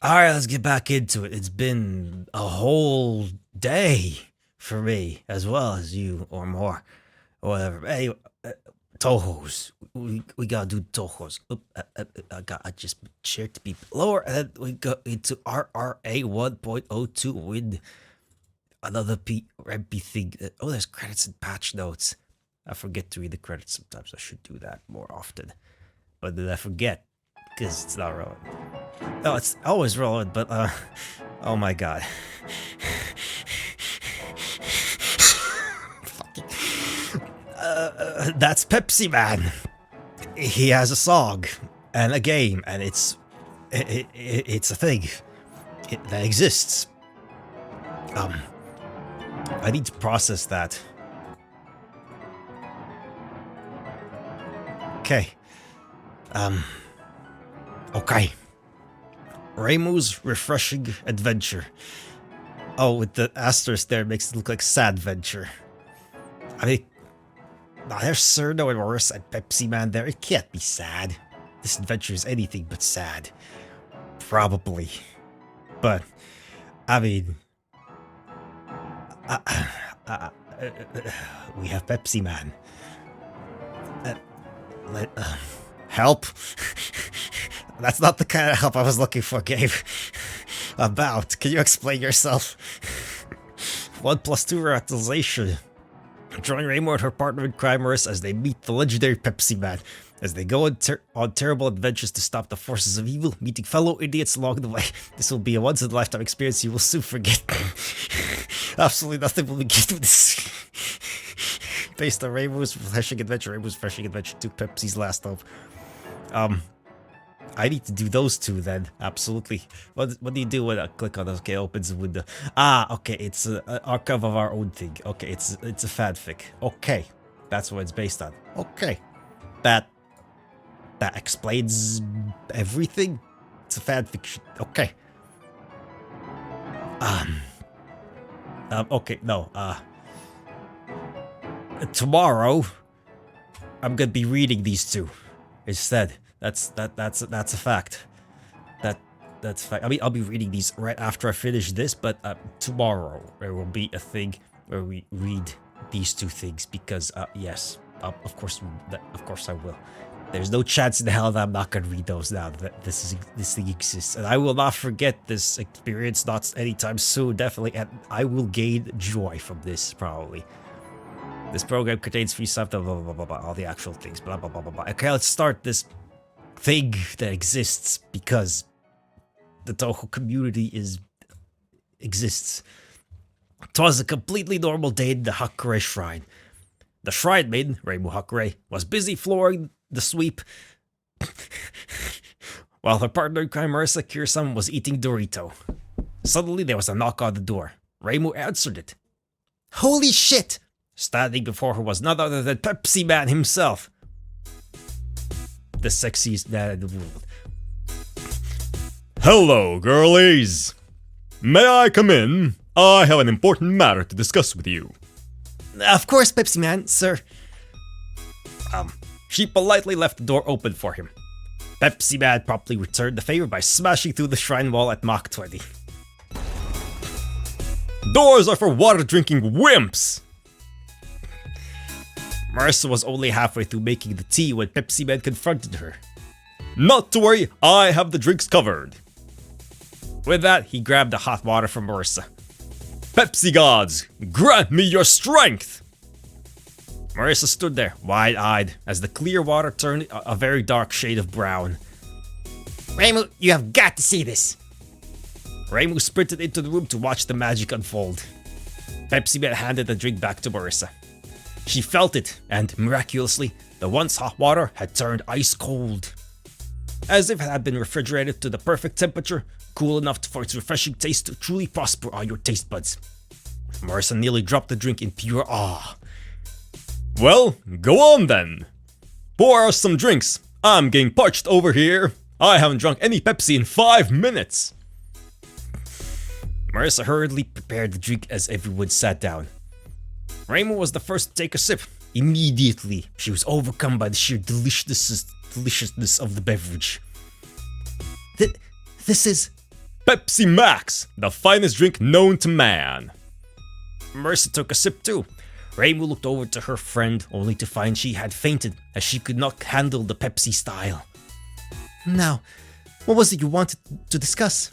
Alright, let's get back into it. It's been a whole day for me, as well as you, or more, or whatever. Hey, Touhou's. We gotta do Touhou's. I just shared to be lower, and then we go into RRA 1.02 with another MP thing. Oh, there's credits and patch notes. I forget to read the credits sometimes. I should do that more often. But then I forget, because it's not relevant. No, it's always relevant, but, oh my god. That's Pepsiman. He has a song and a game, and it's a thing that exists. I need to process that. Okay. Okay. Reimu's refreshing adventure. Oh, with the asterisk there makes it look like sad venture. I mean, there's Cerno and Morris and Pepsiman there. It can't be sad. This adventure is anything but sad. Probably. But, I mean... we have Pepsiman. Help? That's not the kind of help I was looking for, Gabe. About. Can you explain yourself? 1+2 rationalization. Join Reimu and her partner in crime, Marissa, as they meet the legendary Pepsiman. As they go on terrible adventures to stop the forces of evil, meeting fellow idiots along the way. This will be a once-in-a-lifetime experience you will soon forget. Absolutely nothing will begin with this. Based on Reimu's Refreshing Adventure, 2, Pepsi's Last Hope. I need to do those two then, absolutely. What do you do when I click on those? Okay, opens a window. Okay, it's an archive of our own thing. Okay, it's a fanfic. Okay, that's what it's based on. Okay, that explains everything. It's a fanfiction. Okay. Okay, no. Tomorrow, I'm gonna be reading these two instead. That's a fact. That's a fact. I mean, I'll be reading these right after I finish this, but tomorrow there will be a thing where we read these two things because yes, of course I will. There's no chance in hell that I'm not gonna read those now that this thing exists, and I will not forget this experience not anytime soon, definitely, and I will gain joy from this probably. This program contains free stuff, blah blah blah blah blah, all the actual things, blah blah blah blah blah. Okay, let's start this thing that exists because the Touhou community exists. 'Twas a completely normal day in the Hakure Shrine. The shrine maiden, Reimu Hakure, was busy flooring the sweep, while her partner in crime, Marissa Kirsan, was eating Dorito. Suddenly, there was a knock on the door. Reimu answered it. Holy shit! Standing before her was none other than Pepsiman himself. The sexiest man in the world. Hello, girlies! May I come in? I have an important matter to discuss with you. Of course, Pepsiman, sir. She politely left the door open for him. Pepsiman promptly returned the favor by smashing through the shrine wall at Mach 20. Doors are for water-drinking wimps! Marissa was only halfway through making the tea when Pepsiman confronted her. Not to worry, I have the drinks covered. With that, he grabbed the hot water from Marissa. Pepsi gods, grant me your strength! Marissa stood there, wide-eyed, as the clear water turned a very dark shade of brown. Reimu, you have got to see this! Reimu sprinted into the room to watch the magic unfold. Pepsiman handed the drink back to Marissa. She felt it, and miraculously, the once hot water had turned ice cold. As if it had been refrigerated to the perfect temperature, cool enough for its refreshing taste to truly prosper on your taste buds. Marissa nearly dropped the drink in pure awe. Well, go on then. Pour us some drinks. I'm getting parched over here. I haven't drunk any Pepsi in 5 minutes. Marissa hurriedly prepared the drink as everyone sat down. Reimu was the first to take a sip. Immediately, she was overcome by the sheer deliciousness of the beverage. This is Pepsi Max, the finest drink known to man. Marissa took a sip too. Reimu looked over to her friend, only to find she had fainted, as she could not handle the Pepsi style. Now, what was it you wanted to discuss?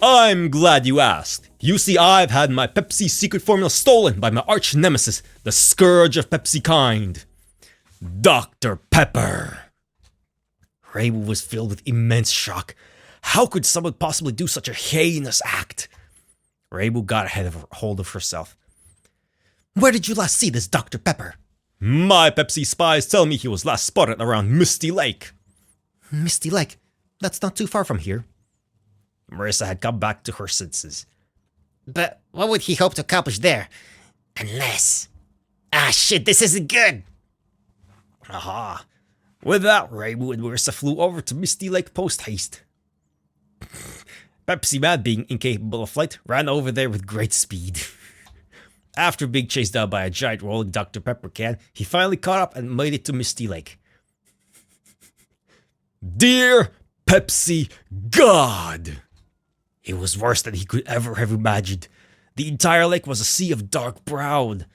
I'm glad you asked. You see, I've had my Pepsi secret formula stolen by my arch nemesis, the scourge of Pepsi kind, Dr. Pepper. Reimu was filled with immense shock. How could someone possibly do such a heinous act? Reimu got hold of herself. Where did you last see this Dr. Pepper? My Pepsi spies tell me he was last spotted around Misty Lake. Misty Lake? That's not too far from here. Marissa had come back to her senses. But what would he hope to accomplish there? Unless... Ah, shit, this isn't good! Aha. With that, Reimu and Marissa flew over to Misty Lake post-haste. Pepsiman, being incapable of flight, ran over there with great speed. After being chased down by a giant rolling Dr. Pepper can, he finally caught up and made it to Misty Lake. Dear Pepsi God! It was worse than he could ever have imagined. The entire lake was a sea of dark brown.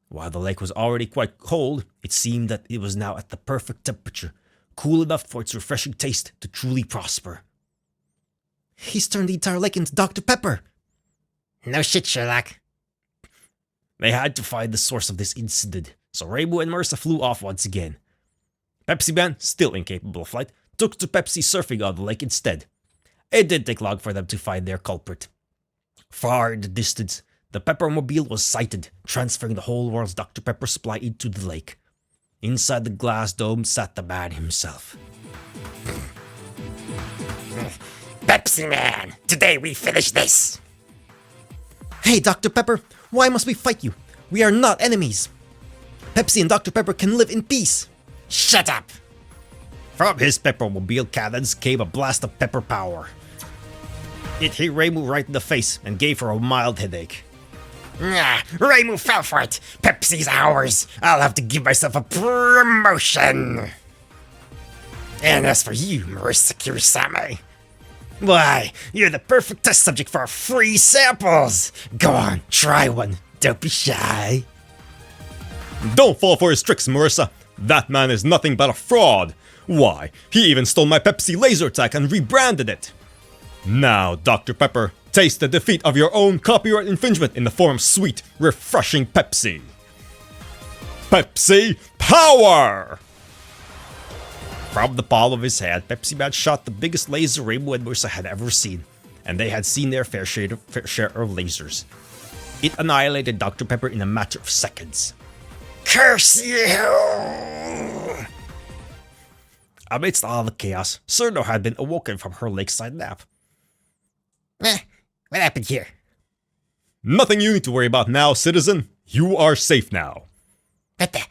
While the lake was already quite cold, it seemed that it was now at the perfect temperature, cool enough for its refreshing taste to truly prosper. He's turned the entire lake into Dr. Pepper. No shit, Sherlock. They had to find the source of this incident, so Reimu and Marissa flew off once again. Pepsiman, still incapable of flight, took to Pepsi surfing on the lake instead. It didn't take long for them to find their culprit. Far in the distance, the Peppermobile was sighted, transferring the whole world's Dr. Pepper supply into the lake. Inside the glass dome sat the man himself. Pepsi Man, today we finish this! Hey, Dr. Pepper, why must we fight you? We are not enemies. Pepsi and Dr. Pepper can live in peace. Shut up! From his Peppermobile cannons came a blast of pepper power. It hit Reimu right in the face and gave her a mild headache. Reimu fell for it. Pepsi's ours. I'll have to give myself a promotion. And as for you, Marissa Kirisame, why, you're the perfect test subject for free samples. Go on, try one. Don't be shy. Don't fall for his tricks, Marissa. That man is nothing but a fraud. Why, he even stole my Pepsi laser tag and rebranded it. Now, Dr. Pepper, taste the defeat of your own copyright infringement in the form of sweet, refreshing Pepsi. Pepsi Power! From the palm of his hand, Pepsiman shot the biggest laser Reimu and Marissa had ever seen, and they had seen their fair share of lasers. It annihilated Dr. Pepper in a matter of seconds. Curse you! Amidst all the chaos, Cerno had been awoken from her lakeside nap. What happened here? Nothing you need to worry about now, citizen. You are safe now. What the?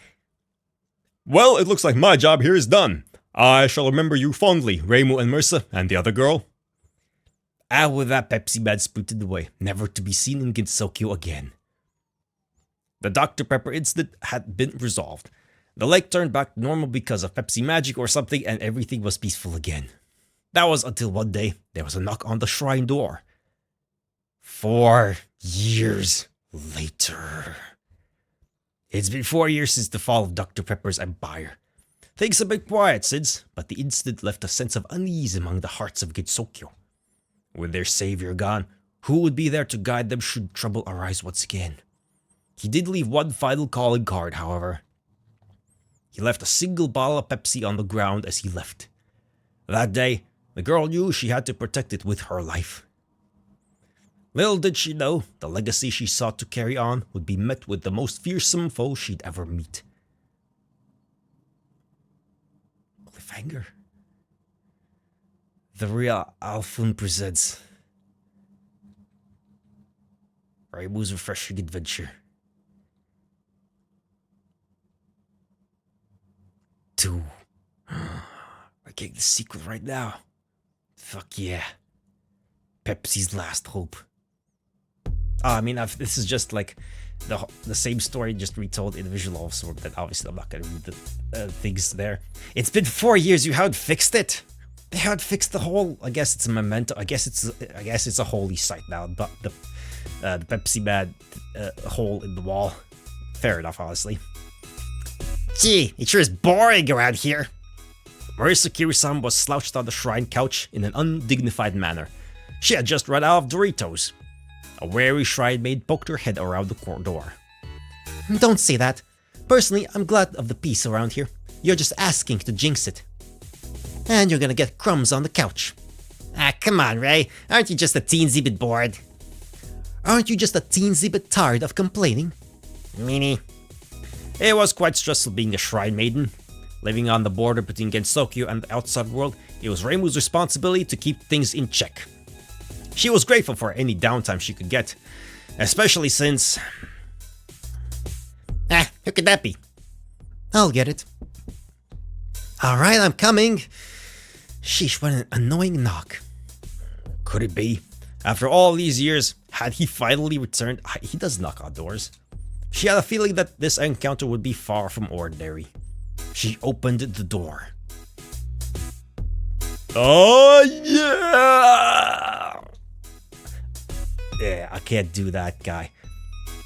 Well, it looks like my job here is done. I shall remember you fondly, Reimu and Marissa, and the other girl. And with that, Pepsiman spooted away, never to be seen in Gensokyo again. The Dr. Pepper incident had been resolved. The lake turned back normal because of Pepsi magic or something, and everything was peaceful again. That was until one day, there was a knock on the shrine door. 4 years later. It's been 4 years since the fall of Dr. Pepper's empire. Things have been quiet since, but the incident left a sense of unease among the hearts of Gensokyo. With their savior gone, who would be there to guide them should trouble arise once again? He did leave one final calling card, however. He left a single bottle of Pepsi on the ground as he left. That day, the girl knew she had to protect it with her life. Little did she know, the legacy she sought to carry on would be met with the most fearsome foe she'd ever meet. Cliffhanger. The Real Alphun presents Reimu's refreshing adventure. 2. We're getting the sequel right now. Fuck yeah. Pepsi's last hope. I mean, this is just like the same story just retold in visual also, but obviously I'm not gonna read the things there. It's been 4 years, you haven't fixed it? They had fixed the hole. I guess it's a memento. I guess it's a holy site now. But the Pepsiman hole in the wall. Fair enough, honestly. Gee, it sure is boring around here. Marisa Kirisan was slouched on the shrine couch in an undignified manner. She had just run out of Doritos. A wary shrine maid poked her head around the door. Don't say that. Personally, I'm glad of the peace around here. You're just asking to jinx it. And you're gonna get crumbs on the couch. Ah, come on, Ray. Aren't you just a teensy bit bored? Aren't you just a teensy bit tired of complaining? Meanie. It was quite stressful being a shrine maiden. Living on the border between Gensokyo and the outside world, it was Reimu's responsibility to keep things in check. She was grateful for any downtime she could get, especially since... who could that be? I'll get it. Alright, I'm coming. Sheesh, what an annoying knock. Could it be? After all these years, had he finally returned? He does knock on doors. She had a feeling that this encounter would be far from ordinary. She opened the door. Oh yeah! Yeah, I can't do that, guy.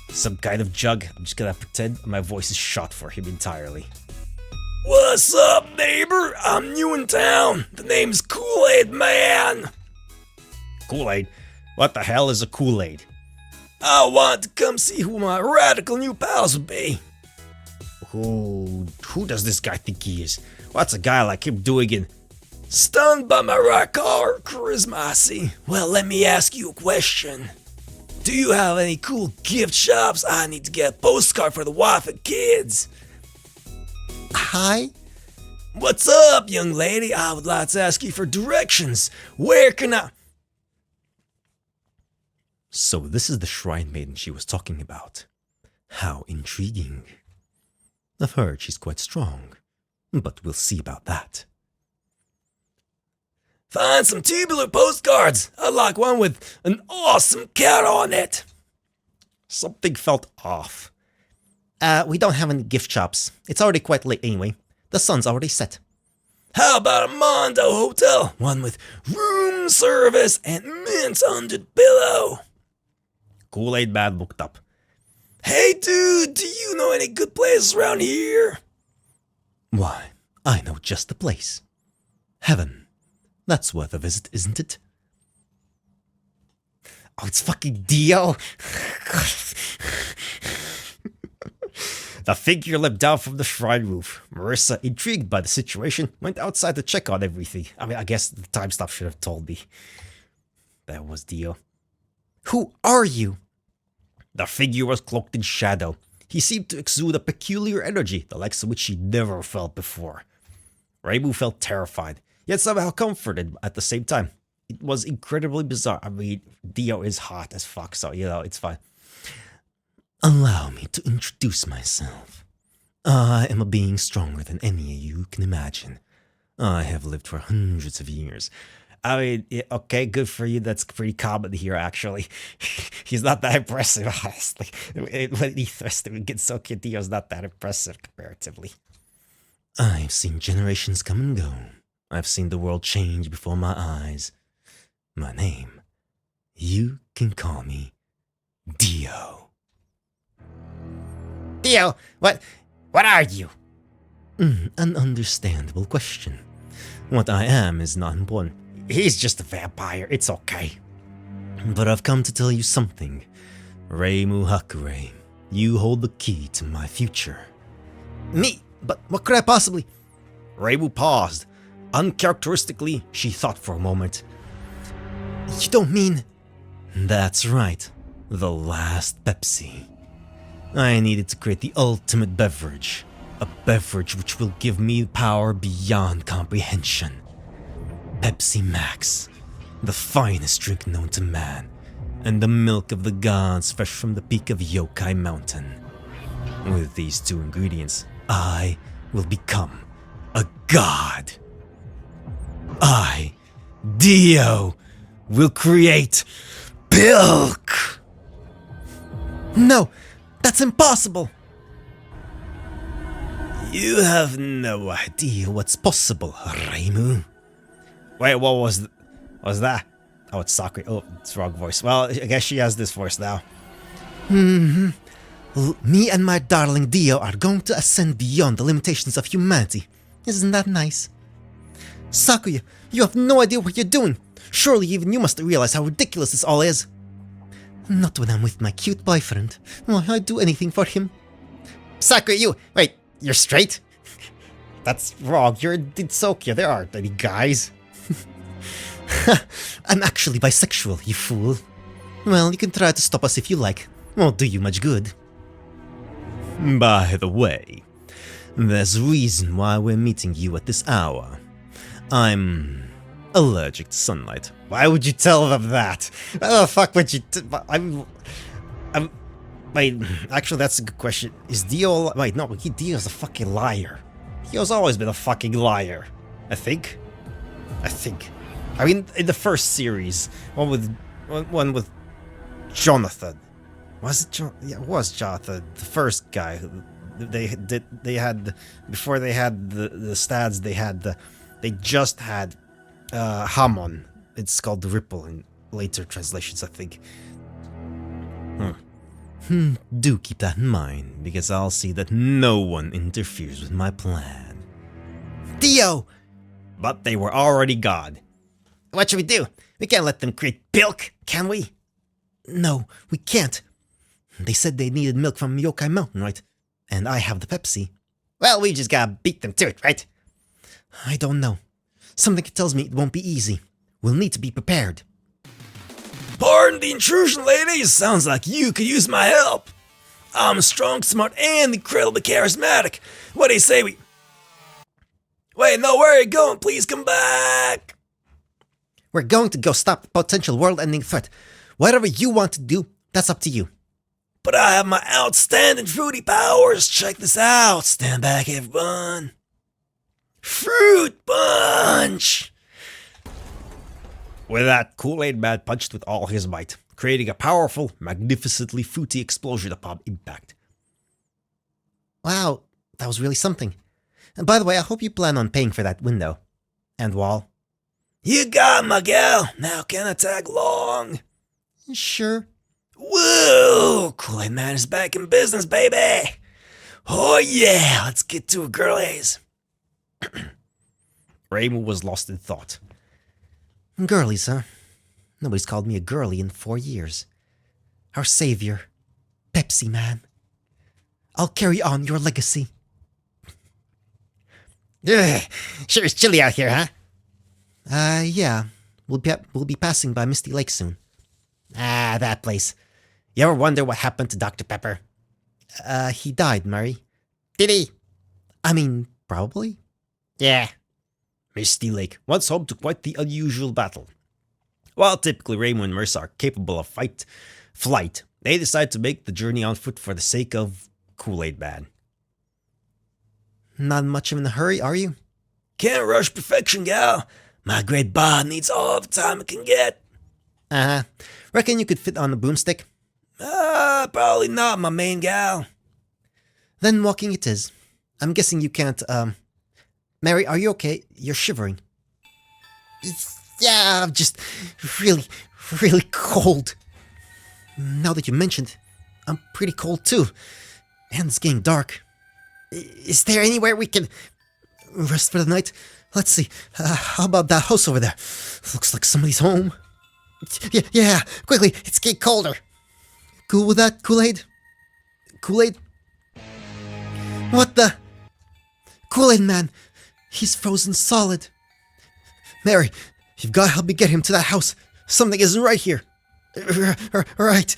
Some kind of jug. I'm just gonna pretend my voice is shot for him entirely. What's up, neighbor? I'm new in town. The name's Kool-Aid Man. Kool-Aid? What the hell is a Kool-Aid? I want to come see who my radical new pals would be. Who does this guy think he is? What's a guy like him doing in... Stunned by my rock car charisma, I see. Well, let me ask you a question. Do you have any cool gift shops? I need to get a postcard for the wife and kids. Hi? What's up, young lady? I would like to ask you for directions. Where can I... So this is the shrine maiden she was talking about. How intriguing. I've heard she's quite strong, but we'll see about that. Find some tubular postcards. I'd like one with an awesome cat on it. Something felt off. We don't have any gift shops. It's already quite late anyway. The sun's already set. How about a Mondo hotel? One with room service and mint under the pillow. Kool-Aid Man looked up. Hey dude, do you know any good places around here? Why, I know just the place. Heaven. That's worth a visit, isn't it? Oh, it's fucking Dio. The figure leapt down from the shrine roof. Marisa, intrigued by the situation, went outside to check on everything. I mean, I guess the time stop should have told me. That was Dio. Who are you? The figure was cloaked in shadow. He seemed to exude a peculiar energy, the likes of which she never felt before. Reimu felt terrified, yet somehow comforted at the same time. It was incredibly bizarre. I mean, Dio is hot as fuck, so, you know, it's fine. Allow me to introduce myself. I am a being stronger than any of you can imagine. I have lived for hundreds of years. I mean, yeah, okay, good for you. That's pretty common here, actually. He's not that impressive, honestly. When he thrusts him against Sokyo, Dio's not that impressive comparatively. I've seen generations come and go. I've seen the world change before my eyes. My name, you can call me Dio. Dio, what are you? An understandable question. What I am is not important. He's just a vampire, it's okay. But I've come to tell you something. Reimu Hakure, you hold the key to my future. Me? But what could I possibly... Reimu paused. Uncharacteristically, she thought for a moment. You don't mean... That's right. The last Pepsi. I needed to create the ultimate beverage. A beverage which will give me power beyond comprehension. Pepsi Max. The finest drink known to man. And the milk of the gods fresh from the peak of Yokai Mountain. With these two ingredients, I will become a god. I, Dio, will create milk. No, that's impossible. You have no idea what's possible, Reimu. Wait, what was that? Oh, it's Sakura. Oh, it's wrong voice. Well, I guess she has this voice now. Me and my darling Dio are going to ascend beyond the limitations of humanity. Isn't that nice? Sakuya, you have no idea what you're doing. Surely even you must realize how ridiculous this all is. Not when I'm with my cute boyfriend. Why, I'd do anything for him. Sakuya, wait, you're straight? That's wrong, you're Ditsukia, there aren't any guys. I'm actually bisexual, you fool. Well, you can try to stop us if you like. Won't do you much good. By the way, there's a reason why we're meeting you at this hour. I'm allergic to sunlight. Why would you tell them that? Why the fuck would you? Wait, actually, that's a good question. Is Dio? Wait, no, Dio's a fucking liar. Dio's always been a fucking liar. I think. I mean, in the first series, one with Jonathan. Was it John? Yeah, it was Jonathan, the first guy. They had before they had the stats. They just had Hamon. It's called the Ripple in later translations, I think. Do keep that in mind, because I'll see that no one interferes with my plan. Dio! But they were already gone. What should we do? We can't let them create milk, can we? No, we can't. They said they needed milk from Yokai Mountain, right? And I have the Pepsi. Well, we just gotta beat them to it, right? I don't know. Something tells me it won't be easy. We'll need to be prepared. Pardon the intrusion, ladies. Sounds like you could use my help. I'm strong, smart, and incredibly charismatic. What do you say we... Wait, no, where are you going? Please come back. We're going to go stop the potential world-ending threat. Whatever you want to do, that's up to you. But I have my outstanding fruity powers. Check this out. Stand back, everyone. Fruit punch! With that, Kool-Aid Man punched with all his might, creating a powerful, magnificently fruity explosion upon impact. Wow, that was really something. And by the way, I hope you plan on paying for that window. And wall. You got it, my gal. Now can I tag along? Sure. Woo! Kool-Aid Man is back in business, baby! Oh yeah, let's get to it, girlies. Reimu was lost in thought. Girlies, huh? Nobody's called me a girlie in 4 years. Our savior, Pepsi Man. I'll carry on your legacy. Ugh, sure is chilly out here, huh? Yeah. We'll be passing by Misty Lake soon. Ah, that place. You ever wonder what happened to Dr. Pepper? He died, Murray. Did he? I mean, probably. Yeah. Misty Lake, once home to quite the unusual battle. While typically Reimu and Mercer are capable of flight, they decide to make the journey on foot for the sake of Kool-Aid Man. Not much in a hurry, are you? Can't rush perfection, gal. My great bod needs all the time it can get. Uh-huh. Reckon you could fit on a broomstick? Probably not, my main gal. Then walking it is. I'm guessing you can't, Mary, are you okay? You're shivering. Yeah, I'm just really cold. Now that you mentioned, I'm pretty cold too. And it's getting dark. Is there anywhere we can rest for the night? Let's see. How about that house over there? Looks like somebody's home. Yeah, quickly, it's getting colder. Cool with that, Kool-Aid? Kool-Aid? What the? Kool-Aid Man, he's frozen solid. Mary, you've got to help me get him to that house. Something isn't right here. Right.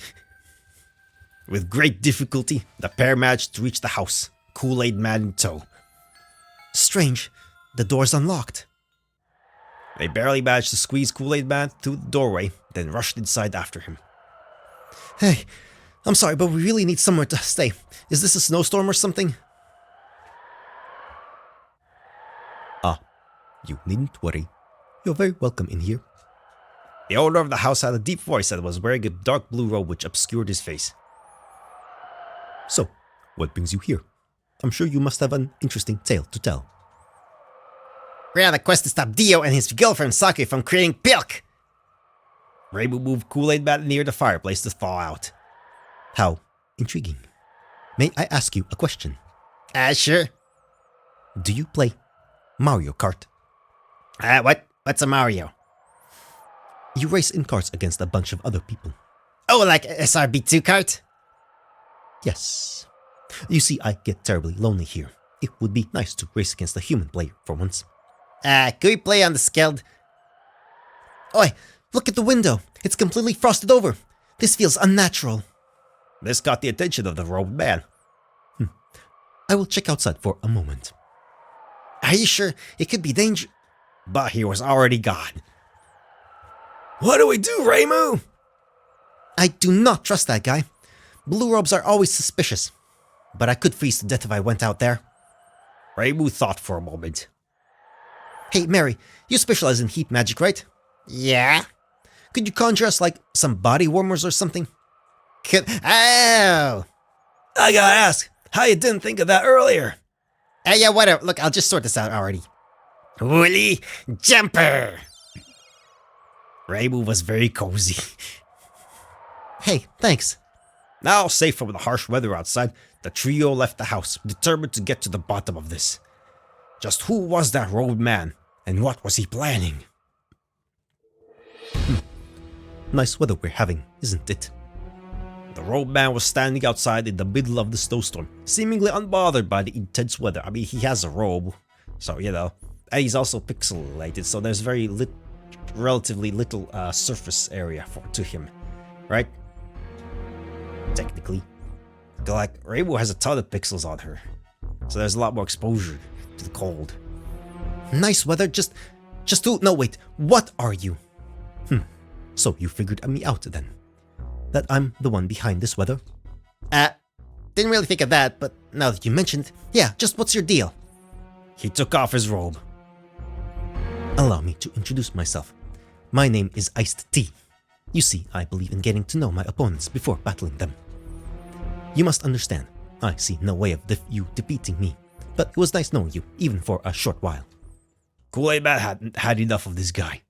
With great difficulty, the pair managed to reach the house, Kool-Aid Man in tow. Strange, the door's unlocked. They barely managed to squeeze Kool-Aid Man through the doorway, then rushed inside after him. Hey, I'm sorry, but we really need somewhere to stay. Is this a snowstorm or something? You needn't worry. You're very welcome in here. The owner of the house had a deep voice and was wearing a dark blue robe which obscured his face. So, what brings you here? I'm sure you must have an interesting tale to tell. We're on a quest to stop Dio and his girlfriend Sake from creating pilk. Reimu moved Kool-Aid Man near the fireplace to thaw out. How intriguing. May I ask you a question? Sure. Do you play Mario Kart? What's a Mario? You race in carts against a bunch of other people. Oh, like SRB2 kart? Yes. You see, I get terribly lonely here. It would be nice to race against a human player for once. Could we play on the skilled? Oi, look at the window. It's completely frosted over. This feels unnatural. This got the attention of the robed man. I will check outside for a moment. Are you sure? It could be dangerous. But he was already gone. What do we do, Reimu? I do not trust that guy. Blue robes are always suspicious. But I could freeze to death if I went out there. Reimu thought for a moment. Hey, Mary, you specialize in heat magic, right? Yeah. Could you conjure us, like, some body warmers or something? Oh! I gotta ask, how you didn't think of that earlier? Yeah, whatever. Look, I'll just sort this out already. Woolly jumper! Reimu was very cozy. Hey, thanks. Now, safe from the harsh weather outside, the trio left the house, determined to get to the bottom of this. Just who was that robed man, and what was he planning? Nice weather we're having, isn't it? The robed man was standing outside in the middle of the snowstorm, seemingly unbothered by the intense weather. I mean, he has a robe, so you know. And he's also pixelated, so there's relatively little surface area to him, right? Technically. Like, Reimu has a ton of pixels on her, so there's a lot more exposure to the cold. Nice weather, just to... No, wait, what are you? So you figured me out then? That I'm the one behind this weather? Didn't really think of that, but now that you mentioned it, Yeah, just what's your deal? He took off his robe. Allow me to introduce myself. My name is Iced Tea. You see, I believe in getting to know my opponents before battling them. You must understand, I see no way of you defeating me, but it was nice knowing you, even for a short while. Kool-Aid Man hadn't had enough of this guy.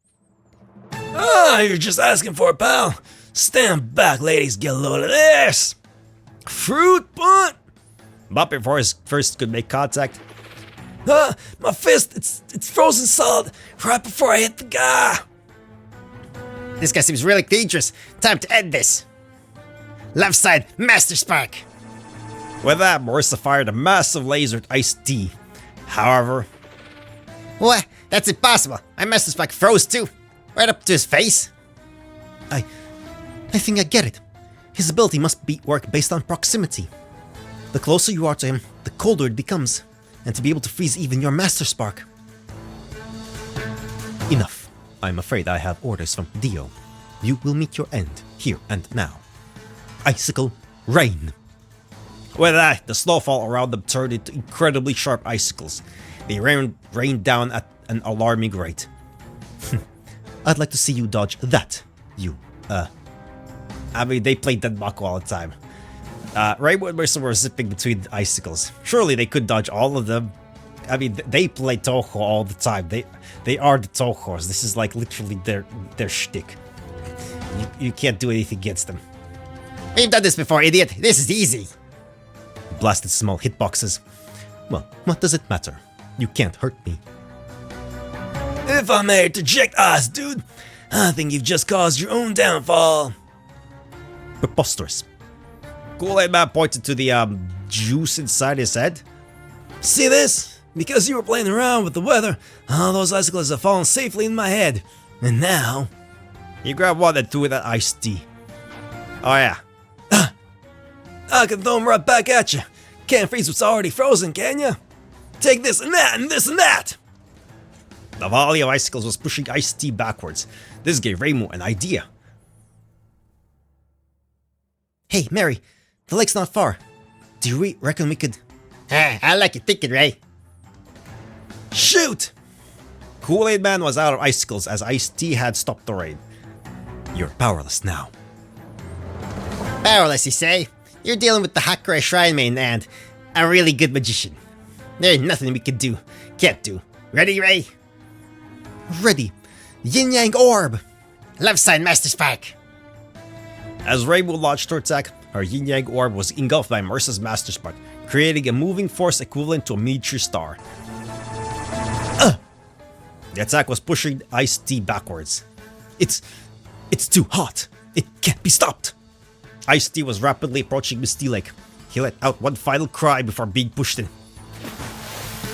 you're just asking for a pal. Stand back, ladies, get a load of this. Fruit punch. But before his fist could make contact, My fist, it's frozen solid right before I hit the guy. This guy seems really dangerous. Time to end this. Left side, Master Spark. with that, Marissa fired a massive laser at Iced Tea. However, What? That's impossible. My Master Spark froze too. Right up to his face. I think I get it. His ability must work based on proximity. The closer you are to him, the colder it becomes, and to be able to freeze even your Master Spark. Enough. I'm afraid I have orders from Dio. You will meet your end, here and now. Icicle Rain. with that, the snowfall around them turned into incredibly sharp icicles. They rained down at an alarming rate. I'd like to see you dodge that, I mean, they played Denmaku all the time. Reimu and Marissa were zipping between the icicles. Surely they could dodge all of them. I mean, they play Touhou all the time. They are the Touhous. This is like literally their shtick. You can't do anything against them. We've done this before, idiot. This is easy. Blasted small hitboxes. Well, what does it matter? You can't hurt me. If I may interject, dude, I think you've just caused your own downfall. Preposterous. Kool-Aid Man pointed to the juice inside his head. See this? Because you were playing around with the weather, all those icicles have fallen safely in my head. And now... He grabbed one and threw it at Iced Tea. Oh yeah. I can throw them right back at you. Can't freeze what's already frozen, can you? Take this and that and this and that. The volley of icicles was pushing Iced Tea backwards. This gave Reimu an idea. Hey, Mary, the lake's not far. Do you reckon we could... I like your thinking, Ray. Shoot! Kool-Aid Man was out of icicles as Iced Tea had stopped the rain. You're powerless now. Powerless, you say? You're dealing with the Hakurai Shrine Main and a really good magician. There's nothing we can do. Can't do. Ready, Ray? Ready. Yin Yang Orb. Left side, Master Spark. As Reimu launched her attack, her Yin Yang Orb was engulfed by Marissa's Master Spark, creating a moving force equivalent to a meteor star. The attack was pushing Ice-T backwards. It's too hot. It can't be stopped. Ice-T was rapidly approaching Misty Lake. He let out one final cry before being pushed in.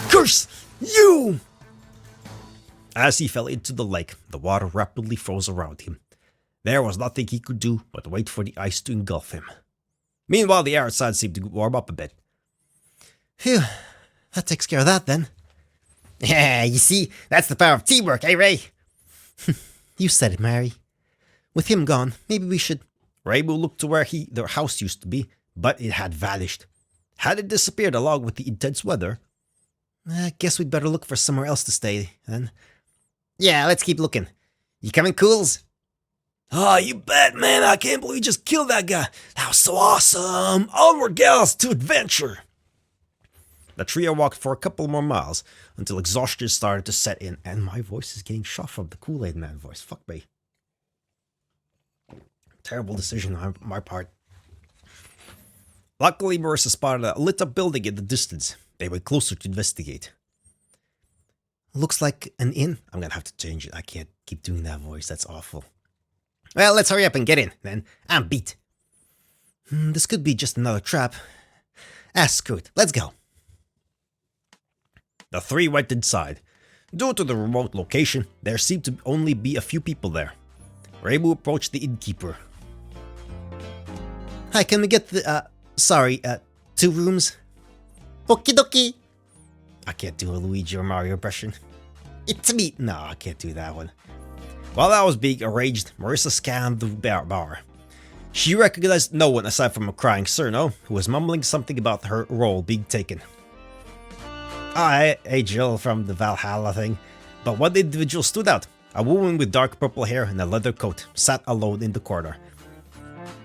Curse you! As he fell into the lake, the water rapidly froze around him. There was nothing he could do but wait for the ice to engulf him. Meanwhile, the air outside seemed to warm up a bit. Phew, that takes care of that then. Yeah, you see, that's the power of teamwork, eh, Ray? You said it, Mary. With him gone, maybe we should... Reimu looked to where their house used to be, but it had vanished. Had it disappeared along with the intense weather? I guess we'd better look for somewhere else to stay, then. Yeah, let's keep looking. You coming, Cools? Oh, you bet, man. I can't believe you just killed that guy. That was so awesome. Onward, gals, to adventure. The trio walked for a couple more miles until exhaustion started to set in, and my voice is getting shot from the Kool-Aid Man voice. Fuck me. Terrible decision on my part. Luckily, Marissa spotted a lit-up building in the distance. They went closer to investigate. Looks like an inn. I'm gonna have to change it. I can't keep doing that voice. That's awful. Well, let's hurry up and get in, then. I'm beat. This could be just another trap. Screw it. Let's go. The three went inside. Due to the remote location, there seemed to only be a few people there. Reimu approached the innkeeper. Hi, can we get the, 2 rooms? Okie dokie. I can't do a Luigi or Mario impression. It's me. No, I can't do that one. While that was being arranged, Marissa scanned the bar. She recognized no one aside from a crying Cerno, who was mumbling something about her role being taken. Hey Jill from the Valhalla thing. But one individual stood out. A woman with dark purple hair and a leather coat sat alone in the corner.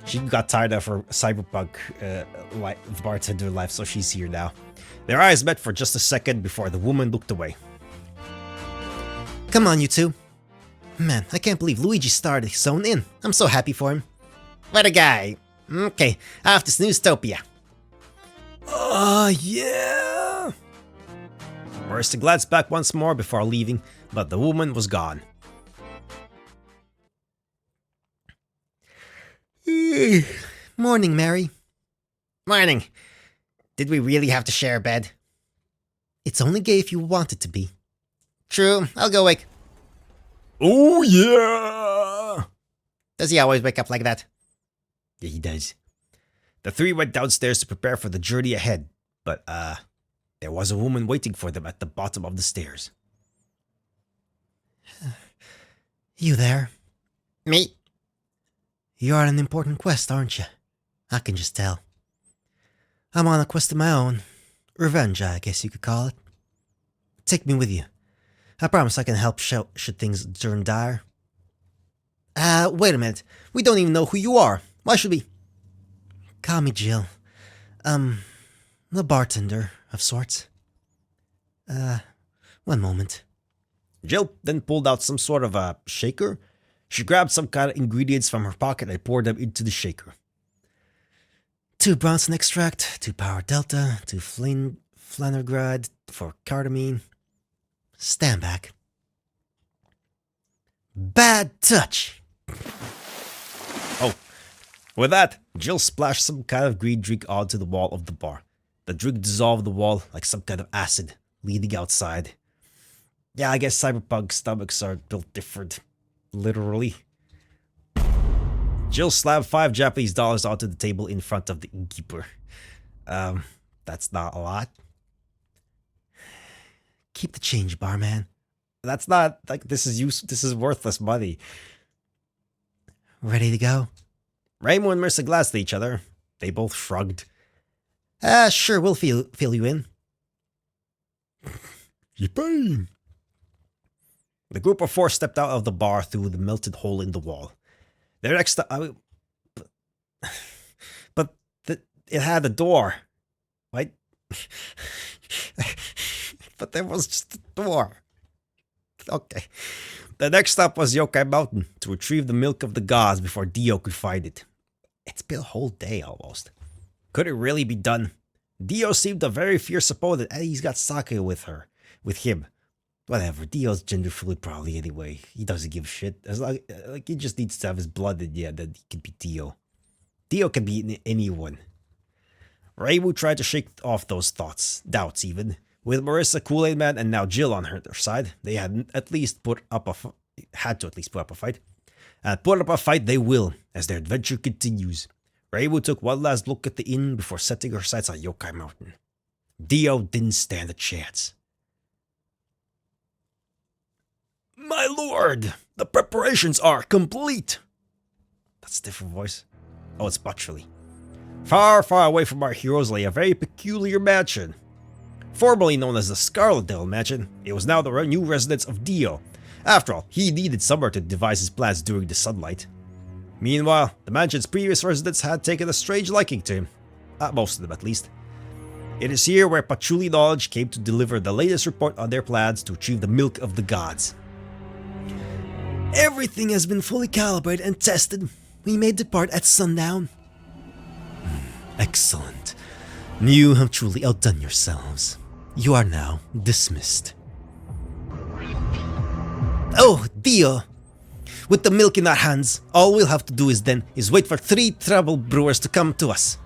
She got tired of her cyberpunk bartender life, so she's here now. Their eyes met for just a second before the woman looked away. Come on, you two. Man, I can't believe Luigi started his own inn. I'm so happy for him. What a guy. Okay, off to Snooztopia. Yeah. Marissa glanced back once more before leaving, but the woman was gone. Morning, Mary. Morning. Did we really have to share a bed? It's only gay if you want it to be. True, I'll go wake. Oh yeah! Does he always wake up like that? Yeah, he does. The three went downstairs to prepare for the journey ahead, but there was a woman waiting for them at the bottom of the stairs. You there? Me? You're on an important quest, aren't you? I can just tell. I'm on a quest of my own. Revenge, I guess you could call it. Take me with you. I promise I can help should things turn dire. Wait a minute. We don't even know who you are. Why should we... Call me Jill. The bartender of sorts. One moment. Jill then pulled out some sort of a shaker. She grabbed some kind of ingredients from her pocket and poured them into the shaker. 2 Bronson extract, 2 Power Delta, 2 Flanergrad for cardamine. Stand back. Bad touch! Oh, with that, Jill splashed some kind of green drink onto the wall of the bar. The drink dissolved the wall like some kind of acid, leading outside. Yeah, I guess cyberpunk stomachs are built different. Literally. Jill slammed $5 Japanese onto the table in front of the innkeeper. That's not a lot. Keep the change, barman. That's not, like, this is worthless money. Ready to go? Reimu and Marissa glanced at each other. They both shrugged. Sure, we'll fill you in. Yippee! The group of 4 stepped out of the bar through the melted hole in the wall. Their next but it had a door. Right? But there was just a door. Okay. The next stop was Yokai Mountain to retrieve the milk of the gods before Dio could find it. It's been a whole day almost. Could it really be done? Dio seemed a very fierce opponent, and he's got sake with him. Whatever, Dio's gender fluid probably anyway. He doesn't give a shit. As long, he just needs to have his blood in, yeah, then he can be Dio. Dio can be anyone. Reimu tried to shake off those doubts even. With Marissa, Kool-Aid Man, and now Jill on her side, they had to at least put up a fight. And put up a fight they will, as their adventure continues. Reimu took one last look at the inn before setting her sights on Yokai Mountain. Dio didn't stand a chance. My lord, the preparations are complete. That's a different voice. Oh, it's Butcherly. Far, far away from our heroes lay a very peculiar mansion. Formerly known as the Scarlet Devil Mansion, it was now the new residence of Dio. After all, he needed somewhere to devise his plans during the sunlight. Meanwhile, the mansion's previous residents had taken a strange liking to him. Most of them, at least. It is here where Patchouli Knowledge came to deliver the latest report on their plans to achieve the milk of the gods. Everything has been fully calibrated and tested. We may depart at sundown. Excellent. You have truly outdone yourselves. You are now dismissed. Oh, Dio! With the milk in our hands, all we'll have to do is wait for 3 trouble brewers to come to us.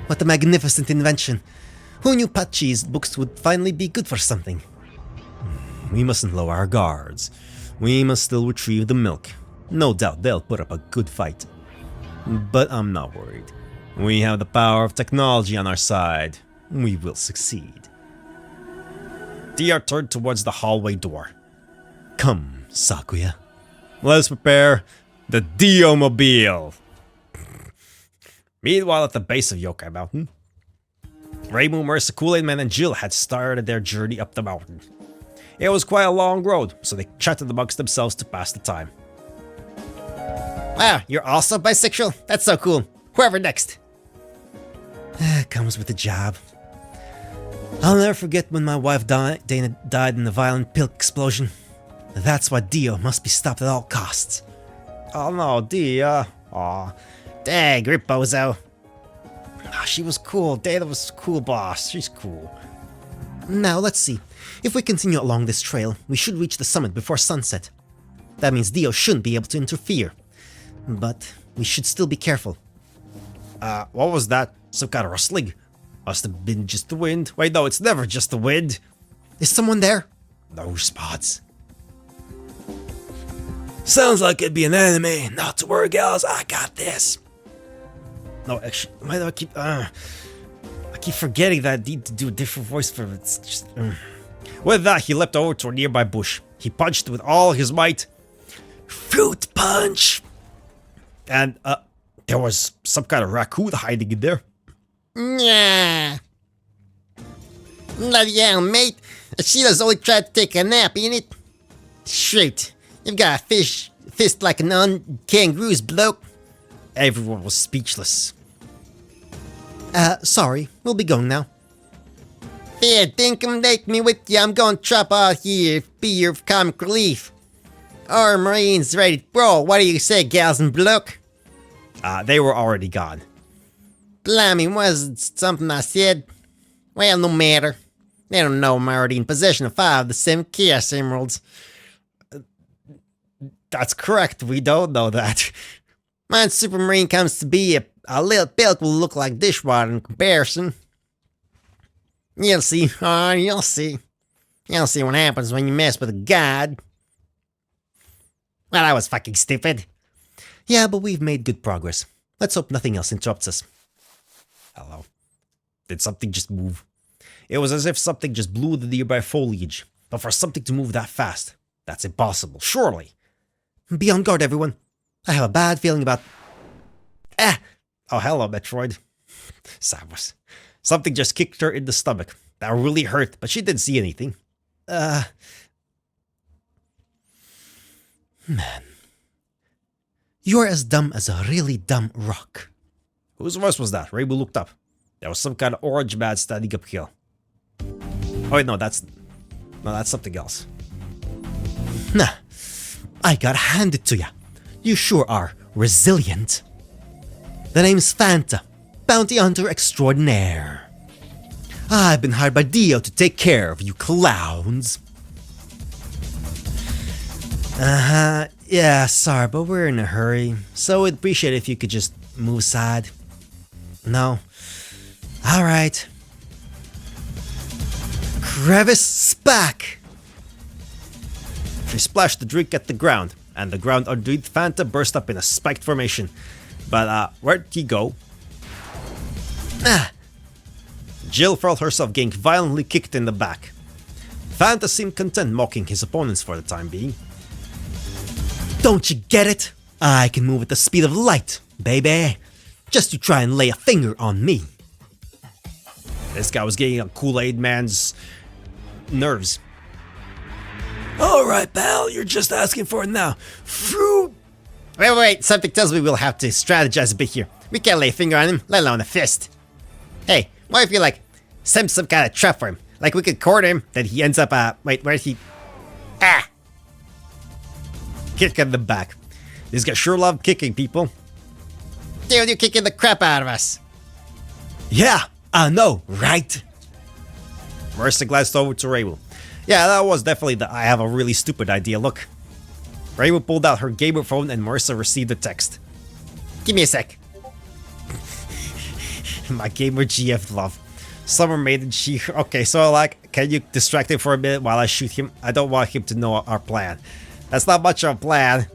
What a magnificent invention. Who knew Patchi's books would finally be good for something? We mustn't lower our guards. We must still retrieve the milk. No doubt they'll put up a good fight. But I'm not worried. We have the power of technology on our side. We will succeed. Dio turned towards the hallway door. Come, Sakuya. Let's prepare the Dio-mobile. Meanwhile, at the base of Yokai Mountain, Reimu, Marissa, Kool-Aid Man, and Jill had started their journey up the mountain. It was quite a long road, so they chatted amongst themselves to pass the time. Wow, you're also bisexual? That's so cool. Whoever next? Comes with the job. I'll never forget when my wife Dana died in a violent pill explosion. That's why Dio must be stopped at all costs. Oh no, Dio. Aw. Dang, Ripozo. She was cool. Dana was cool, boss. She's cool. Now, let's see. If we continue along this trail, we should reach the summit before sunset. That means Dio shouldn't be able to interfere. But we should still be careful. What was that? Some kind of rustling? Must have been just the wind. Wait, no, it's never just the wind. Is someone there? No response. Sounds like it'd be an enemy. Not to worry, gals. I got this. No, actually, why do I keep forgetting that I need to do a different voice for it. It's just... With that, he leapt over to a nearby bush. He punched with all his might. Fruit punch! And, there was some kind of raccoon hiding in there. Yeah. Bloody hell, mate. Sheila's only tried to take a nap, ain't it? Shoot. You've got a fist like an kangaroo's bloke. Everyone was speechless. Sorry. We'll be going now. Fair dinkum, take me with you. I'm going to trap out here, be your comic relief. Our Marines ready to roll. What do you say, gals and bloke? They were already gone. Blimey, wasn't something I said? Well, no matter. They don't know I'm already in possession of 5 of the 7 Chaos Emeralds. That's correct, we don't know that. My Supermarine comes to be a little pilk will look like dishwater in comparison. You'll see, you'll see. You'll see what happens when you mess with a god. Well, that was fucking stupid. Yeah, but we've made good progress. Let's hope nothing else interrupts us. Hello. Did something just move? It was as if something just blew the nearby foliage. But for something to move that fast, that's impossible, surely. Be on guard, everyone. I have a bad feeling about... Oh, hello, Metroid. Samus. Something just kicked her in the stomach. That really hurt, but she didn't see anything. Man. You're as dumb as a really dumb rock. Whose voice was that? Reimu looked up. There was some kind of orange man standing up here. Oh wait, no, that's something else. Nah, I gotta hand it to ya. You sure are resilient. The name's Fanta, bounty hunter extraordinaire. I've been hired by Dio to take care of you clowns. Yeah, sorry, but we're in a hurry, so we'd appreciate it if you could just move aside. No? Alright. Crevice Spack! She splashed the drink at the ground, and the ground underneath Fanta burst up in a spiked formation. But, where'd he go? Ah! Jill felt herself getting violently kicked in the back. Fanta seemed content mocking his opponents for the time being. Don't you get it? I can move at the speed of light, baby. Just to try and lay a finger on me. This guy was getting on Kool-Aid Man's nerves. Alright, pal, you're just asking for it now. Fruit! Wait, something tells me we'll have to strategize a bit here. We can't lay a finger on him, let alone a fist. Hey, what if you, like, set some kind of trap for him? Like, we could corner him, then he ends up, wait, where's he? Ah! Kick in the back. This guy sure loved kicking people. Dude, you're kicking the crap out of us. Yeah, I know, right? Marissa glanced over to Reimu. Yeah, that was definitely the I have a really stupid idea look. Reimu pulled out her gamer phone and Marissa received the text. Give me a sec. My gamer GF love. Summer maiden she... Okay, so like, can you distract him for a minute while I shoot him? I don't want him to know our plan. That's not much of a plan.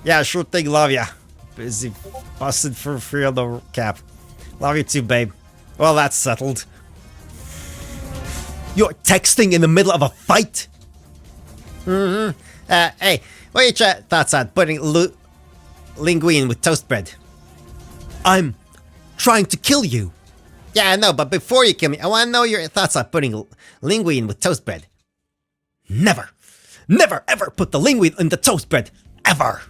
Yeah, sure thing, love ya. Busy busting for free on the cap. Love you too, babe. Well, that's settled. You're texting in the middle of a fight? Hey, what are your thoughts on putting linguine with toast bread? I'm trying to kill you. Yeah, I know, but before you kill me, I want to know your thoughts on putting linguine with toast bread. Never. Never ever put the linguine in the toast bread. Ever.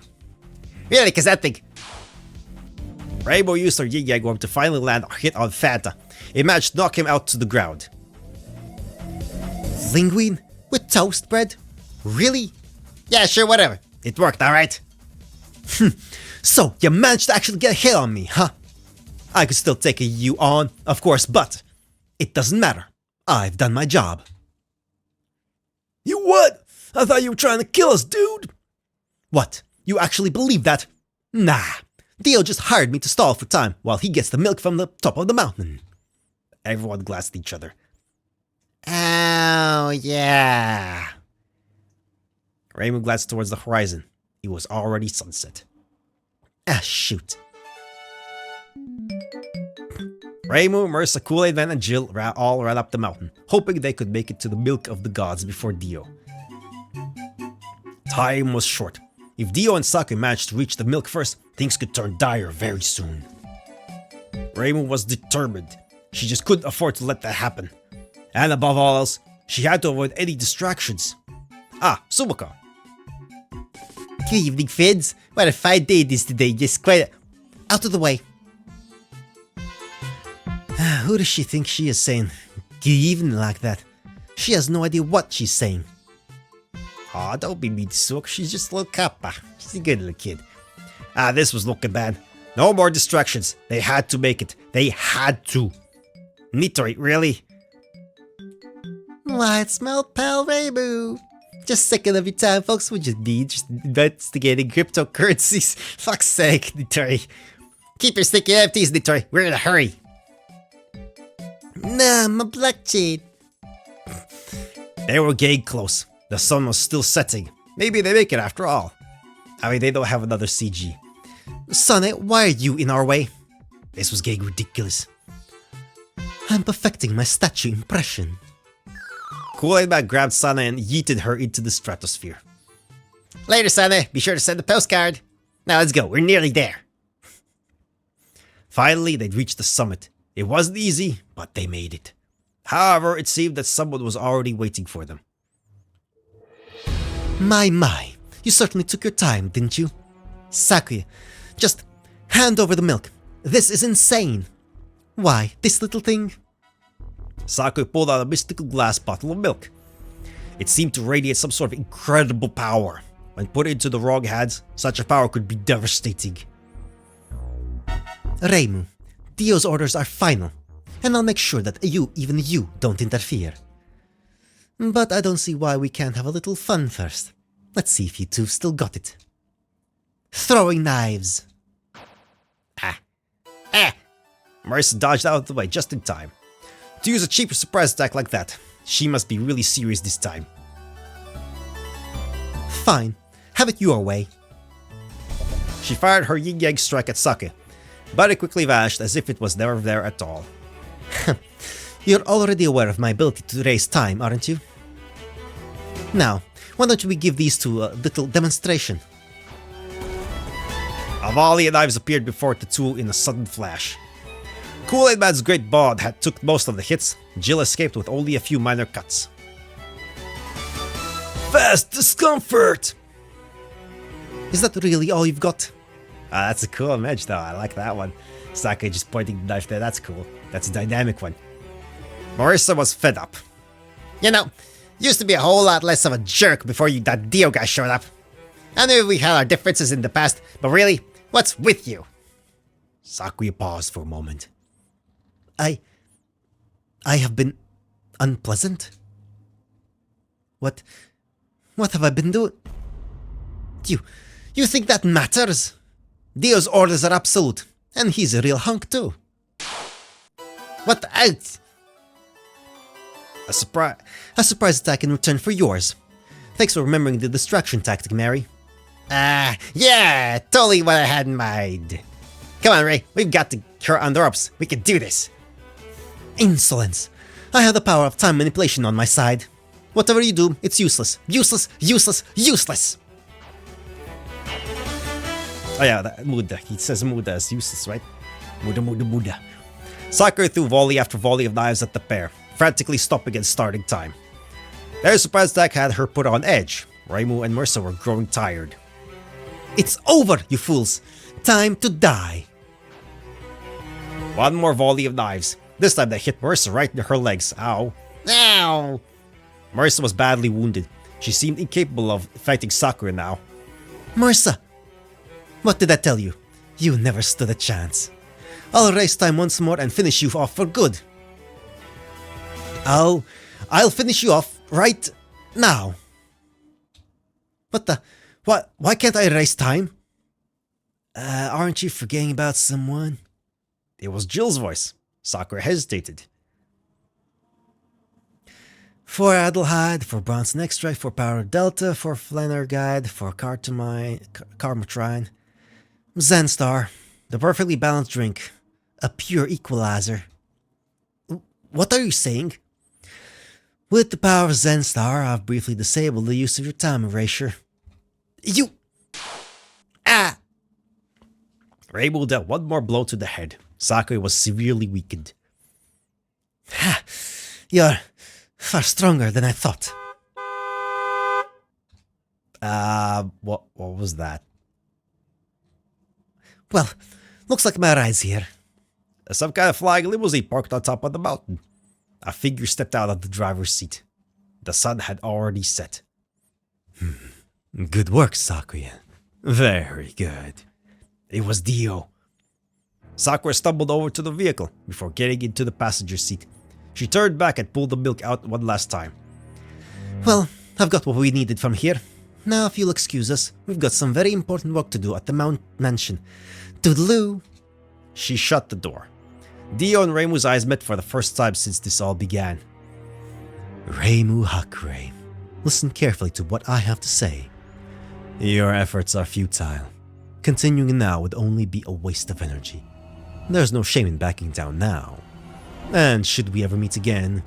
Really, because that thing... Reimu used her yin yang worm to finally land a hit on Fanta. It managed to knock him out to the ground. Linguine with toast bread? Really? Yeah, sure, whatever. It worked, alright? So, you managed to actually get a hit on me, huh? I could still take you on, of course, but it doesn't matter. I've done my job. You what? I thought you were trying to kill us, dude. What? You actually believe that? Nah. Dio just hired me to stall for time while he gets the milk from the top of the mountain. Everyone glanced at each other. Oh, yeah. Reimu glanced towards the horizon. It was already sunset. Ah, shoot. Reimu, Marissa, Kool-Aid Man, and Jill all ran up the mountain, hoping they could make it to the milk of the gods before Dio. Time was short. If Dio and Saku managed to reach the milk first, things could turn dire very soon. Reimu was determined. She just couldn't afford to let that happen. And above all else, she had to avoid any distractions. Ah, Sumaka. Good evening, Fids. What a fine day it is today. Just quite out of the way. Who does she think she is saying good evening like that? She has no idea what she's saying. Aw, don't be mean to Sook. She's just a little kappa. She's a good little kid. Ah, this was looking bad. No more distractions. They had to make it. They had to. Nitori, really? Light smell pal Reimu. Just second of your time, folks. Would just be investigating cryptocurrencies. Fuck's sake, Nitori. Keep your sticky NFTs, Nitori. We're in a hurry. Nah, my blockchain. They were getting close. The sun was still setting. Maybe they make it after all. I mean, they don't have another CG. Sonny, why are you in our way? This was getting ridiculous. I'm perfecting my statue impression. Kool-Aid Man grabbed Sana and yeeted her into the stratosphere. Later, Sana. Be sure to send the postcard. Now let's go. We're nearly there. Finally, they'd reached the summit. It wasn't easy, but they made it. However, it seemed that someone was already waiting for them. My. You certainly took your time, didn't you? Sakuya, just hand over the milk. This is insane. Why, this little thing? Sakuya pulled out a mystical glass bottle of milk. It seemed to radiate some sort of incredible power. When put into the wrong hands, such a power could be devastating. Reimu, Dio's orders are final, and I'll make sure that even you, don't interfere. But I don't see why we can't have a little fun first. Let's see if you two still got it. Throwing knives. Marissa dodged out of the way just in time. To use a cheap surprise attack like that, she must be really serious this time. Fine, have it your way. She fired her yin-yang strike at Sake, but it quickly vanished as if it was never there at all. You're already aware of my ability to raise time, aren't you? Now, why don't we give these two a little demonstration? A volley of knives appeared before Touhou in a sudden flash. Kool-Aid Man's great bod had took most of the hits. Jill escaped with only a few minor cuts. Fast discomfort! Is that really all you've got? That's a cool image though, I like that one. Sake just pointing the knife there, that's cool. That's a dynamic one. Marissa was fed up. You know, used to be a whole lot less of a jerk before that Dio guy showed up. I knew we had our differences in the past, but really, what's with you? Sakuya paused for a moment. I have been unpleasant? What have I been doing? You think that matters? Dio's orders are absolute, and he's a real hunk too. What else? A surprise attack in return for yours. Thanks for remembering the distraction tactic, Mary. Yeah, totally what I had in mind. Come on, Ray, we've got her on the ropes. We can do this. Insolence. I have the power of time manipulation on my side. Whatever you do, it's useless. Useless, useless, useless. Oh yeah, that Muda. He says Muda is useless, right? Muda. Sakura threw volley after volley of knives at the pair, frantically stopping and starting time. Their surprise attack had her put on edge. Reimu and Marissa were growing tired. It's over, you fools. Time to die. One more volley of knives. This time they hit Marissa right in her legs. Ow. Ow! Marissa was badly wounded. She seemed incapable of fighting Sakura now. Marissa! What did I tell you? You never stood a chance. I'll race time once more and finish you off for good. I'll finish you off right now. What the? Why can't I race time? Aren't you forgetting about someone? It was Jill's voice. Sakura hesitated. For Adelheid, for Bronson Extract, for Power Delta, for Flanner Guide, for Carmatrine, Zenstar, the perfectly balanced drink, a pure equalizer. What are you saying? With the power of Zenstar, I've briefly disabled the use of your time erasure. You... Reimu dealt one more blow to the head. Sakura was severely weakened. Ha! You're far stronger than I thought. What was that? Well, looks like my ride's here. Some kind of flying limousine parked on top of the mountain. A figure stepped out of the driver's seat. The sun had already set. Good work, Sakura. Very good. It was Dio. Sakura stumbled over to the vehicle before getting into the passenger seat. She turned back and pulled the milk out one last time. Well, I've got what we needed from here. Now, if you'll excuse us, we've got some very important work to do at the mansion. Toodaloo! She shut the door. Dio and Reimu's eyes met for the first time since this all began. Reimu Hakurei, listen carefully to what I have to say. Your efforts are futile. Continuing now would only be a waste of energy. There's no shame in backing down now. And should we ever meet again,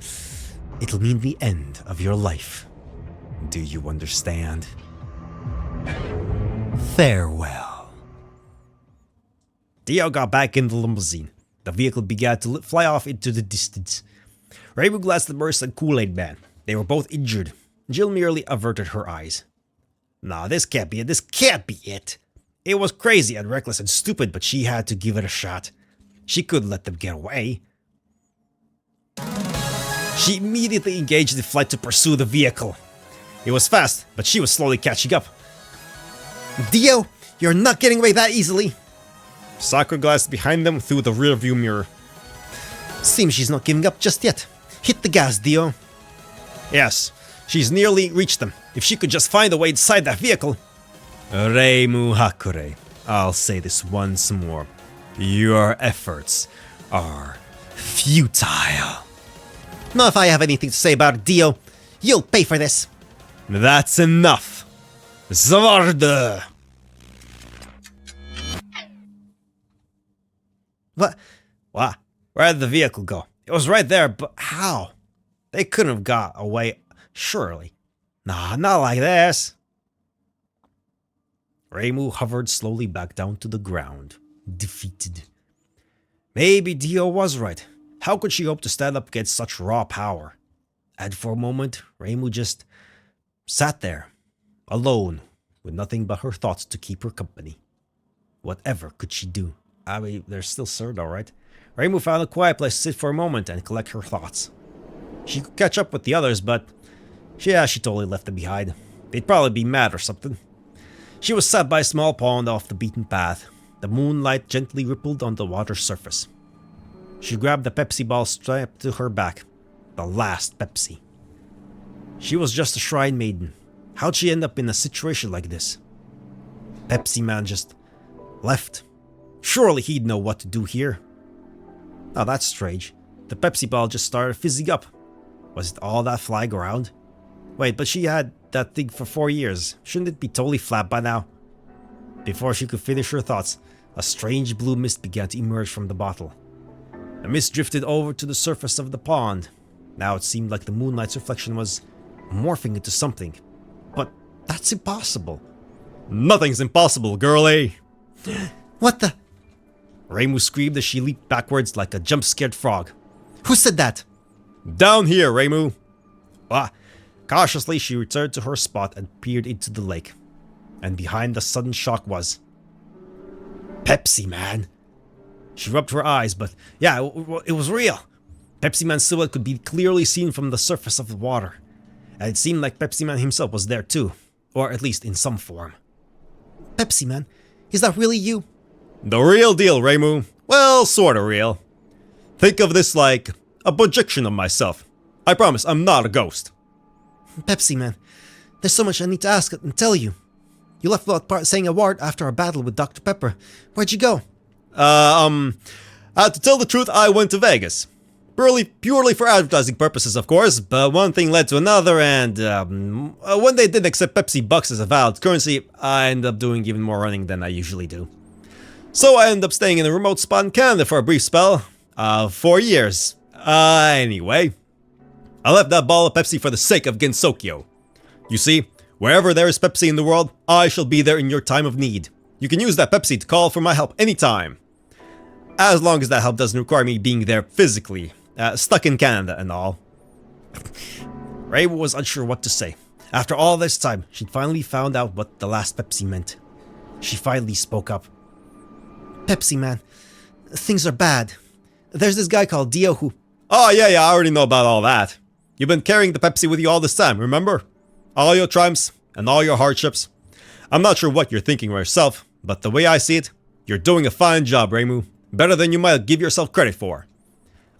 it'll mean the end of your life. Do you understand? Farewell. Dio got back in the limousine. The vehicle began to fly off into the distance. Reimu glanced at Marissa and Kool-Aid Man. They were both injured. Jill merely averted her eyes. Nah, this can't be it. This can't be it. It was crazy and reckless and stupid, but she had to give it a shot. She couldn't let them get away. She immediately engaged in flight to pursue the vehicle. He was fast, but she was slowly catching up. Dio, you're not getting away that easily. Sakura glanced behind them through the rearview mirror. Seems she's not giving up just yet. Hit the gas, Dio. Yes, she's nearly reached them. If she could just find a way inside that vehicle. Reimu Hakure, I'll say this once more. Your efforts are futile. Not if I have anything to say about it, Dio. You'll pay for this. That's enough. Svarde! What? What? Where did the vehicle go? It was right there, but how? They couldn't have got away, surely. Nah, not like this. Reimu hovered slowly back down to the ground, defeated. Maybe Dio was right. How could she hope to stand up against such raw power? And for a moment, Reimu just sat there, alone, with nothing but her thoughts to keep her company. Whatever could she do? I mean, there's still Serdo, right? Reimu found a quiet place to sit for a moment and collect her thoughts. She could catch up with the others, but yeah, she totally left them behind. They'd probably be mad or something. She was sat by a small pond off the beaten path. The moonlight gently rippled on the water's surface. She grabbed the Pepsi ball strapped to her back. The last Pepsi. She was just a shrine maiden. How'd she end up in a situation like this? Pepsiman just left. Surely he'd know what to do here. Oh, that's strange. The Pepsi ball just started fizzing up. Was it all that flying around? Wait, but she had that thing for 4 years. Shouldn't it be totally flat by now? Before she could finish her thoughts, a strange blue mist began to emerge from the bottle. The mist drifted over to the surface of the pond. Now it seemed like the moonlight's reflection was morphing into something. But that's impossible. Nothing's impossible, girlie! What the? Reimu screamed as she leaped backwards like a jump-scared frog. Who said that? Down here, Reimu! Ah! Cautiously, she returned to her spot and peered into the lake. And behind the sudden shock was... Pepsiman! She rubbed her eyes, but yeah, it was real. Pepsiman's silhouette could be clearly seen from the surface of the water. And it seemed like Pepsiman himself was there too. Or at least in some form. Pepsiman? Is that really you? The real deal, Reimu. Well, sorta real. Think of this like a projection of myself. I promise, I'm not a ghost. Pepsiman, there's so much I need to ask and tell you. You left without saying a word after our battle with Dr. Pepper. Where'd you go? To tell the truth, I went to Vegas. Purely for advertising purposes, of course, but one thing led to another, and when they didn't accept Pepsi bucks as a valid currency, I ended up doing even more running than I usually do. So I ended up staying in a remote spot in Canada for a brief spell. 4 years. Anyway. I left that ball of Pepsi for the sake of Gensokyo. You see, wherever there is Pepsi in the world, I shall be there in your time of need. You can use that Pepsi to call for my help anytime. As long as that help doesn't require me being there physically. Stuck in Canada and all. Reimu was unsure what to say. After all this time, she'd finally found out what the last Pepsi meant. She finally spoke up. Pepsiman, things are bad. There's this guy called Dio who... Oh yeah, I already know about all that. You've been carrying the Pepsi with you all this time, remember? All your triumphs and all your hardships. I'm not sure what you're thinking yourself, but the way I see it, you're doing a fine job, Reimu. Better than you might give yourself credit for.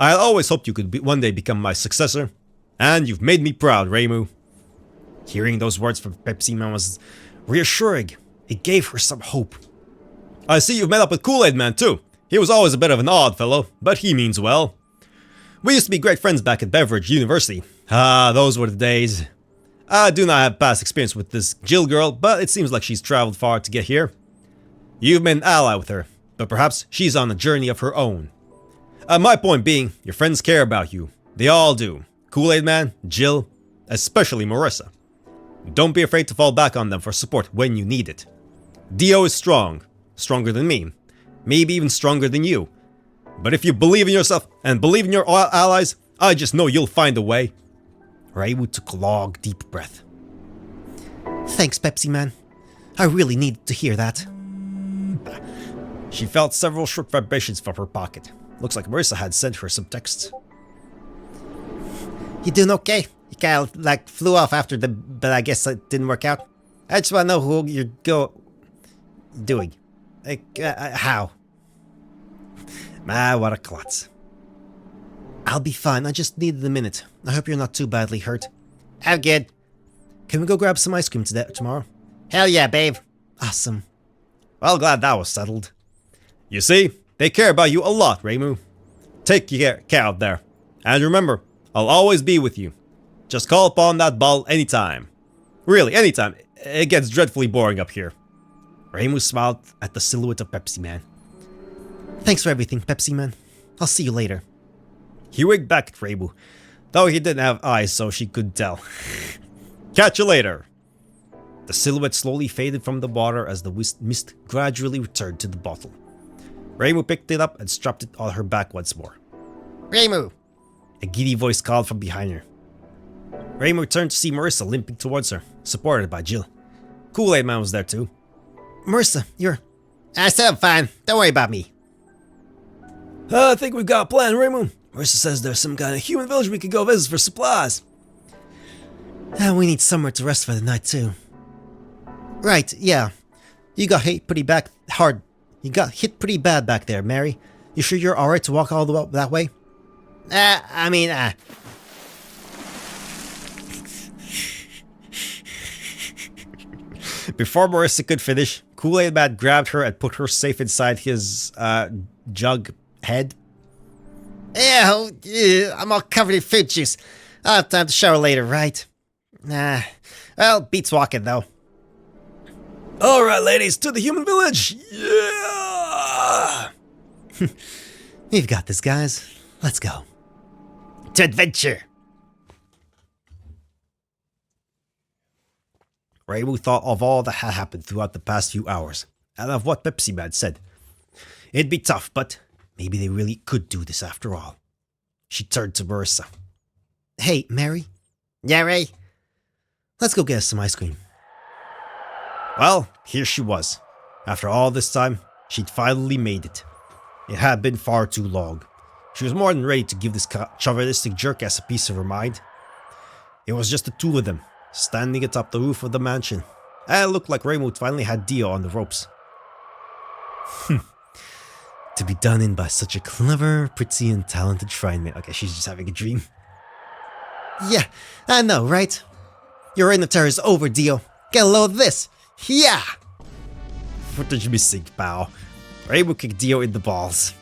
I had always hoped you could one day become my successor, and you've made me proud, Reimu. Hearing those words from Pepsiman was reassuring. It gave her some hope. I see you've met up with Kool-Aid Man too. He was always a bit of an odd fellow, but he means well. We used to be great friends back at Beverage University. Ah, those were the days. I do not have past experience with this Jill girl, but it seems like she's traveled far to get here. You've been an ally with her, but perhaps she's on a journey of her own. My point being, your friends care about you. They all do. Kool-Aid Man, Jill, especially Marissa. Don't be afraid to fall back on them for support when you need it. Dio is strong. Stronger than me. Maybe even stronger than you. But if you believe in yourself and believe in your allies, I just know you'll find a way. Reimu took a long, deep breath. Thanks, Pepsiman. I really needed to hear that. She felt several short vibrations from her pocket. Looks like Marissa had sent her some texts. You doing okay? You kind of like flew off after but I guess it didn't work out. I just want to know who you're doing. Like, how? What a klutz. I'll be fine, I just needed a minute. I hope you're not too badly hurt. I'm good. Can we go grab some ice cream tomorrow? Hell yeah, babe. Awesome. Well, glad that was settled. You see, they care about you a lot, Reimu. Take care out there. And remember, I'll always be with you. Just call upon that ball anytime. Really, anytime. It gets dreadfully boring up here. Reimu smiled at the silhouette of Pepsiman. Thanks for everything, Pepsiman. I'll see you later. He winked back at Reimu, though he didn't have eyes so she couldn't tell. Catch you later. The silhouette slowly faded from the water as the mist gradually returned to the bottle. Reimu picked it up and strapped it on her back once more. Reimu! A giddy voice called from behind her. Reimu turned to see Marissa limping towards her, supported by Jill. Kool-Aid Man was there too. Marissa, you're... I said I'm fine. Don't worry about me. I think we've got a plan, Reimu. Marissa says there's some kind of human village we could go visit for supplies. We need somewhere to rest for the night too. Right, yeah. You got hit pretty hard. You got hit pretty bad back there, Mary. You sure you're alright to walk all the way that way? Before Marissa could finish, Kool-Aid Man grabbed her and put her safe inside his, jug head. Ew, I'm all covered in fruit juice. I'll have time to shower later, right? Well, beats walking though. Alright, ladies, to the human village! Yeah! We've got this, guys. Let's go. To adventure! Reimu thought of all that had happened throughout the past few hours, and of what Pepsiman said. It'd be tough, but maybe they really could do this after all. She turned to Marissa. Hey, Mary? Yeah, Ray? Let's go get us some ice cream. Well, here she was. After all this time, she'd finally made it. It had been far too long. She was more than ready to give this chauvinistic jerkass a piece of her mind. It was just the two of them, standing atop the roof of the mansion, and it looked like Reimu finally had Dio on the ropes. To be done in by such a clever, pretty, and talented shrine maid. Okay, she's just having a dream. Yeah, I know, right? Your reign of terror is over, Dio. Get a load of this. Yeah! Footage missing, pal. Reimu kicked Dio in the balls.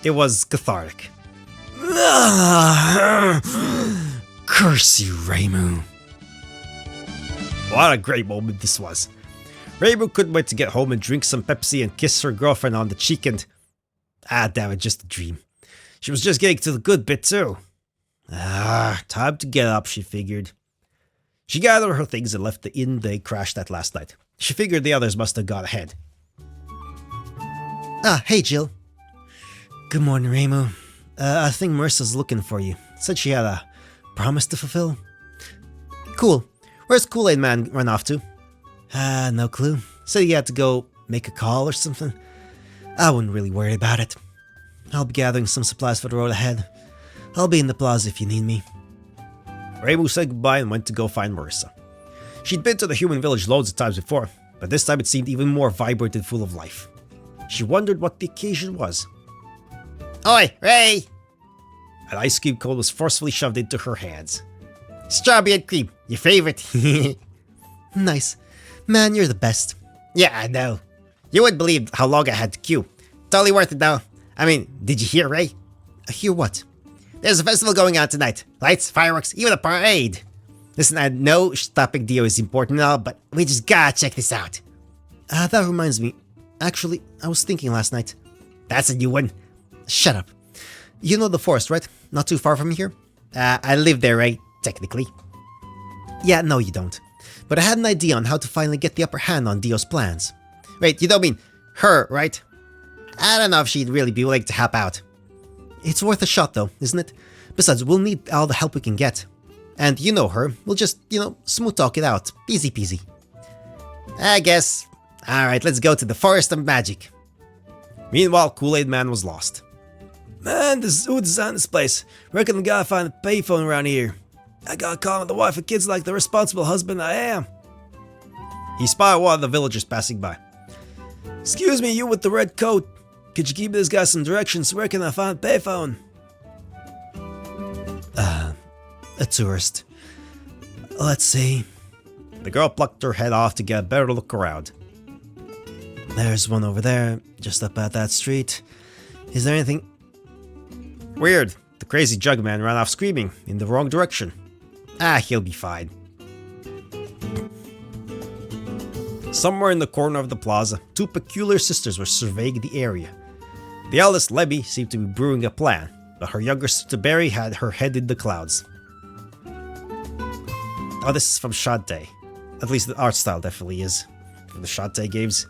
It was cathartic. Curse you, Reimu. What a great moment this was. Reimu couldn't wait to get home and drink some Pepsi and kiss her girlfriend on the cheek and... damn it, just a dream. She was just getting to the good bit too. Time to get up, she figured. She gathered her things and left the inn they crashed at last night. She figured the others must have got ahead. Hey Jill. Good morning, Reimu. I think Marissa's looking for you. Said she had a promise to fulfill. Cool. Where's Kool-Aid Man run off to? No clue. Said he had to go make a call or something. I wouldn't really worry about it. I'll be gathering some supplies for the road ahead. I'll be in the plaza if you need me. Reimu said goodbye and went to go find Marissa. She'd been to the human village loads of times before, but this time it seemed even more vibrant and full of life. She wondered what the occasion was. Oi, Ray! An ice cream cone was forcefully shoved into her hands. Strawberry and cream, your favorite. Nice. Man, you're the best. Yeah, I know. You wouldn't believe how long I had to queue. Totally worth it though. I mean, did you hear, Ray? Hear what? There's a festival going on tonight. Lights, fireworks, even a parade. Listen, I know stopping Dio is important and all, but we just gotta check this out. That reminds me. Actually, I was thinking last night. That's a new one. Shut up. You know the forest, right? Not too far from here? I live there, right? Technically. Yeah, no you don't. But I had an idea on how to finally get the upper hand on Dio's plans. Wait, you don't mean her, right? I don't know if she'd really be willing to help out. It's worth a shot though, isn't it? Besides, we'll need all the help we can get. And you know her, we'll just, smooth talk it out. Easy peasy. I guess. Alright, let's go to the Forest of Magic. Meanwhile, Kool-Aid Man was lost. Man, who designed this place? Reckon we gotta find a payphone around here. I gotta call on the wife and kids like the responsible husband I am. He spied one of the villagers passing by. Excuse me, you with the red coat. Could you give this guy some directions? Where can I find a payphone? A tourist. Let's see. The girl plucked her head off to get a better look around. There's one over there, just up at that street. Is there anything... Weird. The crazy jug man ran off screaming in the wrong direction. He'll be fine. Somewhere in the corner of the plaza, two peculiar sisters were surveying the area. The eldest, Lebby, seemed to be brewing a plan, but her younger sister Berry had her head in the clouds. Oh, this is from Shantae. At least the art style definitely is. From the Shantae games.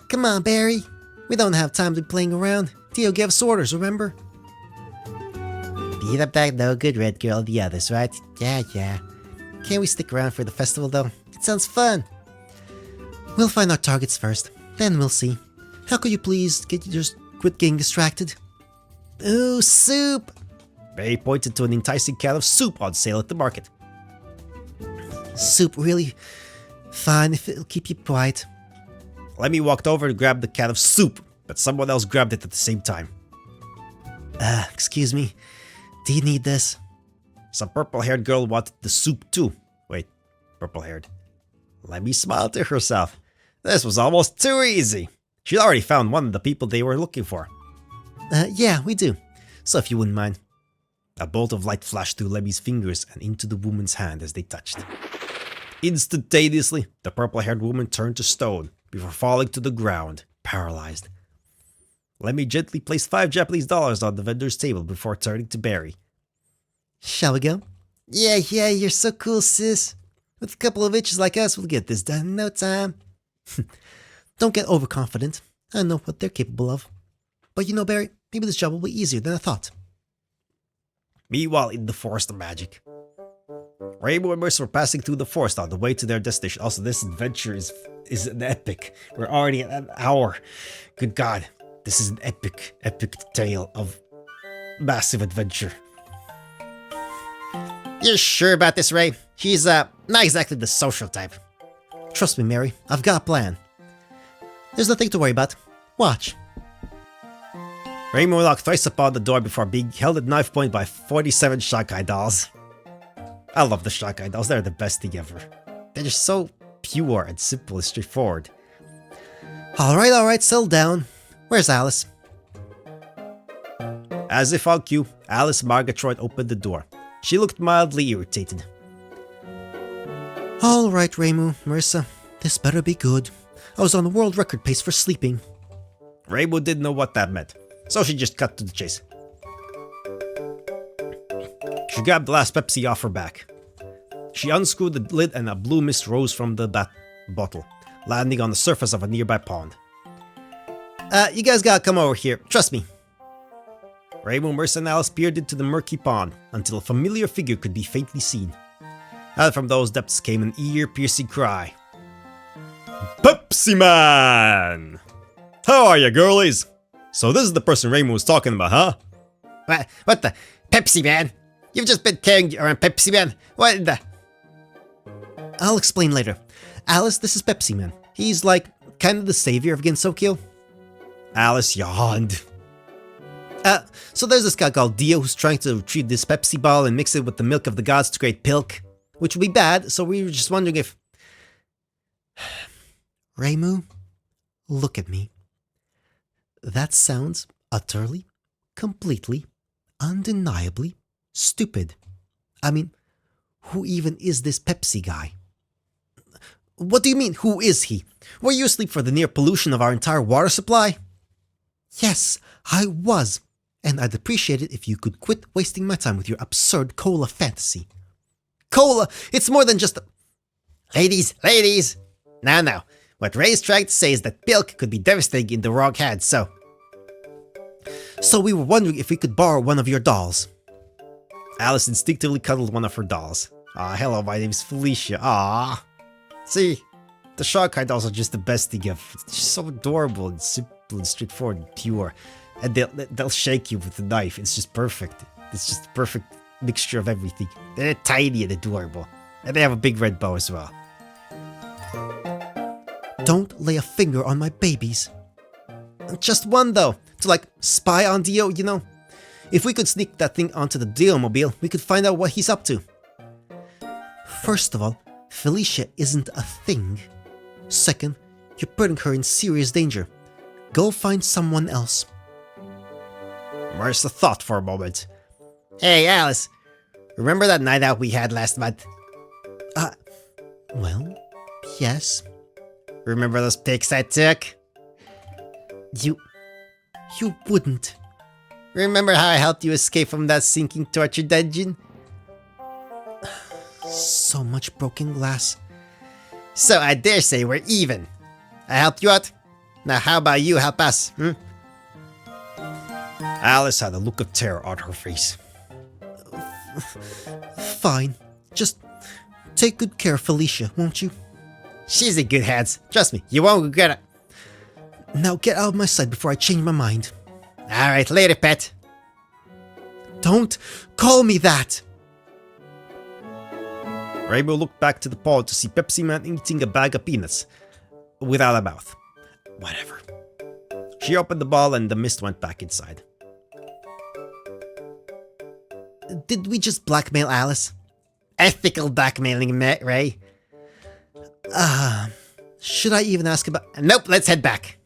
Come on, Berry. We don't have time to be playing around. Theo gave us orders, remember? Beat up that no good red girl and the others, right? Yeah. Can't we stick around for the festival, though? It sounds fun. We'll find our targets first, then we'll see. How could you please just quit getting distracted? Ooh, soup! Berry pointed to an enticing can of soup on sale at the market. Soup, really? Fine, if it'll keep you quiet. Lemmy walked over to grab the can of soup, but someone else grabbed it at the same time. Excuse me. Do you need this? Some purple-haired girl wanted the soup too. Wait, purple-haired. Lemmy smiled to herself. This was almost too easy. She'd already found one of the people they were looking for. Yeah, we do. So if you wouldn't mind. A bolt of light flashed through Lemmy's fingers and into the woman's hand as they touched. Instantaneously, the purple-haired woman turned to stone before falling to the ground, paralyzed. Lemmy gently placed $5 Japanese on the vendor's table before turning to Berry. Shall we go? Yeah, you're so cool, sis. With a couple of itches like us, we'll get this done in no time. Don't get overconfident. I know what they're capable of. But you know, Berry, maybe this job will be easier than I thought. Meanwhile, in the Forest of Magic. Reimu and Mercer were passing through the forest on the way to their destination. Also, this adventure is an epic. We're already at an hour. Good God. This is an epic tale of massive adventure. You're sure about this, Ray? She's, not exactly the social type. Trust me, Mary. I've got a plan. There's nothing to worry about. Watch. Reimu knocked twice upon the door before being held at knife point by 47 Shakai dolls. I love the Shakai dolls. They're the best thing ever. They're just so pure and simple and straightforward. Alright, settle down. Where's Alice? As if on cue, Alice Margatroyd opened the door. She looked mildly irritated. Alright, Reimu, Marissa. This better be good. I was on the world record pace for sleeping. Reimu didn't know what that meant, so she just cut to the chase. She grabbed the last Pepsi off her back. She unscrewed the lid and a blue mist rose from the bottle, landing on the surface of a nearby pond. You guys gotta come over here, trust me. Reimu, Mercer, and Alice peered into the murky pond until a familiar figure could be faintly seen. And from those depths came an ear-piercing cry. Pepsiman! How are ya, girlies? So this is the person Reimu was talking about, huh? What the? Pepsiman? You've just been carrying around Pepsiman? What in the... I'll explain later. Alice, this is Pepsiman. He's like, kind of the savior of Gensokyo. Alice yawned. So there's this guy called Dio who's trying to retrieve this Pepsi ball and mix it with the milk of the gods to create pilk, which would be bad, so we were just wondering if... Reimu, look at me. That sounds utterly, completely, undeniably stupid. I mean, who even is this Pepsi guy? What do you mean, who is he? Were you asleep for the near pollution of our entire water supply? Yes, I was. And I'd appreciate it if you could quit wasting my time with your absurd cola fantasy. Cola! It's more than just a... Ladies! Now. What Ray's trying to say is that pilk could be devastating in the wrong hands, so... So we were wondering if we could borrow one of your dolls. Alice instinctively cuddled one of her dolls. Hello, my name's Felicia. See, the Shanghai dolls are just the best thing ever. It's just so adorable and simple and straightforward and pure. And they'll shake you with a knife. It's just perfect. It's just the perfect mixture of everything. They're tiny and adorable. And they have a big red bow as well. Don't lay a finger on my babies. Just one though, to like spy on Dio, you know? If we could sneak that thing onto the Dio mobile, we could find out what he's up to. First of all, Felicia isn't a thing. Second, you're putting her in serious danger. Go find someone else. Marissa thought for a moment. Hey Alice, remember that night out we had last month? Well, yes. Remember those pics I took? You wouldn't. Remember how I helped you escape from that sinking torture dungeon? So much broken glass. So I dare say we're even. I helped you out. Now how about you help us, Alice had a look of terror on her face. Fine. Just take good care of Felicia, won't you? She's in good hands. Trust me, you won't regret it. Now get out of my sight before I change my mind. Alright, later, pet. Don't call me that! Reimu looked back to the pod to see Pepsiman eating a bag of peanuts without a mouth. Whatever. She opened the ball and the mist went back inside. Did we just blackmail Alice? Ethical blackmailing, Ray. Should I even ask about... Nope, let's head back.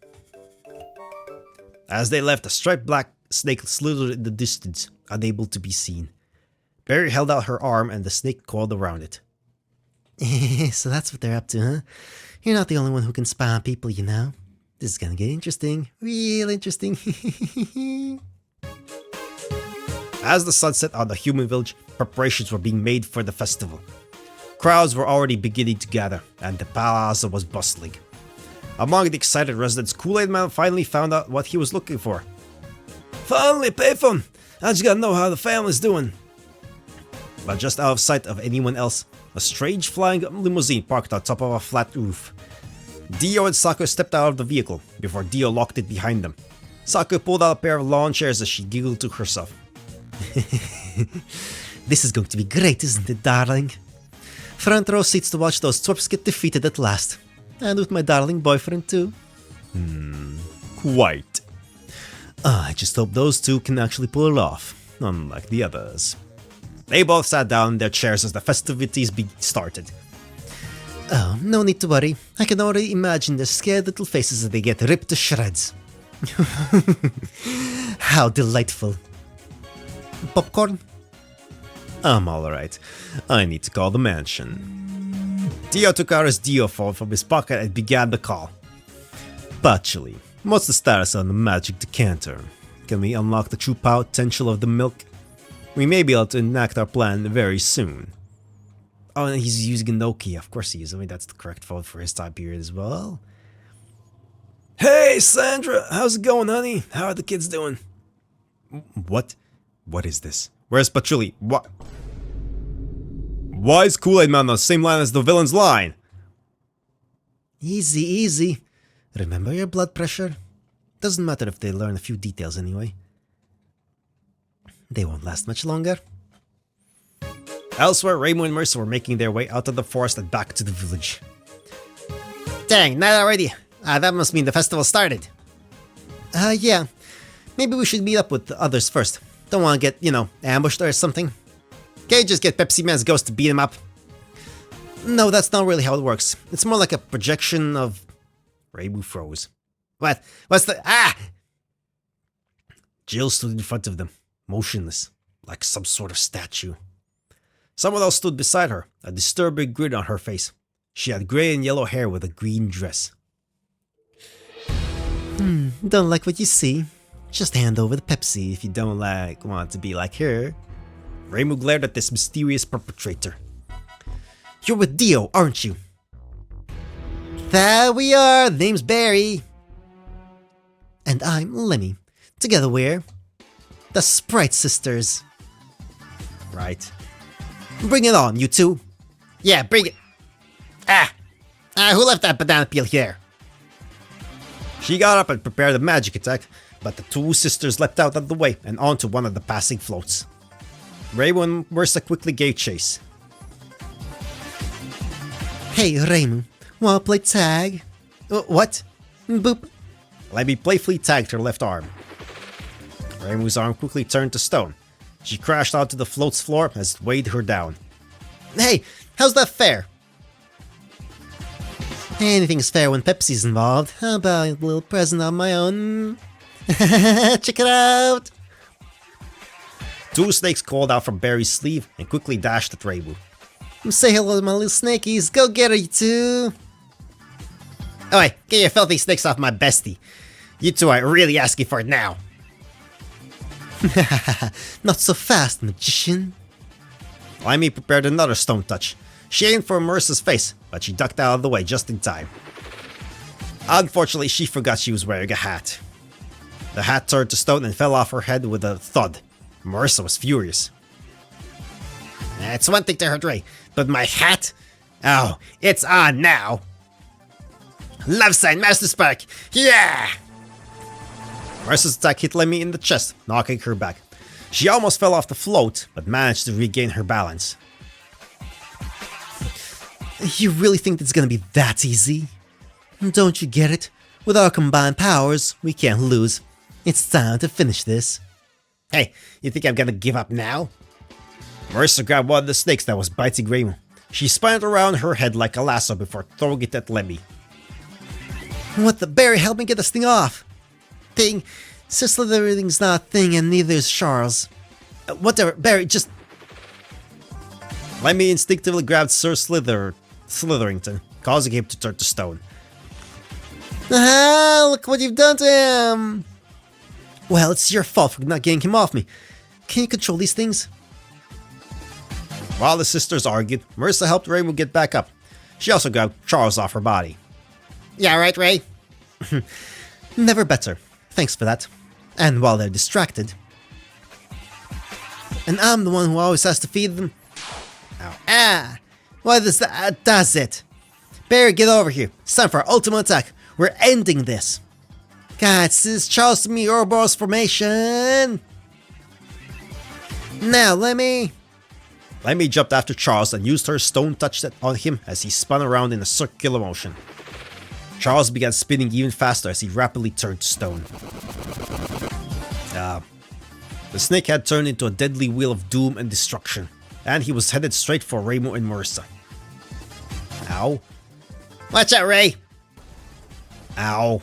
As they left, a striped black snake slithered in the distance, unable to be seen. Barry held out her arm and the snake coiled around it. So that's what they're up to, huh? You're not the only one who can spy on people, you know. This is gonna get interesting. Real interesting. As the sun set on the human village, preparations were being made for the festival. Crowds were already beginning to gather, and the plaza was bustling. Among the excited residents, Kool-Aid Man finally found out what he was looking for. Finally, payphone! I just gotta know how the family's doing. But just out of sight of anyone else, a strange flying limousine parked on top of a flat roof. Dio and Saku stepped out of the vehicle, before Dio locked it behind them. Saku pulled out a pair of lawn chairs as she giggled to herself. This is going to be great, isn't it, darling? Front row seats to watch those twerps get defeated at last. And with my darling boyfriend too. Quite. I just hope those two can actually pull it off, unlike the others. They both sat down in their chairs as the festivities started. Oh, no need to worry. I can already imagine their scared little faces as they get ripped to shreds. How delightful. Popcorn? I'm alright. I need to call the mansion. Dio took out his Dio phone from his pocket and began the call. Bachelly, what's the status on the magic decanter? Can we unlock the true potential of the milk? We may be able to enact our plan very soon. Oh, and he's using a Nokia. Of course he is. I mean, that's the correct phone for his time period as well. Hey, Sandra! How's it going, honey? How are the kids doing? What? What is this? Where's Patchouli? What? Why is Kool-Aid Man on the same line as the villain's line? Easy, easy. Remember your blood pressure? Doesn't matter if they learn a few details anyway. They won't last much longer. Elsewhere, Reimu and Marissa were making their way out of the forest and back to the village. Dang, not already. That must mean the festival started. Yeah. Maybe we should meet up with the others first. Don't want to get, ambushed or something. Can't you just get Pepsiman's ghost to beat him up? No, that's not really how it works. It's more like a projection of... Reimu froze. What? What's the... Ah! Jill stood in front of them, motionless, like some sort of statue. Someone else stood beside her, a disturbing grin on her face. She had gray and yellow hair with a green dress. Don't like what you see? Just hand over the Pepsi if you don't want to be like her. Reimu glared at this mysterious perpetrator. You're with Dio, aren't you? There we are. The name's Barry. And I'm Lemmy. Together we're the Sprite Sisters. Right. Bring it on, you two. Yeah, bring it. Who left that banana peel here? She got up and prepared a magic attack, but the two sisters leapt out of the way and onto one of the passing floats. Reimu and Marissa quickly gave chase. Hey, Reimu, wanna play tag? What? Boop. Lemmy playfully tagged her left arm. Reimu's arm quickly turned to stone. She crashed onto the float's floor as it weighed her down. Hey, how's that fair? Anything's fair when Pepsi's involved. How about a little present on my own? Check it out! Two snakes called out from Barry's sleeve and quickly dashed at Reimu. Say hello to my little snakies. Go get her, you two! Oi, get your filthy snakes off my bestie. You two are really asking for it now. Not so fast, magician. Lemmy prepared another stone touch. She aimed for Marissa's face, but she ducked out of the way just in time. Unfortunately, she forgot she was wearing a hat. The hat turned to stone and fell off her head with a thud. Marissa was furious. It's one thing to hurt Ray, but my hat? Oh, it's on now. Love sign, Master Spark. Yeah! Marissa's attack hit Lemmy in the chest, knocking her back. She almost fell off the float, but managed to regain her balance. You really think it's gonna be that easy? Don't you get it? With our combined powers, we can't lose. It's time to finish this. Hey, you think I'm gonna give up now? Marissa grabbed one of the snakes that was biting Reimu. She spun it around her head like a lasso before throwing it at Lemmy. What the Barry, help me get this thing off. Thing. Sir everything's not a thing and neither is Charles. Whatever, Barry, just... Lemmy instinctively grabbed Sir Slitherington, causing him to turn to stone. Ah, look what you've done to him! Well, it's your fault for not getting him off me. Can you control these things? While the sisters argued, Marissa helped Reimu get back up. She also grabbed Charles off her body. Yeah, right, Ray? Never better. Thanks for that. And while they're distracted... And I'm the one who always has to feed them. Ow. Ah! Why does it? Barry, get over here. It's time for our ultimate attack. We're ending this. Guys, this is Charles to me Ouroboros formation. Now, Lemmy. Lemmy jumped after Charles and used her stone touch on him as he spun around in a circular motion. Charles began spinning even faster as he rapidly turned to stone. The snake had turned into a deadly wheel of doom and destruction, and he was headed straight for Reimu and Marissa. Ow. Watch out, Ray. Ow.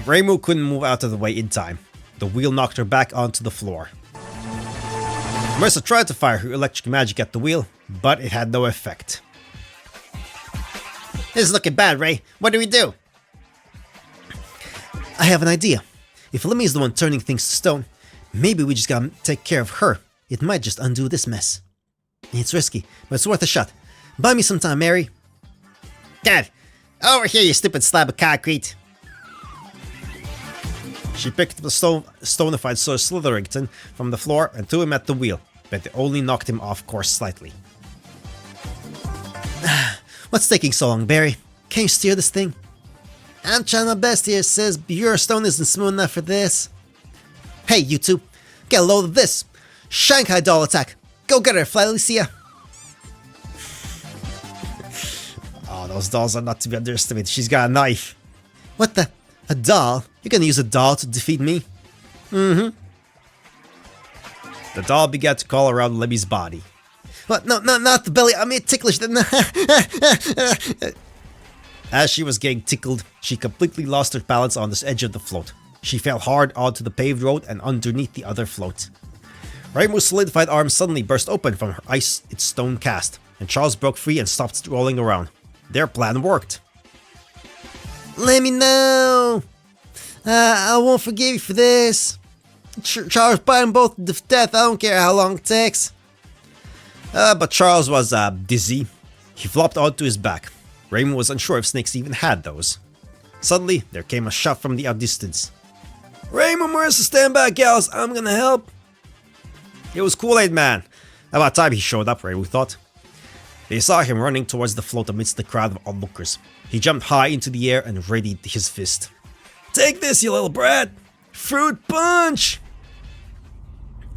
Reimu couldn't move out of the way in time. The wheel knocked her back onto the floor. Marissa tried to fire her electric magic at the wheel, but it had no effect. This is looking bad, Ray. What do we do? I have an idea. If Lemmy is the one turning things to stone, maybe we just gotta take care of her. It might just undo this mess. It's risky, but it's worth a shot. Buy me some time, Mary. Dad, over here, you stupid slab of concrete. She picked up the stonified Sir Slitherington from the floor and threw him at the wheel, but it only knocked him off course slightly. What's taking so long, Barry? Can you steer this thing? I'm trying my best here, sis, but your stone isn't smooth enough for this. Hey, you two, get a load of this. Shanghai doll attack. Go get her, Felicia. Oh, those dolls are not to be underestimated. She's got a knife. What the? A doll? You're gonna use a doll to defeat me? Mm-hmm. The doll began to crawl around Lemmy's body. What? No, not the belly. I mean, ticklish. As she was getting tickled, she completely lost her balance on the edge of the float. She fell hard onto the paved road and underneath the other float. Reimu's solidified arm suddenly burst open from her its stone cast, and Charles broke free and stopped rolling around. Their plan worked. Let me know. I won't forgive you for this. Charles bite them both to death. I don't care how long it takes. But Charles was dizzy. He flopped onto his back. Reimu was unsure if snakes even had those. Suddenly, there came a shot from the distance. Reimu, Marissa, stand back, gals. I'm gonna help. It was Kool-Aid Man. About time he showed up, Reimu thought. They saw him running towards the float amidst the crowd of onlookers. He jumped high into the air and readied his fist. Take this, you little brat. Fruit punch!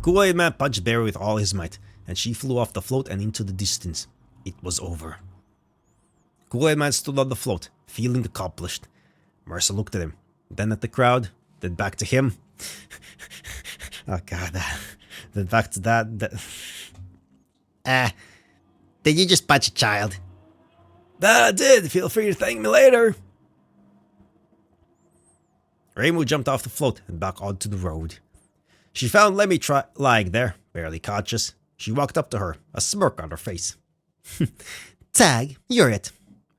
Kool-Aid Man punched Barry with all his might, and she flew off the float and into the distance. It was over. Kool-Aid Man stood on the float, feeling accomplished. Marissa looked at him, then at the crowd, then back to him. Oh god, then back to that. Did you just punch a child? That I did. Feel free to thank me later. Reimu jumped off the float and back onto the road. She found Lemmy lying there, barely conscious. She walked up to her, a smirk on her face. Tag, you're it.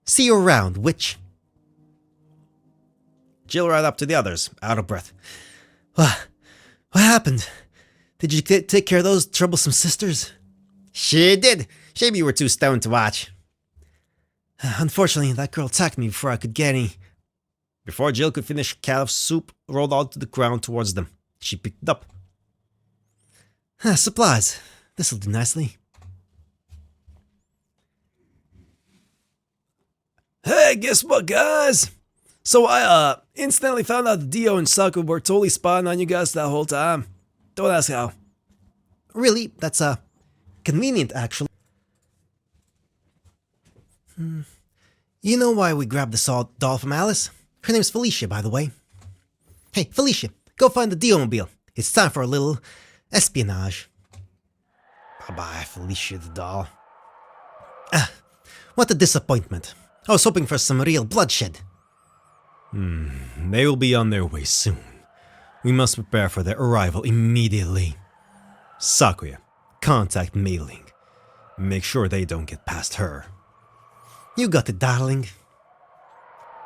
See you around, witch. Jill ran up to the others, out of breath. What happened? Did you take care of those troublesome sisters? She did. Shame you were too stoned to watch. Unfortunately, that girl attacked me before I could get any. Before Jill could finish, a can of soup rolled onto the ground towards them. She picked it up. Supplies. This'll do nicely. Hey, guess what, guys? So I instantly found out that Dio and Saku were totally spying on you guys that whole time. Don't ask how. Really? That's convenient, actually. You know why we grabbed the doll from Alice? Her name's Felicia, by the way. Hey, Felicia, go find the Dio-mobile. It's time for a little espionage. Bye-bye, Felicia the doll. What a disappointment. I was hoping for some real bloodshed. They will be on their way soon. We must prepare for their arrival immediately. Sakuya, contact Mei-Ling. Make sure they don't get past her. You got it, darling.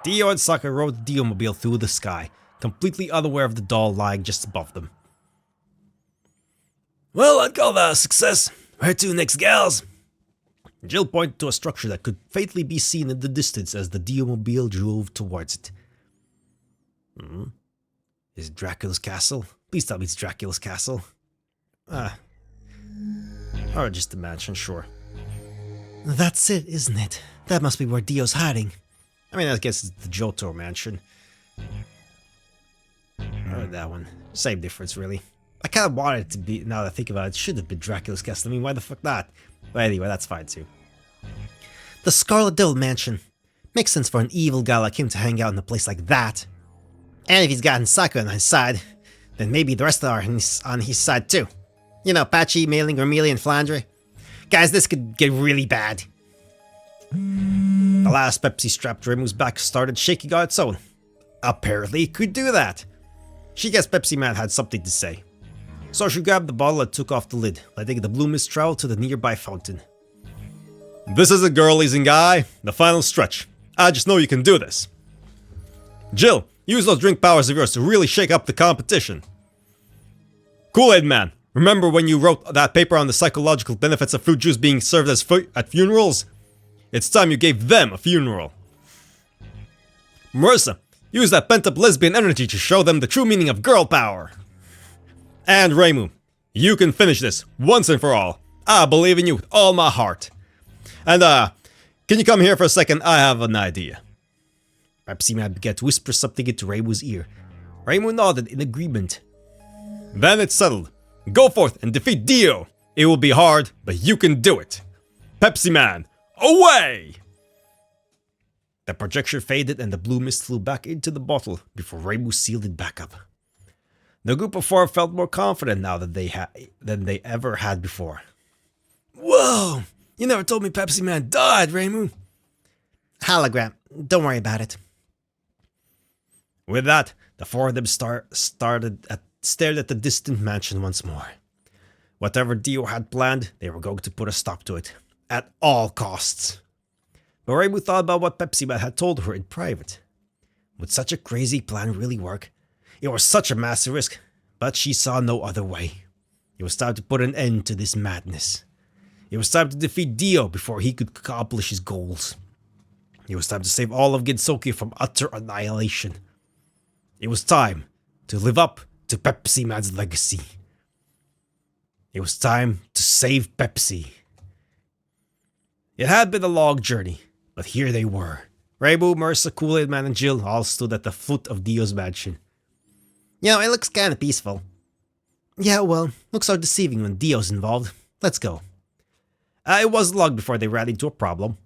Dio and Sakuya rode the Dio-mobile through the sky, completely unaware of the doll lying just above them. Well, I'd call that a success. Where to next, gals? Jill pointed to a structure that could faintly be seen in the distance as the Dio-mobile drove towards it. Is it Dracula's castle? Please tell me it's Dracula's castle. Or just a mansion, sure. That's it, isn't it? That must be where Dio's hiding. I mean, I guess it's the Johto mansion. Or that one. Same difference, really. I kind of wanted it to be, now that I think about it should have been Dracula's castle. I mean, why the fuck not? But anyway, that's fine too. The Scarlet Devil Mansion. Makes sense for an evil guy like him to hang out in a place like that. And if he's gotten Sakuya on his side, then maybe the rest are on his side too. You know, Patchy, Mei-Ling, Romelia, and Flandre. Guys, this could get really bad. The last Pepsi strapped to Reimu's back started shaking on its own. Apparently it could do that. She guessed Pepsiman had something to say. So she grabbed the bottle and took off the lid, letting the blue mist travel to the nearby fountain. This is it, girlies and guy. The final stretch. I just know you can do this. Jill, use those drink powers of yours to really shake up the competition. Kool-Aid Man, remember when you wrote that paper on the psychological benefits of fruit juice being served as at funerals? It's time you gave them a funeral. Marissa, use that pent-up lesbian energy to show them the true meaning of girl power. And Reimu, you can finish this once and for all. I believe in you with all my heart. And can you come here for a second? I have an idea. Pepsiman began to whisper something into Reimu's ear. Reimu nodded in agreement. Then it's settled. Go forth and defeat Dio. It will be hard, but you can do it. Pepsiman, away! The projection faded and the blue mist flew back into the bottle before Reimu sealed it back up. The group of four felt more confident now than they ever had before. Whoa! You never told me Pepsiman died, Reimu. Hologram. Don't worry about it. With that, the four of them stared at the distant mansion once more. Whatever Dio had planned, they were going to put a stop to it. At all costs. But Reimu thought about what Pepsiman had told her in private. Would such a crazy plan really work? It was such a massive risk, but she saw no other way. It was time to put an end to this madness. It was time to defeat Dio before he could accomplish his goals. It was time to save all of Ginsoki from utter annihilation. It was time to live up to Pepsiman's legacy. It was time to save Pepsi. It had been a long journey, but here they were. Reimu, Marissa, Kool-Aid Man, and Jill all stood at the foot of Dio's mansion. You know, it looks kinda peaceful. Yeah, well, looks are deceiving when Dio's involved. Let's go. It wasn't long before they ran into a problem.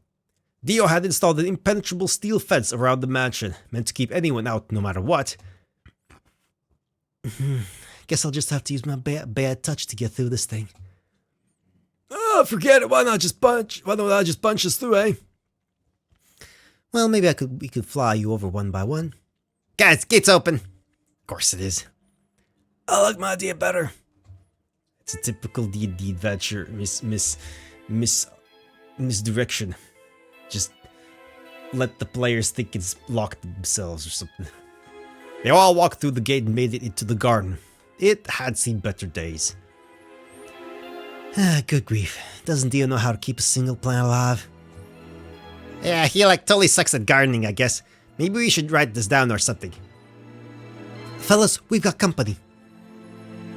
Dio had installed an impenetrable steel fence around the mansion, meant to keep anyone out no matter what. Guess I'll just have to use my bad touch to get through this thing. Oh, forget it. Why not just bunch? Why don't I just bunch us through, eh? Well, maybe we could fly you over one by one. Guys, gate's open. Of course it is. I like my idea better. It's a typical D&D adventure misdirection. Just let the players think it's locked themselves or something. They all walked through the gate and made it into the garden. It had seen better days. Good grief. Doesn't Dio know how to keep a single plant alive? Yeah, he totally sucks at gardening, I guess. Maybe we should write this down or something. Fellas, we've got company.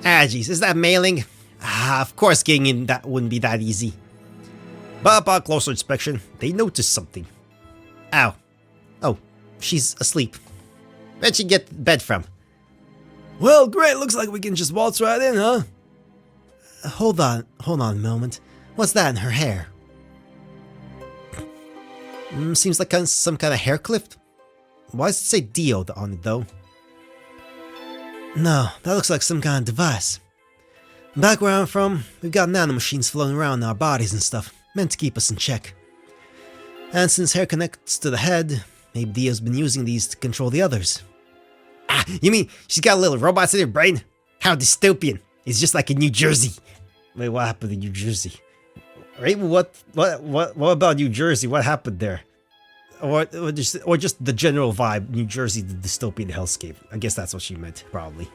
Jeez, is that mailing? Of course getting in that wouldn't be that easy. But upon closer inspection, they noticed something. Ow. Oh, she's asleep. Where'd she get bed from? Well, great. Looks like we can just waltz right in, huh? Hold on a moment. What's that in her hair? Seems like some kind of hair clip. Why does it say Dio on it, though? No, that looks like some kind of device. Back where I'm from, we've got nanomachines floating around in our bodies and stuff, meant to keep us in check. And since hair connects to the head, maybe Dio's been using these to control the others. You mean she's got little robots in her brain? How dystopian. It's just like in New Jersey. Wait, what happened in New Jersey? Reimu, what about New Jersey? What happened there? Or just the general vibe, New Jersey, the dystopian hellscape. I guess that's what she meant, probably.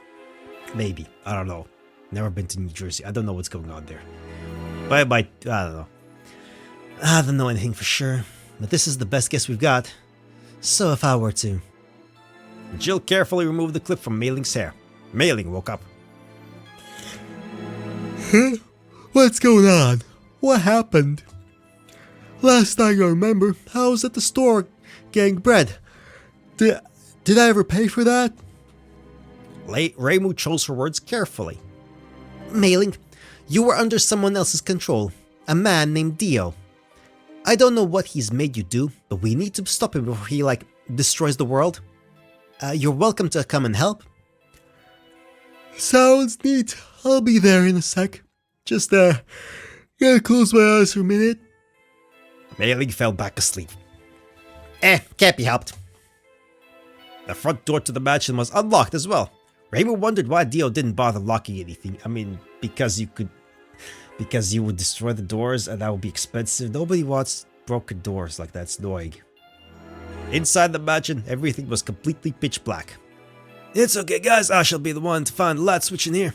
Maybe. I don't know. Never been to New Jersey. I don't know what's going on there. But it might, I don't know. I don't know anything for sure, but this is the best guess we've got. So if I were to... Jill carefully removed the clip from Mailing's hair. Mailing woke up. Huh? What's going on? What happened? Last thing I remember, I was at the store getting bread. Did I ever pay for that? Reimu chose her words carefully. Mailing, you were under someone else's control. A man named Dio. I don't know what he's made you do, but we need to stop him before he, destroys the world. You're welcome to come and help. Sounds neat. I'll be there in a sec. Just, gotta close my eyes for a minute. Mailing fell back asleep. Can't be helped. The front door to the mansion was unlocked as well. Reimu wondered why Dio didn't bother locking anything. I mean, because you would destroy the doors and that would be expensive. Nobody wants broken doors like that. It's annoying. Inside the mansion, everything was completely pitch black. It's okay, guys. I shall be the one to find the light switch in here.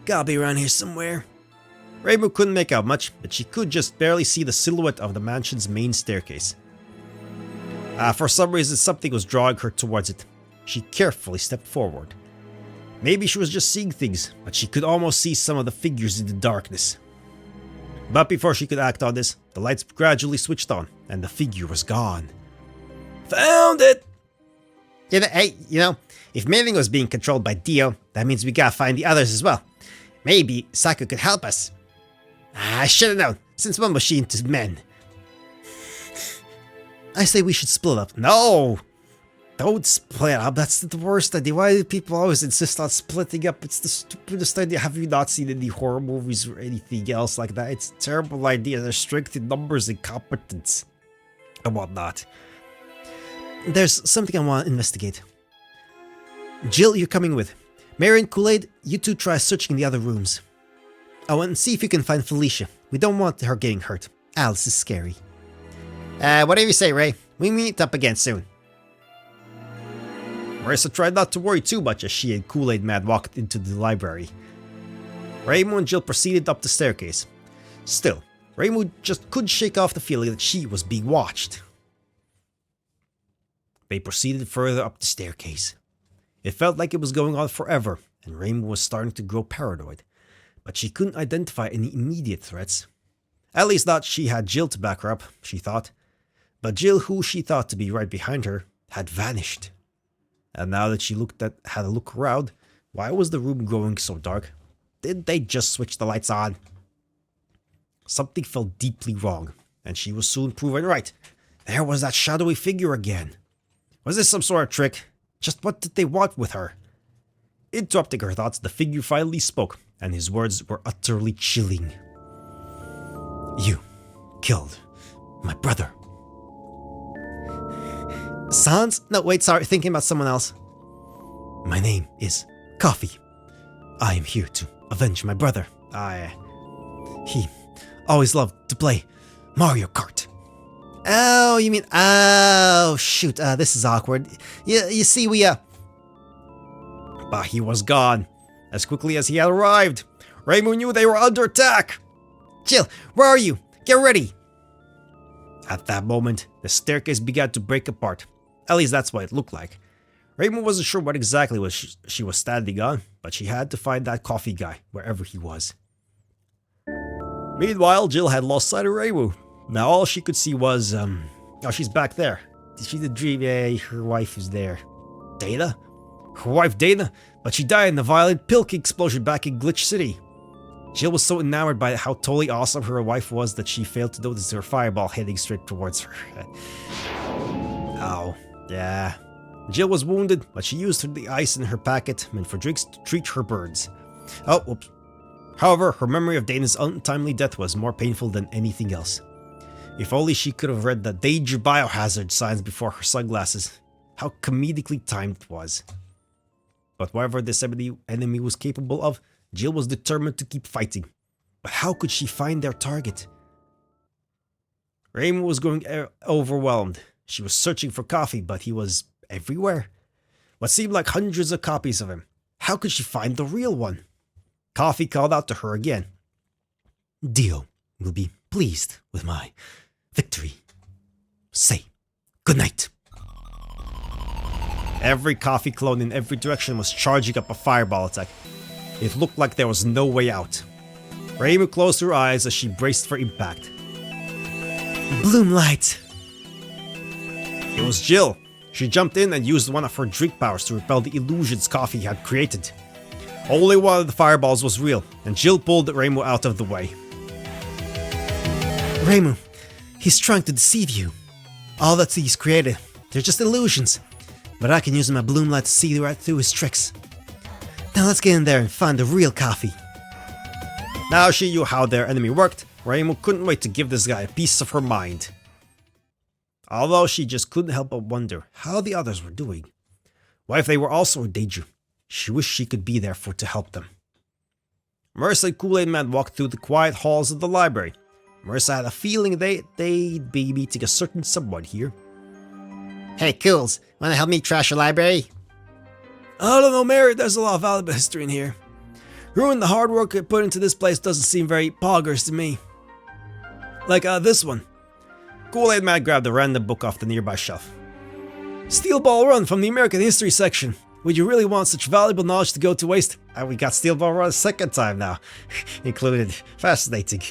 Gotta be around here somewhere. Reimu couldn't make out much, but she could just barely see the silhouette of the mansion's main staircase. For some reason, something was drawing her towards it. She carefully stepped forward. Maybe she was just seeing things, but she could almost see some of the figures in the darkness. But before she could act on this, the lights gradually switched on, and the figure was gone. Found it! If Mailing was being controlled by Dio, that means we gotta find the others as well. Maybe Saku could help us. I should've known, since one was she into men. I say we should split up. No! Don't split up, that's the worst idea. Why do people always insist on splitting up? It's the stupidest idea. Have you not seen any horror movies or anything else like that? It's a terrible idea. There's strength in numbers and competence. And whatnot. There's something I want to investigate. Jill, you're coming with. Mary and Kool-Aid, you two try searching the other rooms. Oh, and see if you can find Felicia. We don't want her getting hurt. Alice is scary. Whatever you say, Ray. We meet up again soon. Marissa tried not to worry too much as she and Kool-Aid Man walked into the library. Reimu and Jill proceeded up the staircase. Still, Reimu just couldn't shake off the feeling that she was being watched. They proceeded further up the staircase. It felt like it was going on forever, and Reimu was starting to grow paranoid. But she couldn't identify any immediate threats. At least not she had Jill to back her up, she thought. But Jill, who she thought to be right behind her, had vanished. And now that she had a look around, why was the room growing so dark? did they just switch the lights on? Something felt deeply wrong, and she was soon proven right. There was that shadowy figure again. Was this some sort of trick? Just what did they want with her? Interrupting her thoughts, the figure finally spoke, and his words were utterly chilling. You killed my brother. Sans? No, wait, sorry, thinking about someone else. My name is Coffee. I am here to avenge my brother. He always loved to play Mario Kart. Oh, you mean, oh, shoot, this is awkward. You see, But he was gone. As quickly as he had arrived, Reimu knew they were under attack. Jill, where are you? Get ready. At that moment, the staircase began to break apart. At least that's what it looked like. Reimu wasn't sure what exactly she was standing on, but she had to find that coffee guy, wherever he was. Meanwhile, Jill had lost sight of Reimu. Now all she could see was, oh, she's back there. She did dream, yeah, her wife is there. Dana? Her wife Dana? But she died in the violent Pilk explosion back in Glitch City. Jill was so enamored by how totally awesome her wife was that she failed to notice her fireball heading straight towards her. Oh, yeah. Jill was wounded, but she used the ice in her packet meant for drinks to treat her burns. Oh, whoops. However, her memory of Dana's untimely death was more painful than anything else. If only she could have read the danger biohazard signs before her sunglasses. How comedically timed it was. But whatever this enemy was capable of, Jill was determined to keep fighting. But how could she find their target? Reimu was growing overwhelmed. She was searching for Coffee, but he was everywhere. What seemed like hundreds of copies of him. How could she find the real one? Coffee called out to her again. Dio will be pleased with my victory. Say goodnight. Every Coffee clone in every direction was charging up a fireball attack. It looked like there was no way out. Reimu closed her eyes as she braced for impact. Bloom light. It was Jill. She jumped in and used one of her drink powers to repel the illusions Coffee had created. Only one of the fireballs was real, and Jill pulled Reimu out of the way. Reimu, he's trying to deceive you. All that he's created, they're just illusions. But I can use my bloom light to see right through his tricks. Now let's get in there and find the real Coffee. Now she knew how their enemy worked, Reimu couldn't wait to give this guy a piece of her mind. Although she just couldn't help but wonder how the others were doing. What if they were also in danger? She wished she could be there to help them. Marissa and Kool-Aid Man walked through the quiet halls of the library. Marissa had a feeling they'd be meeting a certain someone here. Hey, Cools, wanna help me trash your library? I don't know, Mary, there's a lot of valuable history in here. Ruin the hard work I put into this place doesn't seem very poggers to me. Like this one. Kool-Aid Man grabbed a random book off the nearby shelf. Steel Ball Run from the American History section. Would you really want such valuable knowledge to go to waste? And we got Steel Ball Run a second time now. Included. Fascinating.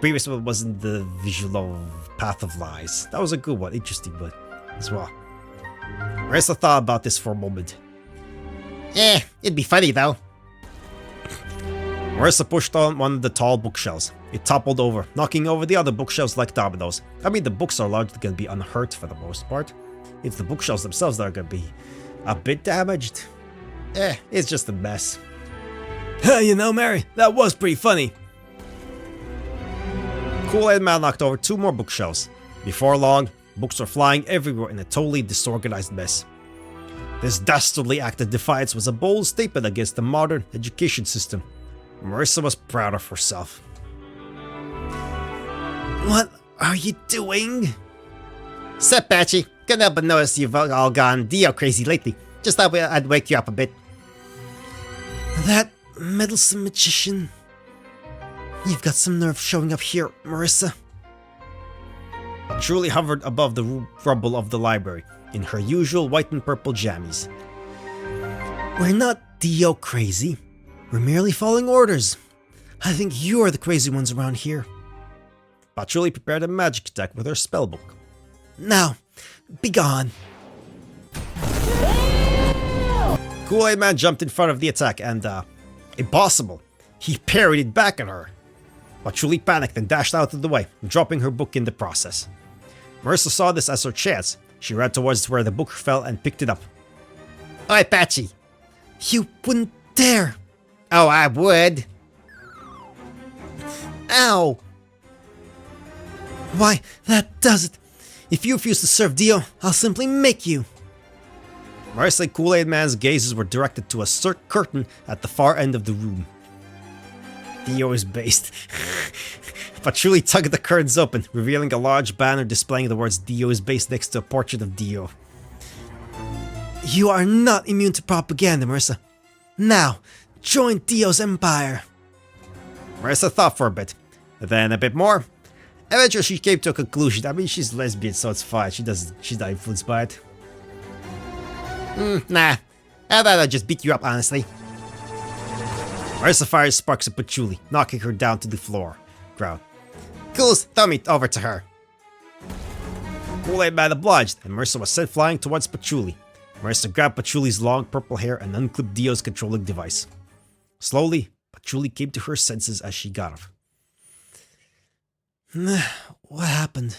Previous one wasn't the visual Path of Lies. That was a good one. Interesting one as well. Marissa thought about this for a moment. It'd be funny though. Marissa pushed on one of the tall bookshelves. It toppled over, knocking over the other bookshelves like dominoes. I mean, the books are largely going to be unhurt for the most part. It's the bookshelves themselves that are going to be a bit damaged. It's just a mess. You know, Mary, that was pretty funny. Kool-Aid Man knocked over 2 more bookshelves. Before long, books were flying everywhere in a totally disorganized mess. This dastardly act of defiance was a bold statement against the modern education system. Marissa was proud of herself. What are you doing? Sup, Patchy? Couldn't help but notice you've all gone Dio crazy lately. Just thought I'd wake you up a bit. That meddlesome magician. You've got some nerve showing up here, Marissa. Julie hovered above the rubble of the library, in her usual white and purple jammies. We're not Dio crazy. We're merely following orders. I think you're the crazy ones around here. Patchouli prepared a magic attack with her spellbook. Now, be gone. Kool-Aid Man jumped in front of the attack and, Impossible! He parried it back at her. Patchouli panicked and dashed out of the way, dropping her book in the process. Marissa saw this as her chance. She ran towards where the book fell and picked it up. Oi, Patchy! You wouldn't dare! Oh, I would. Ow! Why, that does it. If you refuse to serve Dio, I'll simply make you. Marissa and Kool-Aid Man's gazes were directed to a silk curtain at the far end of the room. Dio is based. Patchouli tugged the curtains open, revealing a large banner displaying the words Dio is based next to a portrait of Dio. You are not immune to propaganda, Marissa. Now, join Dio's empire. Marissa thought for a bit, then a bit more. Eventually she came to a conclusion. I mean, she's lesbian, so it's fine. She's not influenced by it. Nah. I thought I'd just beat you up, honestly. Marissa fires sparks at Patchouli, knocking her down to the ground. Cool's, throw me over to her. Kool-Aid Man obliged, and Marissa was sent flying towards Patchouli. Marissa grabbed Patchouli's long purple hair and unclipped Dio's controlling device. Slowly, Patchouli came to her senses as she got up. What happened?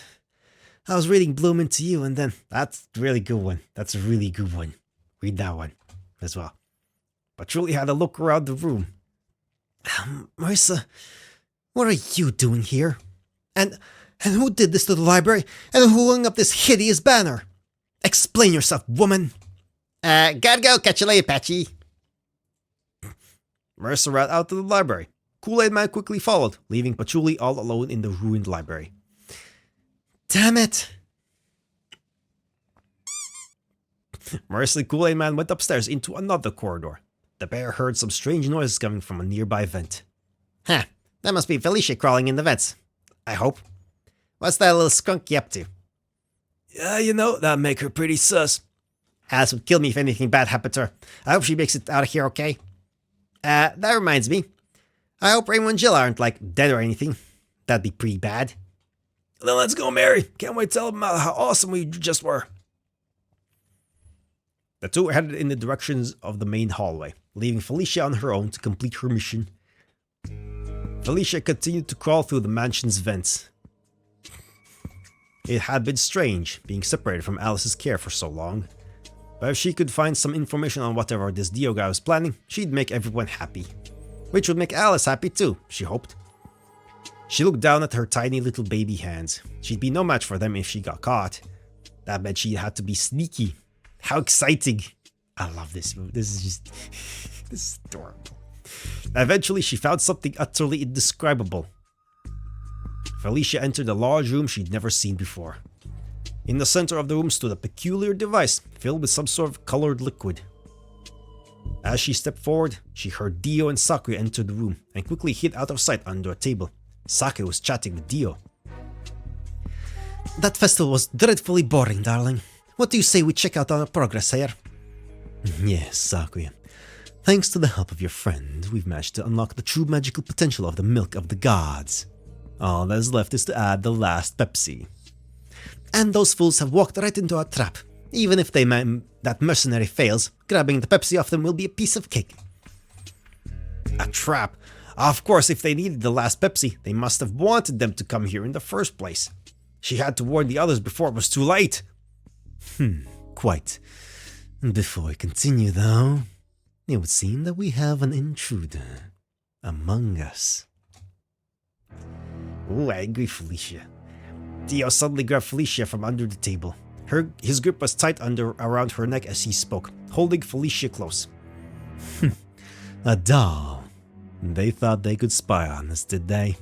I was reading Bloom into You and then... That's a really good one. That's a really good one. Read that one as well. Patchouli had a look around the room. Marissa, what are you doing here? And who did this to the library? And who hung up this hideous banner? Explain yourself, woman. Gotta go. Catch you later, Patchy. Marissa ran out to the library. Kool-Aid Man quickly followed, leaving Patchouli all alone in the ruined library. Damn it. Marissa and Kool-Aid Man went upstairs into another corridor. The bear heard some strange noises coming from a nearby vent. Huh, that must be Felicia crawling in the vents. I hope. What's that little skunky up to? Yeah, you know, that'd make her pretty sus. Alice would kill me if anything bad happened to her. I hope she makes it out of here okay. That reminds me. I hope Reimu and Jill aren't, like, dead or anything. That'd be pretty bad. Then let's go, Mary. Can't wait to tell them how awesome we just were. The two were headed in the directions of the main hallway, leaving Felicia on her own to complete her mission. Felicia continued to crawl through the mansion's vents. It had been strange, being separated from Alice's care for so long. But if she could find some information on whatever this Dio guy was planning, she'd make everyone happy. Which would make Alice happy too, she hoped. She looked down at her tiny little baby hands. She'd be no match for them if she got caught. That meant she had to be sneaky. How exciting! I love this movie. This is adorable. Eventually, she found something utterly indescribable. Felicia entered a large room she'd never seen before. In the center of the room stood a peculiar device filled with some sort of colored liquid. As she stepped forward, she heard Dio and Sakuya enter the room and quickly hid out of sight under a table. Sakuya was chatting with Dio. That festival was dreadfully boring, darling. What do you say we check out our progress here? Yes, Sakuya. Thanks to the help of your friend, we've managed to unlock the true magical potential of the milk of the gods. All that is left is to add the last Pepsi. And those fools have walked right into our trap. Even if that mercenary fails, grabbing the Pepsi off them will be a piece of cake. A trap? Of course, if they needed the last Pepsi, they must have wanted them to come here in the first place. She had to warn the others before it was too late. Quite. Before we continue, though, it would seem that we have an intruder among us. Ooh, angry Felicia. Dio suddenly grabbed Felicia from under the table. His grip was tight around her neck as he spoke, holding Felicia close. A doll. They thought they could spy on us, did they?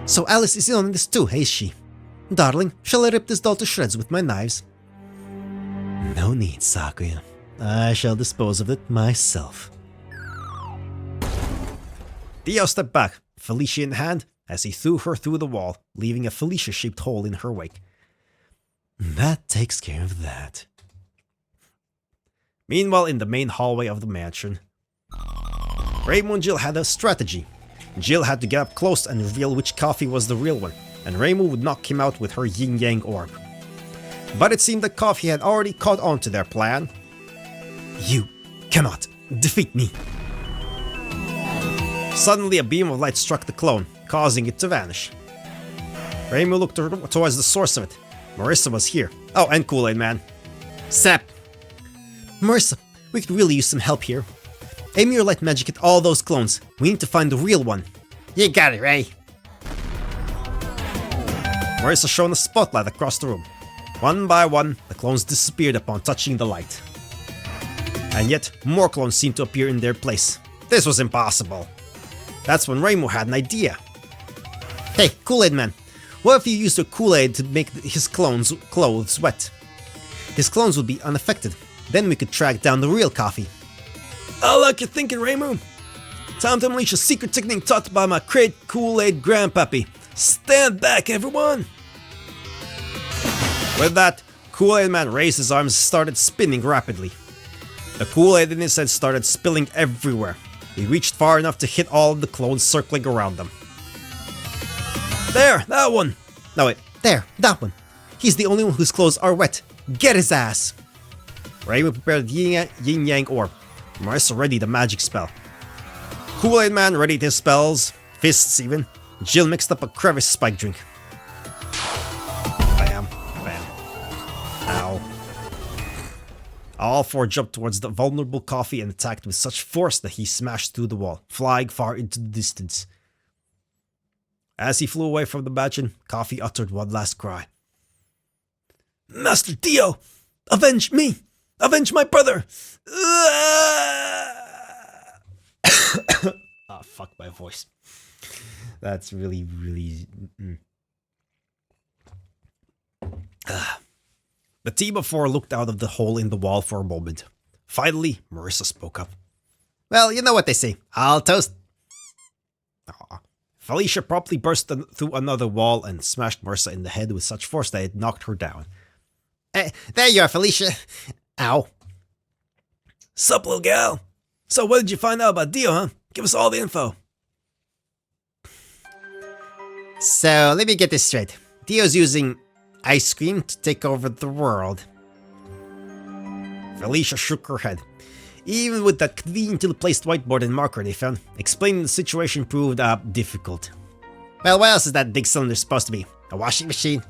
So Alice is in on this too, is she? Darling, shall I rip this doll to shreds with my knives? No need, Sakuya. I shall dispose of it myself. Dio stepped back, Felicia in hand, as he threw her through the wall, leaving a Felicia-shaped hole in her wake. That takes care of that. Meanwhile, in the main hallway of the mansion, Reimu and Jill had a strategy. Jill had to get up close and reveal which coffee was the real one, and Reimu would knock him out with her yin-yang orb. But it seemed that Coffee had already caught on to their plan. You cannot defeat me. Suddenly, a beam of light struck the clone, causing it to vanish. Reimu looked towards the source of it. Marissa was here. Oh, and Kool-Aid Man. Sap. Marissa, we could really use some help here. Aim your light magic at all those clones. We need to find the real one. You got it, Ray. Marissa shone a spotlight across the room. One by one, the clones disappeared upon touching the light. And yet, more clones seemed to appear in their place. This was impossible. That's when Reimu had an idea. Hey, Kool-Aid Man, what if you used your Kool-Aid to make his clones' clothes wet? His clones would be unaffected. Then we could track down the real coffee. I like your thinking, Reimu. Time to unleash a secret technique taught by my great Kool-Aid grandpappy. Stand back, everyone! With that, Kool-Aid Man raised his arms and started spinning rapidly. The Kool-Aid in his head started spilling everywhere. He reached far enough to hit all of the clones circling around them. There, that one! No wait, there, that one. He's the only one whose clothes are wet. Get his ass! Reimu prepared the yin-yang orb. Marissa readied the magic spell. Kool-Aid Man readied his spells, fists even. Jill mixed up a crevice spike drink. Bam, bam. Ow. All four jumped towards the vulnerable coffee and attacked with such force that he smashed through the wall, flying far into the distance. As he flew away from the mansion, Coffee uttered one last cry. Master Dio! Avenge me! Avenge my brother! Ah, fuck my voice. That's really, really... The team of four looked out of the hole in the wall for a moment. Finally, Marissa spoke up. Well, you know what they say. I'll toast. Aww. Felicia promptly burst through another wall and smashed Marissa in the head with such force that it knocked her down. There you are, Felicia. Ow. Sup, little gal? So what did you find out about Dio, huh? Give us all the info. So, let me get this straight. Dio's using ice cream to take over the world. Felicia shook her head. Even with that conveniently placed whiteboard and marker they found, explaining the situation proved difficult. Well, what else is that big cylinder supposed to be? A washing machine?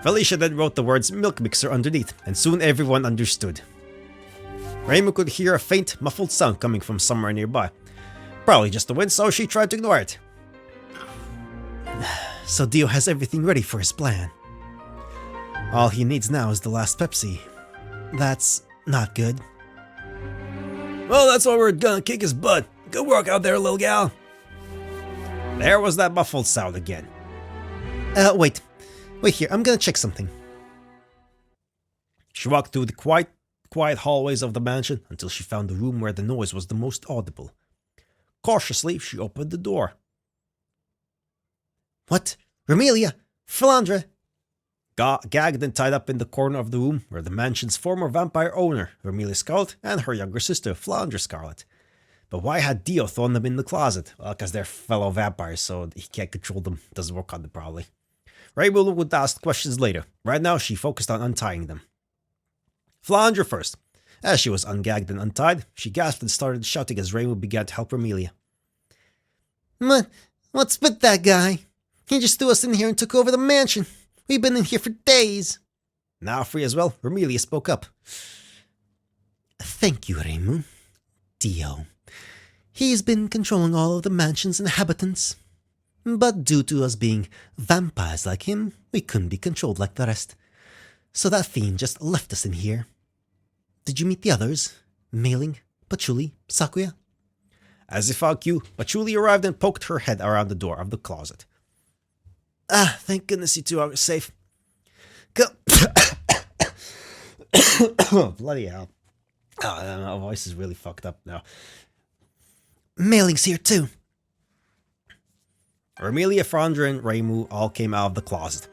Felicia then wrote the words milk mixer underneath, and soon everyone understood. Reimu could hear a faint, muffled sound coming from somewhere nearby. Probably just the wind, so she tried to ignore it. So Dio has everything ready for his plan. All he needs now is the last Pepsi. That's not good. Well, that's why we're gonna kick his butt. Good work out there, little gal. There was that muffled sound again. Wait here, I'm gonna check something. She walked through the quiet hallways of the mansion until she found the room where the noise was the most audible. Cautiously, she opened the door. What? Remelia? Philandra? Gagged and tied up in the corner of the room were the mansion's former vampire owner, Remelia Scarlet, and her younger sister, Philandra Scarlet. But why had Dio thrown them in the closet? Well, because they're fellow vampires, so he can't control them. Doesn't work on them, probably. Reimu would ask questions later. Right now, she focused on untying them. Philandra first. As she was ungagged and untied, she gasped and started shouting as Reimu began to help Remelia. What's with that guy? He just threw us in here and took over the mansion. We've been in here for days. Now free as well, Remelia spoke up. Thank you, Reimu. Dio. He's been controlling all of the mansion's inhabitants. But due to us being vampires like him, we couldn't be controlled like the rest. So that fiend just left us in here. Did you meet the others? Mailing, Patchouli, Sakuya? As if on cue, Patchouli arrived and poked her head around the door of the closet. Thank goodness you two are safe. Bloody hell. My voice is really fucked up now. Mailing's here too. Remelia, Philandra, and Reimu all came out of the closet.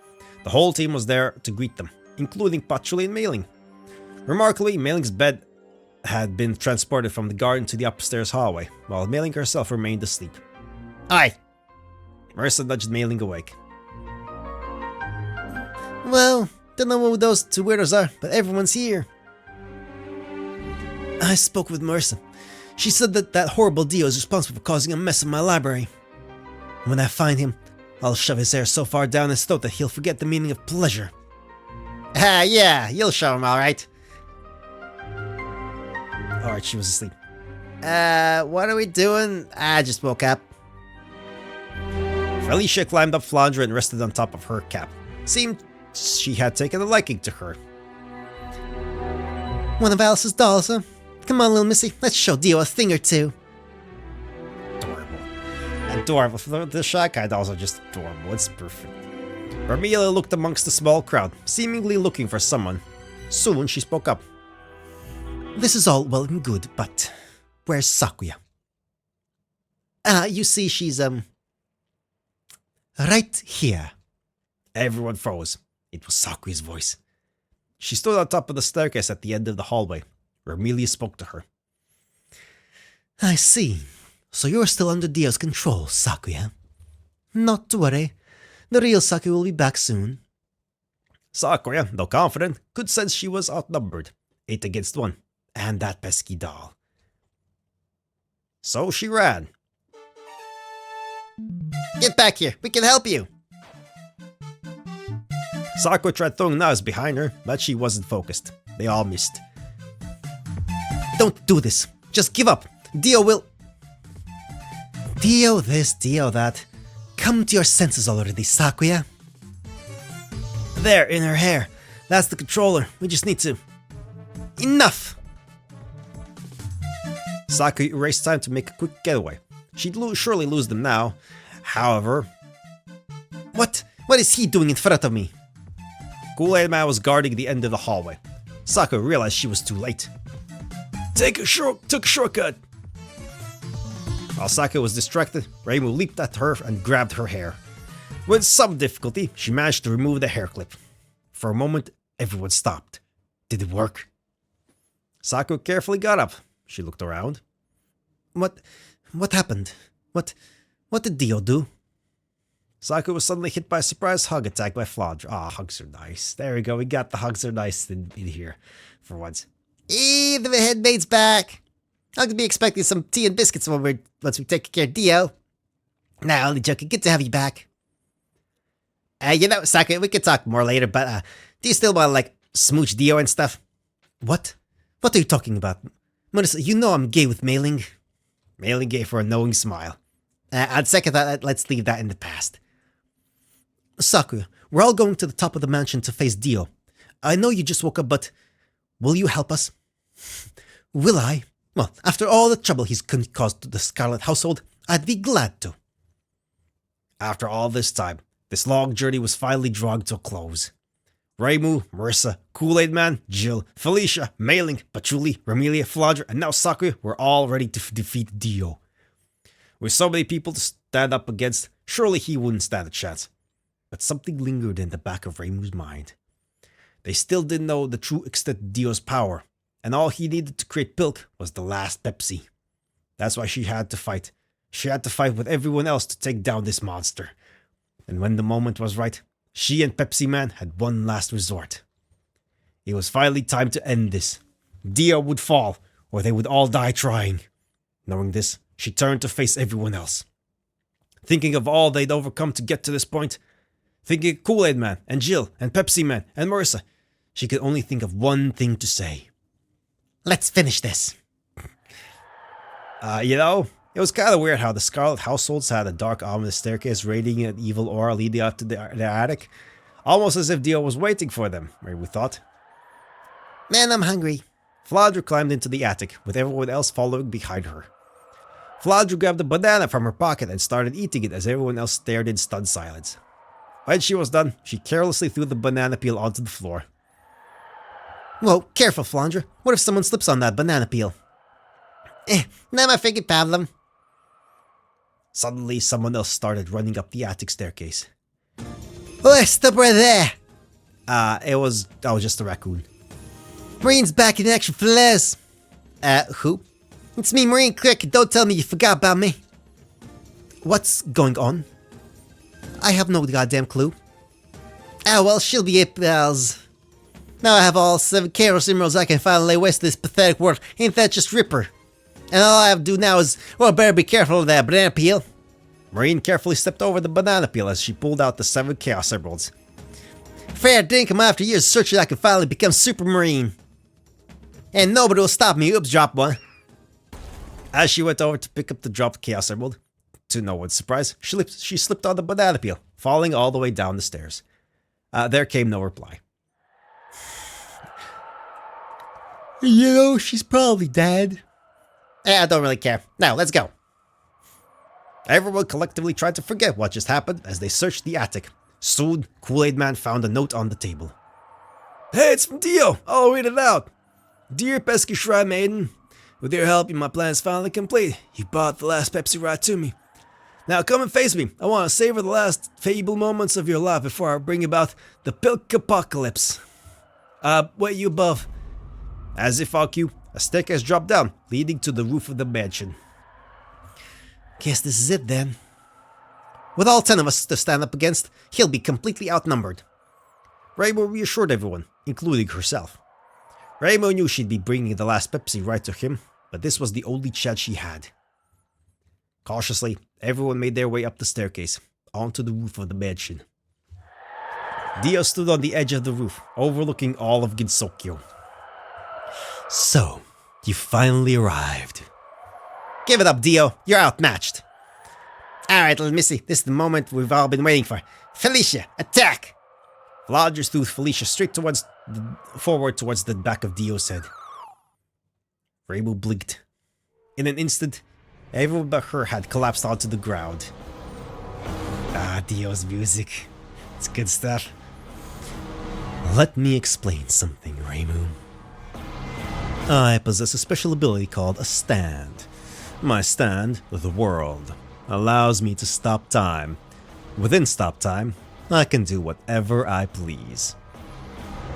The whole team was there to greet them, including Patchouli and Mailing. Remarkably, Mailing's bed had been transported from the garden to the upstairs hallway, while Mailing herself remained asleep. Aye. Marissa nudged Mailing awake. Well, don't know who those two weirdos are, but everyone's here. I spoke with Marissa. She said that that horrible Dio is responsible for causing a mess in my library. When I find him, I'll shove his hair so far down his throat that he'll forget the meaning of pleasure. Yeah, you'll show him, alright. Alright, she was asleep. What are we doing? I just woke up. Felicia climbed up Flandre and rested on top of her cap. Seemed she had taken a liking to her. One of Alice's dolls, huh? Come on, little missy, let's show Dio a thing or two. Adorable. The Shy Guy dolls are just adorable. It's perfect. Vermila looked amongst the small crowd, seemingly looking for someone. Soon she spoke up. This is all well and good, but where's Sakuya? You see, she's, right here. Everyone froze. It was Sakuya's voice. She stood on top of the staircase at the end of the hallway. Vermilia spoke to her. I see. So you're still under Dio's control, Sakuya. Not to worry. The real Sakuya will be back soon. Sakuya, though confident, could sense she was outnumbered. 8 against 1. And that pesky doll. So she ran. Get back here. We can help you. Sakuya tried throwing knives behind her, but she wasn't focused. They all missed. Don't do this. Just give up. Dio will... Dio this, Dio that. Come to your senses already, Sakuya. There, in her hair. That's the controller. We just need to... Enough! Sakuya erased time to make a quick getaway. She'd surely lose them now. However... What? What is he doing in front of me? Kool-Aid Man was guarding the end of the hallway. Sakuya realized she was too late. Took a shortcut! While Sakuya was distracted, Reimu leaped at her and grabbed her hair. With some difficulty, she managed to remove the hair clip. For a moment, everyone stopped. Did it work? Sakuya carefully got up. She looked around. What happened? What did Dio do? Sakuya was suddenly hit by a surprise hug attack by Flandre. Hugs are nice. There we go, we got the hugs are nice in here, for once. The headmaid's back. I could be expecting some tea and biscuits once we take care of Dio. Nah, only joking. Good to have you back. Sakuya, we could talk more later, but do you still want to, like, smooch Dio and stuff? What? What are you talking about? Marissa, you know I'm gay with Mailing. Mailing gave her a knowing smile. I'd second that. Let's leave that in the past. Sakuya, we're all going to the top of the mansion to face Dio. I know you just woke up, but will you help us? Will I? Well, after all the trouble he's caused to the Scarlet household, I'd be glad to. After all this time, this long journey was finally drawing to a close. Reimu, Marissa, Kool-Aid Man, Jill, Felicia, Mailing, Patchouli, Vermilia, Flandre, and now Sakuya were all ready to defeat Dio. With so many people to stand up against, surely he wouldn't stand a chance. But something lingered in the back of Reimu's mind. They still didn't know the true extent of Dio's power, and all he needed to create Pilk was the last Pepsi. That's why she had to fight. She had to fight with everyone else to take down this monster. And when the moment was right, she and Pepsiman had one last resort. It was finally time to end this. Dio would fall, or they would all die trying. Knowing this, she turned to face everyone else. Thinking of all they'd overcome to get to this point, thinking of Kool-Aid Man and Jill and Pepsiman and Marissa, she could only think of one thing to say. Let's finish this. It was kind of weird how the Scarlet households had a dark, ominous staircase radiating an evil aura leading up to their attic. Almost as if Dio was waiting for them, we thought. Man, I'm hungry. Flandre climbed into the attic, with everyone else following behind her. Flandre grabbed a banana from her pocket and started eating it as everyone else stared in stunned silence. When she was done, she carelessly threw the banana peel onto the floor. Whoa, careful, Flandre. What if someone slips on that banana peel? Not my freaking problem. Suddenly, someone else started running up the attic staircase. Stop right there! That was just a raccoon. Marine's back in action for less. Who? It's me, Marine. Quick, don't tell me you forgot about me. What's going on? I have no goddamn clue. Well, she'll be it, pals. Now I have all 7 Chaos Emeralds I can finally lay waste to this pathetic world. Ain't that just Ripper? And all I have to do now is, well, better be careful of that banana peel. Marine carefully stepped over the banana peel as she pulled out the 7 Chaos Emeralds. Fair dinkum, after years of searching, I can finally become Super Marine. And nobody will stop me. Oops, drop one. As she went over to pick up the dropped Chaos Emerald, to no one's surprise, she slipped on the banana peel, falling all the way down the stairs. There came no reply. You know, she's probably dead. I don't really care. Now, let's go. Everyone collectively tried to forget what just happened as they searched the attic. Soon, Kool-Aid Man found a note on the table. Hey, it's from Dio. I'll read it out. Dear pesky shrine maiden, with your help, my plan is finally complete. You brought the last Pepsi right to me. Now come and face me. I want to savor the last fable moments of your life before I bring about the Pilk Apocalypse. Wait, you above. As if on cue, a staircase dropped down, leading to the roof of the mansion. Guess this is it then. With all 10 of us to stand up against, he'll be completely outnumbered. Reimu reassured everyone, including herself. Reimu knew she'd be bringing the last Pepsi right to him, but this was the only chance she had. Cautiously, everyone made their way up the staircase, onto the roof of the mansion. Dio stood on the edge of the roof, overlooking all of Ginsokyo. So, you finally arrived. Give it up, Dio. You're outmatched. Alright, little missy, this is the moment we've all been waiting for. Felicia, attack! Vladimir threw Felicia straight forward towards the back of Dio's head. Reimu blinked. In an instant, everyone but her had collapsed onto the ground. Dio's music. It's good stuff. Let me explain something, Reimu. I possess a special ability called a stand. My stand, the world, allows me to stop time. Within stop time, I can do whatever I please.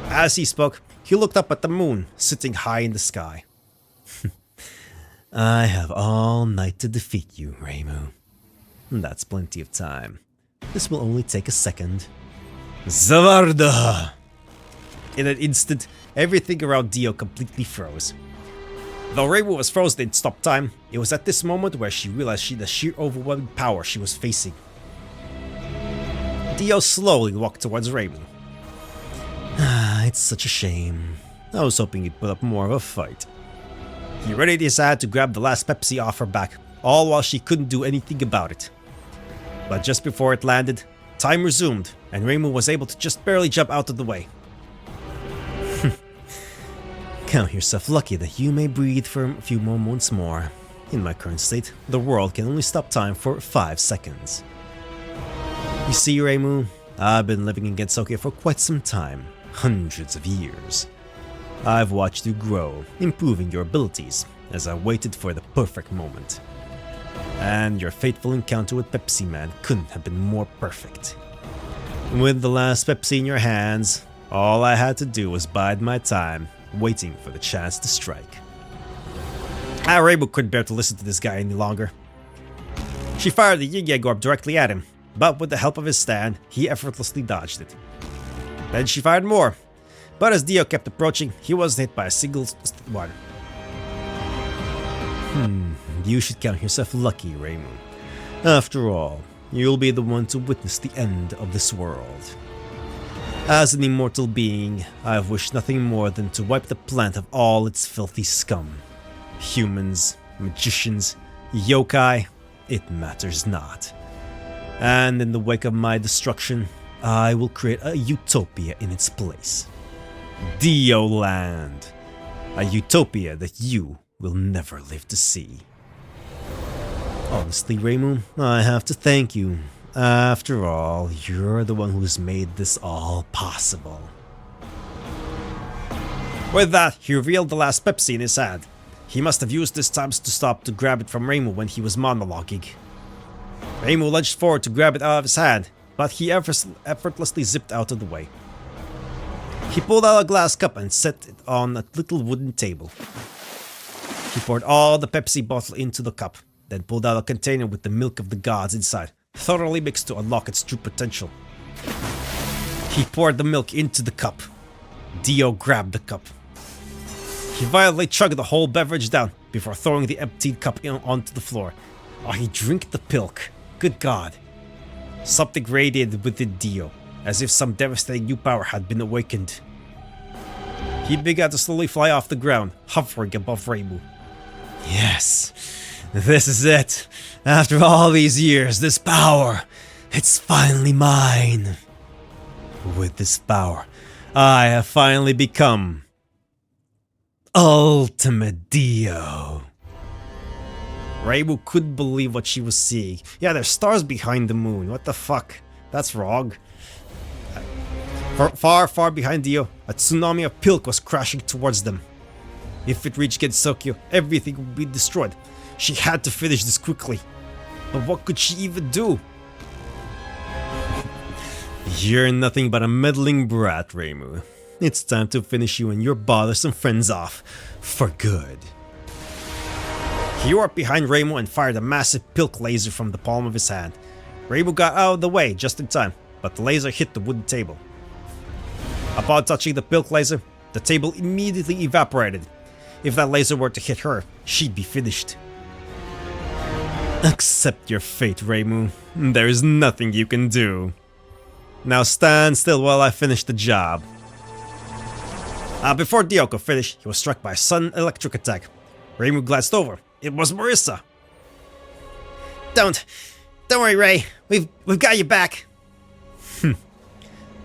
As he spoke, he looked up at the moon, sitting high in the sky. I have all night to defeat you, Reimu. That's plenty of time. This will only take a second. Zavarda! In an instant, everything around Dio completely froze. Though Reimu was frozen in stop time, it was at this moment where she realized the sheer overwhelming power she was facing. Dio slowly walked towards Reimu. It's such a shame. I was hoping you'd put up more of a fight. He readied his hand to grab the last Pepsi off her back, all while she couldn't do anything about it. But just before it landed, time resumed, and Reimu was able to just barely jump out of the way. Count yourself lucky that you may breathe for a few moments more. In my current state, the world can only stop time for 5 seconds. You see, Reimu, I've been living in Gensokyo for quite some time, hundreds of years. I've watched you grow, improving your abilities, as I waited for the perfect moment. And your fateful encounter with Pepsiman couldn't have been more perfect. With the last Pepsi in your hands, all I had to do was bide my time, waiting for the chance to strike. Reimu couldn't bear to listen to this guy any longer. She fired the Yin Yang Orb directly at him, but with the help of his stand, he effortlessly dodged it. Then she fired more, but as Dio kept approaching, he wasn't hit by a single one. You should count yourself lucky, Reimu. After all, you'll be the one to witness the end of this world. As an immortal being, I've wished nothing more than to wipe the planet of all its filthy scum. Humans, magicians, yokai, it matters not. And in the wake of my destruction, I will create a utopia in its place. Dio Land. A utopia that you will never live to see. Honestly, Reimu, I have to thank you. After all, you're the one who's made this all possible. With that, he revealed the last Pepsi in his hand. He must have used this time to stop to grab it from Reimu when he was monologuing. Reimu lunged forward to grab it out of his hand, but he effortlessly zipped out of the way. He pulled out a glass cup and set it on a little wooden table. He poured all the Pepsi bottle into the cup, then pulled out a container with the milk of the gods inside, thoroughly mixed to unlock its true potential. He poured the milk into the cup. Dio grabbed the cup. He violently chugged the whole beverage down, before throwing the emptied cup onto the floor. Oh, he drank the pilk. Good God. Something radiated within Dio, as if some devastating new power had been awakened. He began to slowly fly off the ground, hovering above Reimu. Yes, this is it. After all these years, this power, it's finally mine. With this power, I have finally become Ultimate Dio. Reimu couldn't believe what she was seeing. Yeah, there's stars behind the moon. What the fuck? That's wrong. Far, far behind Dio, a tsunami of pilk was crashing towards them. If it reached Gensokyo, everything would be destroyed. She had to finish this quickly. But what could she even do? You're nothing but a meddling brat, Reimu. It's time to finish you and your bothersome friends off. For good. He roared behind Reimu and fired a massive pilk laser from the palm of his hand. Reimu got out of the way just in time, but the laser hit the wooden table. Upon touching the pilk laser, the table immediately evaporated. If that laser were to hit her, she'd be finished. Accept your fate, Reimu. There is nothing you can do. Now stand still while I finish the job. Before Dio could finish, he was struck by a sudden electric attack. Reimu glanced over. It was Marissa. Don't worry, Ray. We've got you back.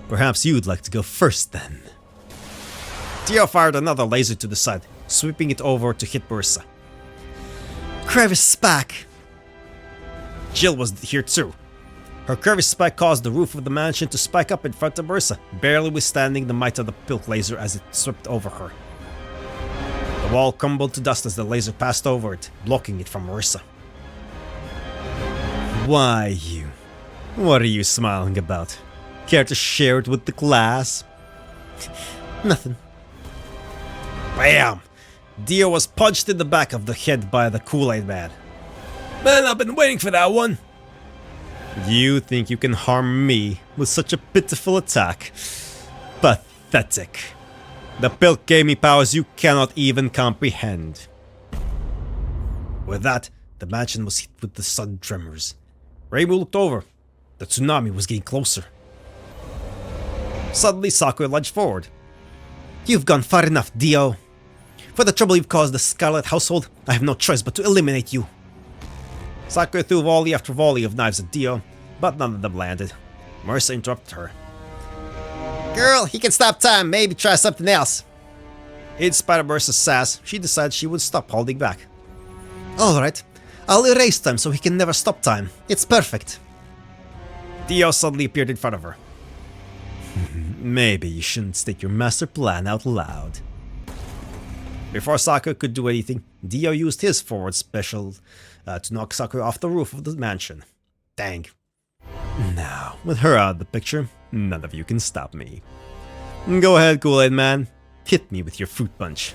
Perhaps you'd like to go first then. Dio fired another laser to the side, sweeping it over to hit Marissa. Crevice spike. Jill was here too. Her crevice spike caused the roof of the mansion to spike up in front of Marissa, barely withstanding the might of the pilk laser as it swept over her. The wall crumbled to dust as the laser passed over it, blocking it from Marissa. Why you? What are you smiling about? Care to share it with the class? Nothing. Bam! Dio was punched in the back of the head by the Kool-Aid Man. Man, I've been waiting for that one. You think you can harm me with such a pitiful attack? Pathetic. The pilk gave me powers you cannot even comprehend. With that, the mansion was hit with the sudden tremors. Reimu looked over. The tsunami was getting closer. Suddenly, Sakura lunged forward. You've gone far enough, Dio. For the trouble you've caused the Scarlet household, I have no choice but to eliminate you. Sakura threw volley after volley of knives at Dio, but none of them landed. Marissa interrupted her. Girl, he can stop time. Maybe try something else. In spite of Marissa's sass, she decided she would stop holding back. Alright, I'll erase time so he can never stop time. It's perfect. Dio suddenly appeared in front of her. Maybe you shouldn't state your master plan out loud. Before Sakura could do anything, Dio used his forward special to knock Sakura off the roof of the mansion. Dang. Now, with her out of the picture, none of you can stop me. Go ahead, Kool-Aid Man. Hit me with your fruit punch.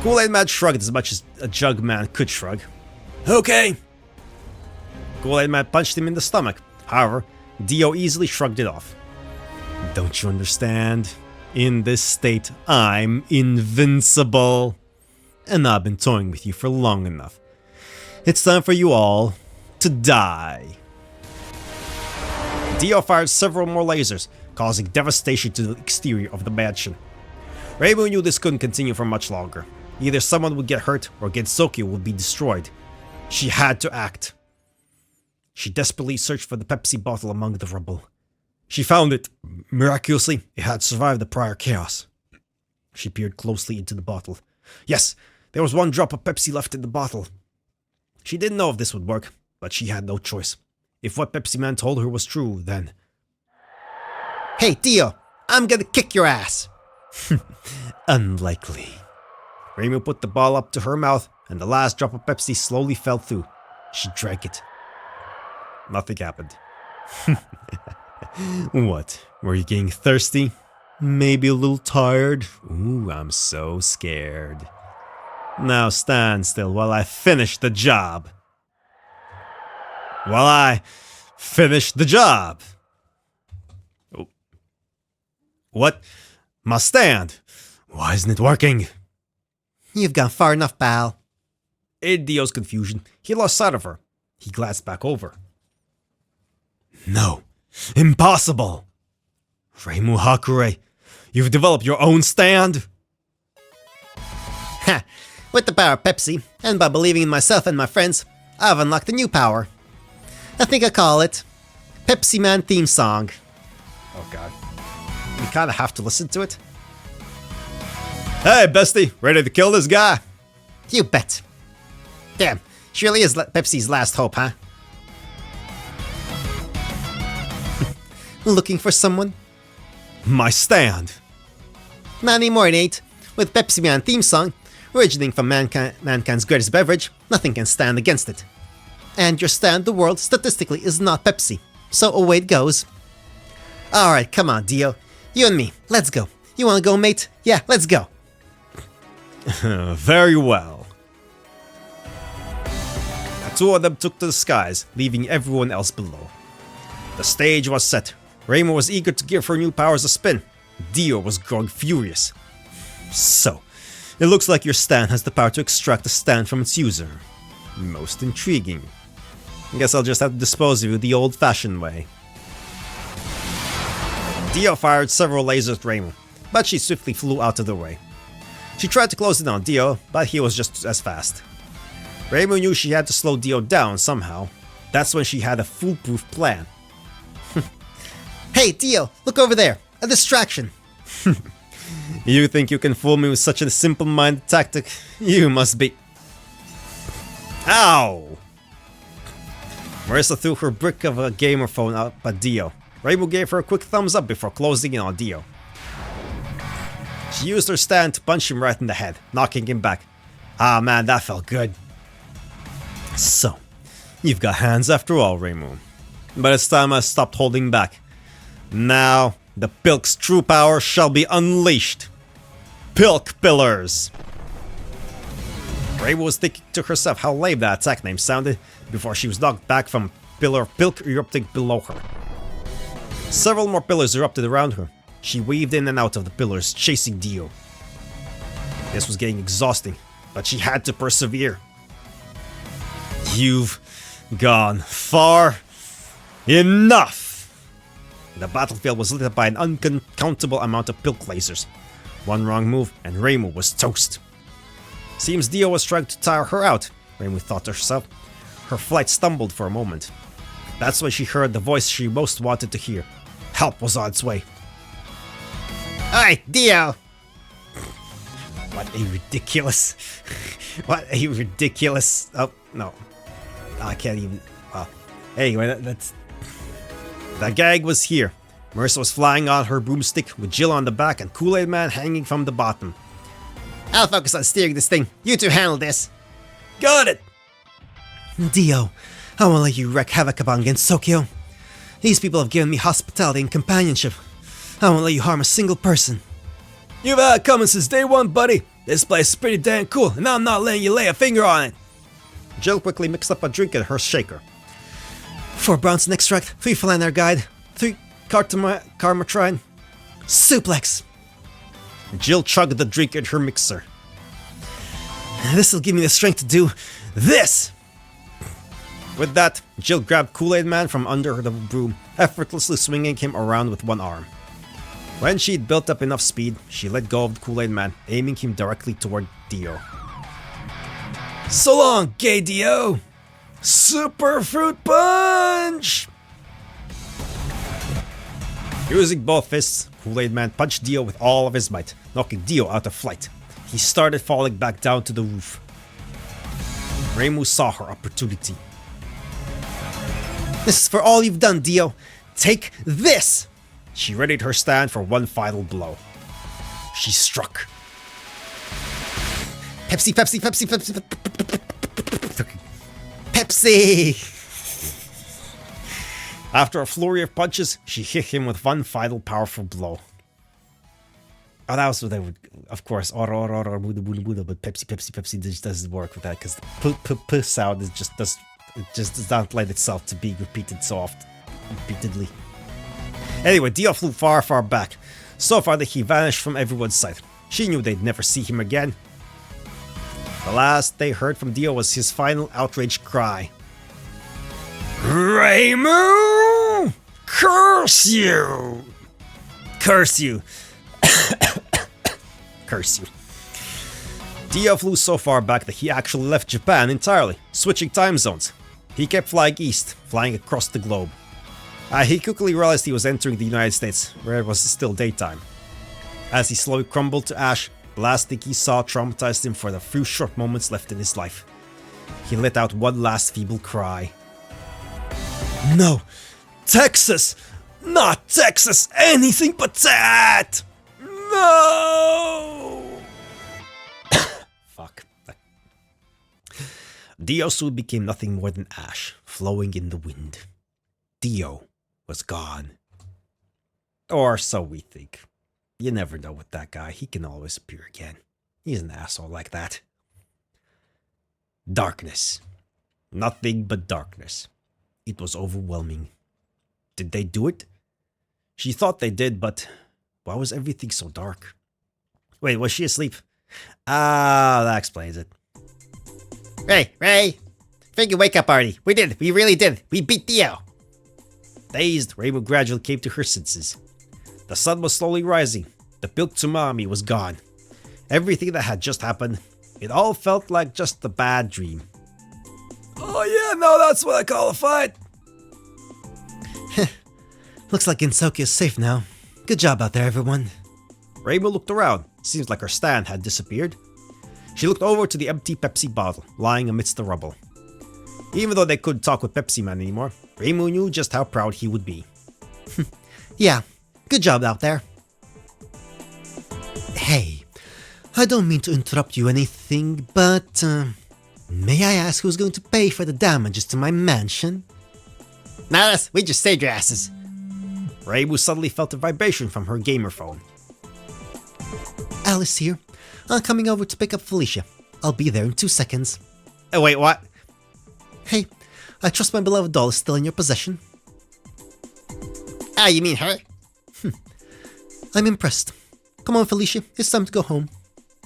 Kool-Aid Man shrugged as much as a jug man could shrug. Okay. Kool-Aid Man punched him in the stomach. However, Dio easily shrugged it off. Don't you understand? In this state, I'm invincible. And I've been toying with you for long enough. It's time for you all to die. Dio fired several more lasers, causing devastation to the exterior of the mansion. Reimu knew this couldn't continue for much longer. Either someone would get hurt or Gensokyo would be destroyed. She had to act. She desperately searched for the Pepsi bottle among the rubble. She found it. Miraculously, it had survived the prior chaos. She peered closely into the bottle. Yes, there was one drop of Pepsi left in the bottle. She didn't know if this would work, but she had no choice. If what Pepsiman told her was true, then... Hey, Dio, I'm gonna kick your ass. Unlikely. Reimu put the ball up to her mouth, and the last drop of Pepsi slowly fell through. She drank it. Nothing happened. What? Were you getting thirsty? Maybe a little tired? Ooh, I'm so scared. Now stand still while I finish the job. While I finish the job. Oh. What? Must stand. Why isn't it working? You've gone far enough, pal. In Dio's confusion, he lost sight of her. He glanced back over. No. Impossible! Reimu Hakure, you've developed your own stand? Ha! With the power of Pepsi, and by believing in myself and my friends, I've unlocked a new power. I think I call it Pepsiman theme song. Oh god. We kinda have to listen to it. Hey, bestie, ready to kill this guy? You bet. Damn, surely is Pepsi's last hope, huh? Looking for someone? My stand. Not anymore, it ain't. With Pepsiman theme song, originating from mankind's greatest beverage, nothing can stand against it. And your stand, the world, statistically is not Pepsi. So away it goes. Alright, come on, Dio. You and me, let's go. You wanna go, mate? Yeah, let's go. Very well. The two of them took to the skies, leaving everyone else below. The stage was set. Reimu was eager to give her new powers a spin. Dio was growing furious. So, it looks like your stand has the power to extract a stand from its user. Most intriguing. Guess I'll just have to dispose of you the old-fashioned way. Dio fired several lasers at Reimu, but she swiftly flew out of the way. She tried to close in on Dio, but he was just as fast. Reimu knew she had to slow Dio down somehow. That's when she had a foolproof plan. Hey, Dio, look over there. A distraction. You think you can fool me with such a simple-minded tactic? You must be... Ow! Marissa threw her brick of a gamer phone up at Dio. Reimu gave her a quick thumbs up before closing in on Dio. She used her stand to punch him right in the head, knocking him back. Ah man, that felt good. So, you've got hands after all, Reimu. But it's time I stopped holding back. Now, the Pilk's true power shall be unleashed. Pilk Pillars! Reimu was thinking to herself how lame that attack name sounded before she was knocked back from a pillar of Pilk erupting below her. Several more pillars erupted around her. She weaved in and out of the pillars, chasing Dio. This was getting exhausting, but she had to persevere. You've gone far enough! The battlefield was lit up by an uncountable amount of Pilk lasers. One wrong move, and Reimu was toast. Seems Dio was trying to tire her out, Reimu thought to herself. Her flight stumbled for a moment. That's when she heard the voice she most wanted to hear. Help was on its way. Alright, Dio! What a ridiculous... what a ridiculous... Oh, no. I can't even... Anyway, that's... The gag was here. Marissa was flying on her broomstick with Jill on the back and Kool-Aid Man hanging from the bottom. I'll focus on steering this thing. You two handle this. Got it! Dio, I won't let you wreak havoc upon Gensokyo. These people have given me hospitality and companionship. I won't let you harm a single person. You've had it coming since day one, buddy. This place is pretty damn cool, and I'm not letting you lay a finger on it. Jill quickly mixed up a drink in her shaker. 4 Bronson extract, 3 Flaner guide, 3 Carmatrine, suplex. Jill chugged the drink in her mixer. This'll give me the strength to do this. With that, Jill grabbed Kool-Aid Man from under the broom, effortlessly swinging him around with one arm. When she'd built up enough speed, she let go of the Kool-Aid Man, aiming him directly toward Dio. So long, gay Dio! Super Fruit Punch! Using both fists, Kool-Aid Man punched Dio with all of his might, knocking Dio out of flight. He started falling back down to the roof. Reimu saw her opportunity. This is for all you've done, Dio. Take this! She readied her stand for one final blow. She struck. Pepsi, Pepsi, Pepsi, Pepsi, Pepsi! After a flurry of punches, she hit him with one final powerful blow. Oh, that was what they would, of course, but Pepsi, Pepsi, Pepsi just doesn't work with that because the p sound is just does not lend itself to being repeated so often, repeatedly. Anyway, Dio flew far, far back, so far that he vanished from everyone's sight. She knew they'd never see him again. The last they heard from Dio was his final outraged cry. Reimu! Curse you! Curse you! Curse you. Dio flew so far back that he actually left Japan entirely, switching time zones. He kept flying east, flying across the globe. He quickly realized he was entering the United States, where it was still daytime. As he slowly crumbled to ash, the last thing he saw traumatized him for the few short moments left in his life. He let out one last feeble cry. No! Texas! Not Texas! Anything but that! No! Fuck. Dio soon became nothing more than ash, flowing in the wind. Dio was gone. Or so we think. You never know with that guy. He can always appear again. He's an asshole like that. Darkness. Nothing but darkness. It was overwhelming. Did they do it? She thought they did, but why was everything so dark? Wait, was she asleep? Ah, that explains it. Ray! Figure wake up party. We did. We really did. We beat Dio. Dazed, Reimu gradually came to her senses. The sun was slowly rising. The milk tsunami was gone. Everything that had just happened, it all felt like just a bad dream. Oh yeah, no, that's what I call a fight. Looks like Insokyo is safe now. Good job out there, everyone. Reimu looked around. Seems like her stand had disappeared. She looked over to the empty Pepsi bottle, lying amidst the rubble. Even though they couldn't talk with Pepsiman anymore, Reimu knew just how proud he would be. Yeah, good job out there. Hey, I don't mean to interrupt you or anything, but may I ask who's going to pay for the damages to my mansion? Not us, we just saved your asses. Reimu suddenly felt a vibration from her gamer phone. Alice here. I'm coming over to pick up Felicia. I'll be there in 2 seconds. Oh, wait, what? Hey, I trust my beloved doll is still in your possession. Ah, you mean her? I'm impressed. Come on, Felicia, it's time to go home.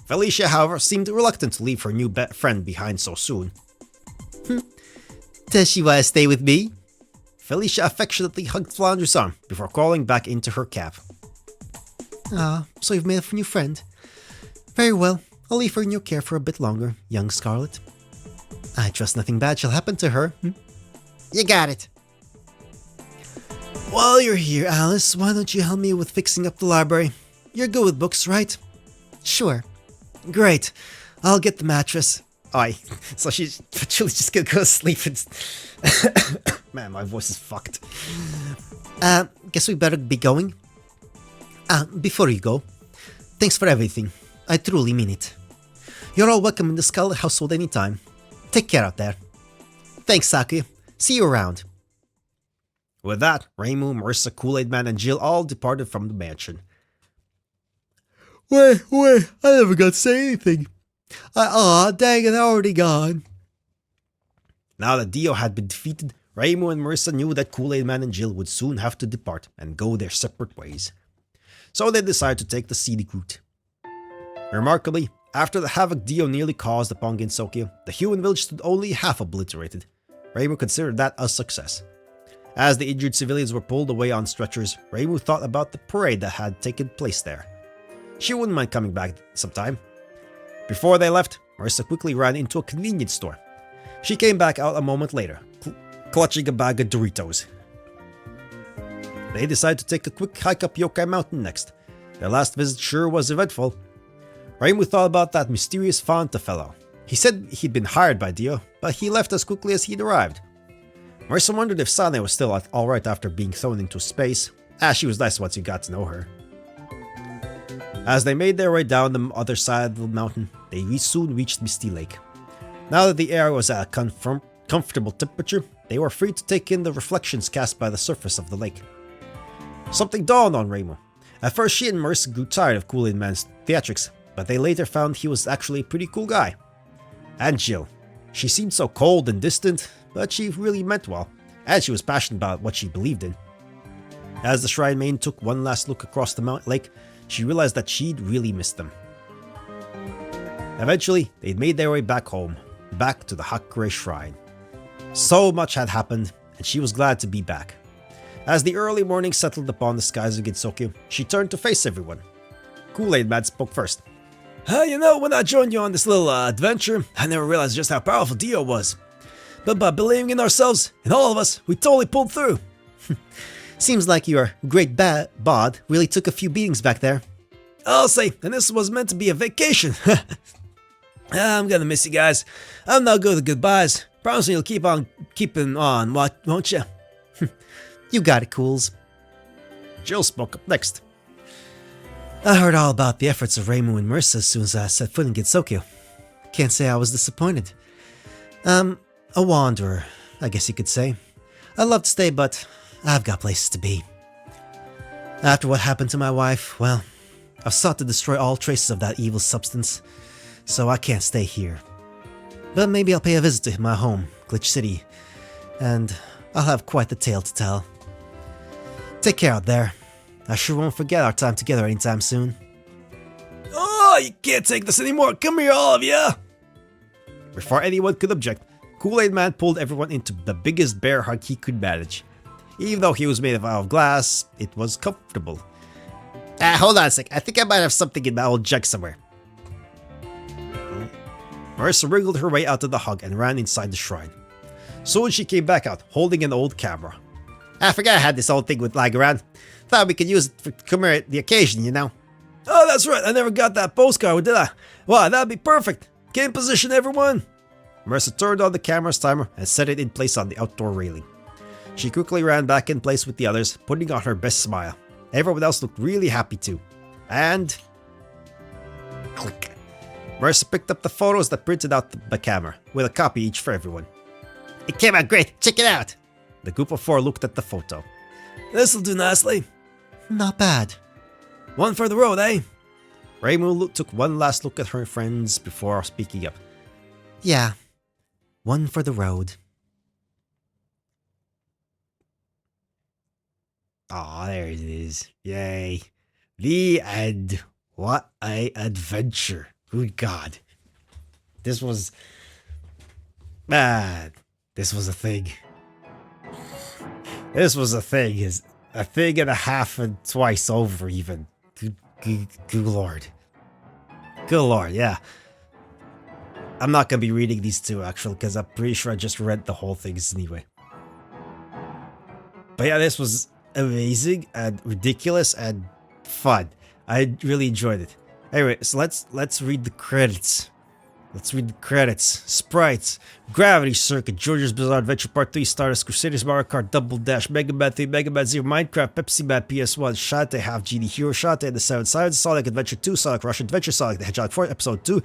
Felicia, however, seemed reluctant to leave her new friend behind so soon. Does she want to stay with me? Felicia affectionately hugged Flounder's arm before crawling back into her cab. Ah, so you've made a new friend. Very well, I'll leave her in your care for a bit longer, young Scarlet. I trust nothing bad shall happen to her. You got it. While you're here, Alice, why don't you help me with fixing up the library? You're good with books, right? Sure. Great. I'll get the mattress. Aye. So she's literally just gonna go to sleep and... Man, my voice is fucked. Guess we better be going. Before you go, thanks for everything. I truly mean it. You're all welcome in the Scarlet household anytime. Take care out there. Thanks, Sakuya. See you around. With that, Reimu, Marissa, Kool-Aid Man, and Jill all departed from the mansion. Wait, I never got to say anything. Dang it, already gone. Now that Dio had been defeated, Reimu and Marissa knew that Kool-Aid Man and Jill would soon have to depart and go their separate ways. So they decided to take the scenic route. Remarkably, after the havoc Dio nearly caused upon Gensokyo, the human village stood only half obliterated. Reimu considered that a success. As the injured civilians were pulled away on stretchers, Reimu thought about the parade that had taken place there. She wouldn't mind coming back sometime. Before they left, Marissa quickly ran into a convenience store. She came back out a moment later, clutching a bag of Doritos. They decided to take a quick hike up Yokai Mountain next. Their last visit sure was eventful. Reimu thought about that mysterious Fanta fellow. He said he'd been hired by Dio, but he left as quickly as he'd arrived. Marissa wondered if Sane was still alright after being thrown into space, as she was nice once you got to know her. As they made their way down the other side of the mountain, they soon reached Misty Lake. Now that the air was at a comfortable temperature, they were free to take in the reflections cast by the surface of the lake. Something dawned on Reimu. At first she and Marissa grew tired of Kool-Aid Man's theatrics, but they later found he was actually a pretty cool guy. And Jill. She seemed so cold and distant, but she really meant well, and she was passionate about what she believed in. As the Shrine Maiden took one last look across the lake, she realized that she'd really missed them. Eventually, they'd made their way back home, back to the Hakure Shrine. So much had happened, and she was glad to be back. As the early morning settled upon the skies of Gitsokyo, she turned to face everyone. Kool-Aid Man spoke first. When I joined you on this little adventure, I never realized just how powerful Dio was. But by believing in ourselves, in all of us, we totally pulled through. Seems like your great bod really took a few beatings back there. I'll say, and this was meant to be a vacation. I'm gonna miss you guys. I'm now good at goodbyes. Promise me you'll keep on keeping on, won't you? You got it, Cools. Jill spoke up next. I heard all about the efforts of Reimu and Marissa as soon as I set foot in Gitsokyo. Can't say I was disappointed. A wanderer, I guess you could say. I'd love to stay, but I've got places to be. After what happened to my wife, well, I've sought to destroy all traces of that evil substance, so I can't stay here. But maybe I'll pay a visit to my home, Glitch City, and I'll have quite the tale to tell. Take care out there. I sure won't forget our time together anytime soon. Oh, you can't take this anymore. Come here, all of you. Before anyone could object, Kool-Aid Man pulled everyone into the biggest bear hug he could manage. Even though he was made out of glass, it was comfortable. Hold on a sec. I think I might have something in my old jug somewhere. Marissa wriggled her way out of the hug and ran inside the shrine. Soon she came back out, holding an old camera. I forgot I had this old thing with lying around. Thought we could use it to commemorate the occasion, you know. Oh, that's right. I never got that postcard, did I? Wow, that'd be perfect. Get in position, everyone. Marissa turned on the camera's timer and set it in place on the outdoor railing. She quickly ran back in place with the others, putting on her best smile. Everyone else looked really happy too. And... click. Marissa picked up the photos that printed out the camera, with a copy each for everyone. It came out great. Check it out. The group of four looked at the photo. This'll do nicely. Not bad. One for the road, eh? Reimu took one last look at her friends before speaking up. Yeah. One for the road. Aw, there it is. Yay. The end. What a adventure. Good God. This was... man. This was a thing. This was a thing. Is a thing and a half and twice over even. Good Lord. Good Lord, yeah. I'm not going to be reading these two actually because I'm pretty sure I just read the whole things anyway. But yeah, this was amazing and ridiculous and fun. I really enjoyed it. Anyway, so let's read the credits. Let's read the credits. Sprites, Gravity Circuit, JoJo's Bizarre Adventure Part 3, Stardust Crusaders, Mario Kart, Double Dash, Mega Man 3, Mega Man 0, Minecraft, Pepsiman, PS1, Shantae, Half Genie Hero, Shantae and the Seven Science, Sonic Adventure 2, Sonic Rush Adventure, Sonic the Hedgehog 4, Episode 2,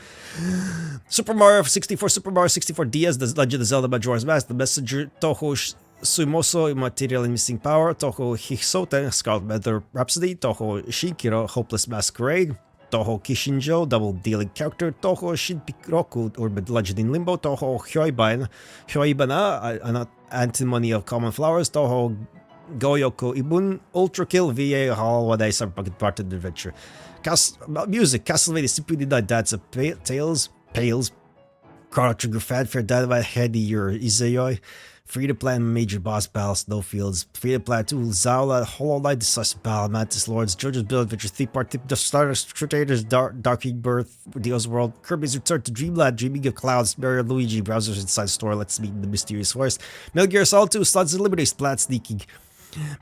Super Mario 64, Super Mario 64 DS, The Legend of Zelda Majora's Mask, The Messenger, Touhou Suimoso, Immaterial and Missing Power, Touhou Hisoten, Scarlet Letter Rhapsody, Touhou Shinkiro, Hopeless Masquerade, Touhou Kishinjo, Double Dealing Character, Touhou Shinpiroku, or Legend in Limbo, Touhou Hyoibana, an Antimony of Common Flowers, Touhou Goyoko Ibun, Ultra Kill, VA, Holiday, Cyberpunk Part of the Adventure. Music, Castlevania Symphony Night Dance of Tales, Chrono Trigger Fanfare, Dynamite Heady, your Izayoi, Free to Play Major Boss Battle, Snowfields, Free to Play 2, Zaula, Hollow Knight, Decisive Battle, Mantis Lords, JoJo's Bizarre Adventure 3-part, The Stardust Crusaders, Darking Birth, Dio's World, Kirby's Return to Dreamland, Dreaming of Clouds, Mario Luigi, Browser's Inside Store, Let's Meet in the Mysterious Forest, Metal Gear Solid 2, Sons of Liberty, Splat Sneaking,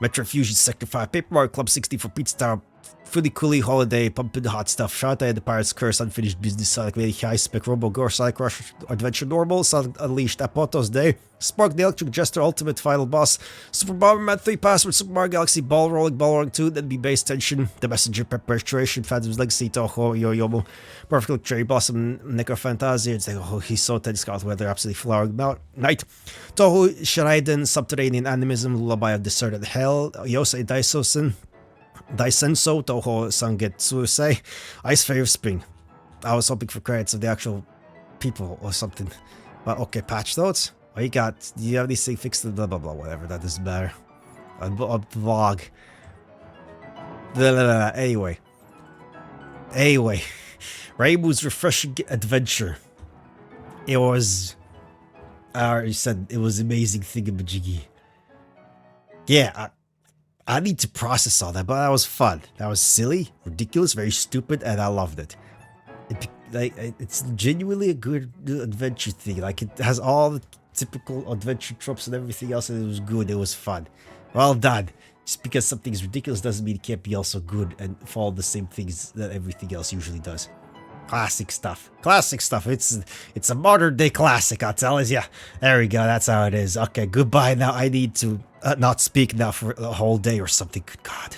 Metro Fusion Sector 5, Paper Mario Club 64, Pizza Tower, Fully Coolly Holiday, Pumpin' Hot Stuff, Shantae and the Pirate's Curse, Unfinished Business, Sonic Really High Spec, Robo Gore, Sonic Rush Adventure Normal, Sonic Unleashed, Apotos Day, Spark the Electric Jester, Ultimate Final Boss, Super Bomberman 3 Password, Super Mario Galaxy, Ball Rolling 2, then be Base Tension, The Messenger, Preparation, Phantom's Legacy, Touhou Yo-Yomo, Perfect Cherry Blossom, Necrophantasia, Touhou Hisoten, Scarlet Weather, Absolutely Flowering Night, Touhou Shiraiden, Subterranean Animism, Lullaby of Deserted Hell, Yosei Daisenso, Touhou Sangetsusei, Ice Fairy of Spring. I was hoping for credits of the actual people or something. But okay, patch notes. What you got? Do you have anything fixed? Blah blah blah, whatever, that doesn't matter. A vlog. Anyway. Reimu's refreshing adventure. It was... I already said it was amazing thingamajiggy. Yeah, I need to process all that, but that was fun. That was silly, ridiculous, very stupid, and I loved it. It's genuinely a good adventure thing. Like, it has all the typical adventure tropes and everything else, and it was good. It was fun. Well done. Just because something is ridiculous doesn't mean it can't be also good and follow the same things that everything else usually does. Classic stuff. Classic stuff. It's a modern day classic, I'll tell you. There we go. That's how it is. Okay, goodbye now. I need to not speak now for a whole day or something. Good God.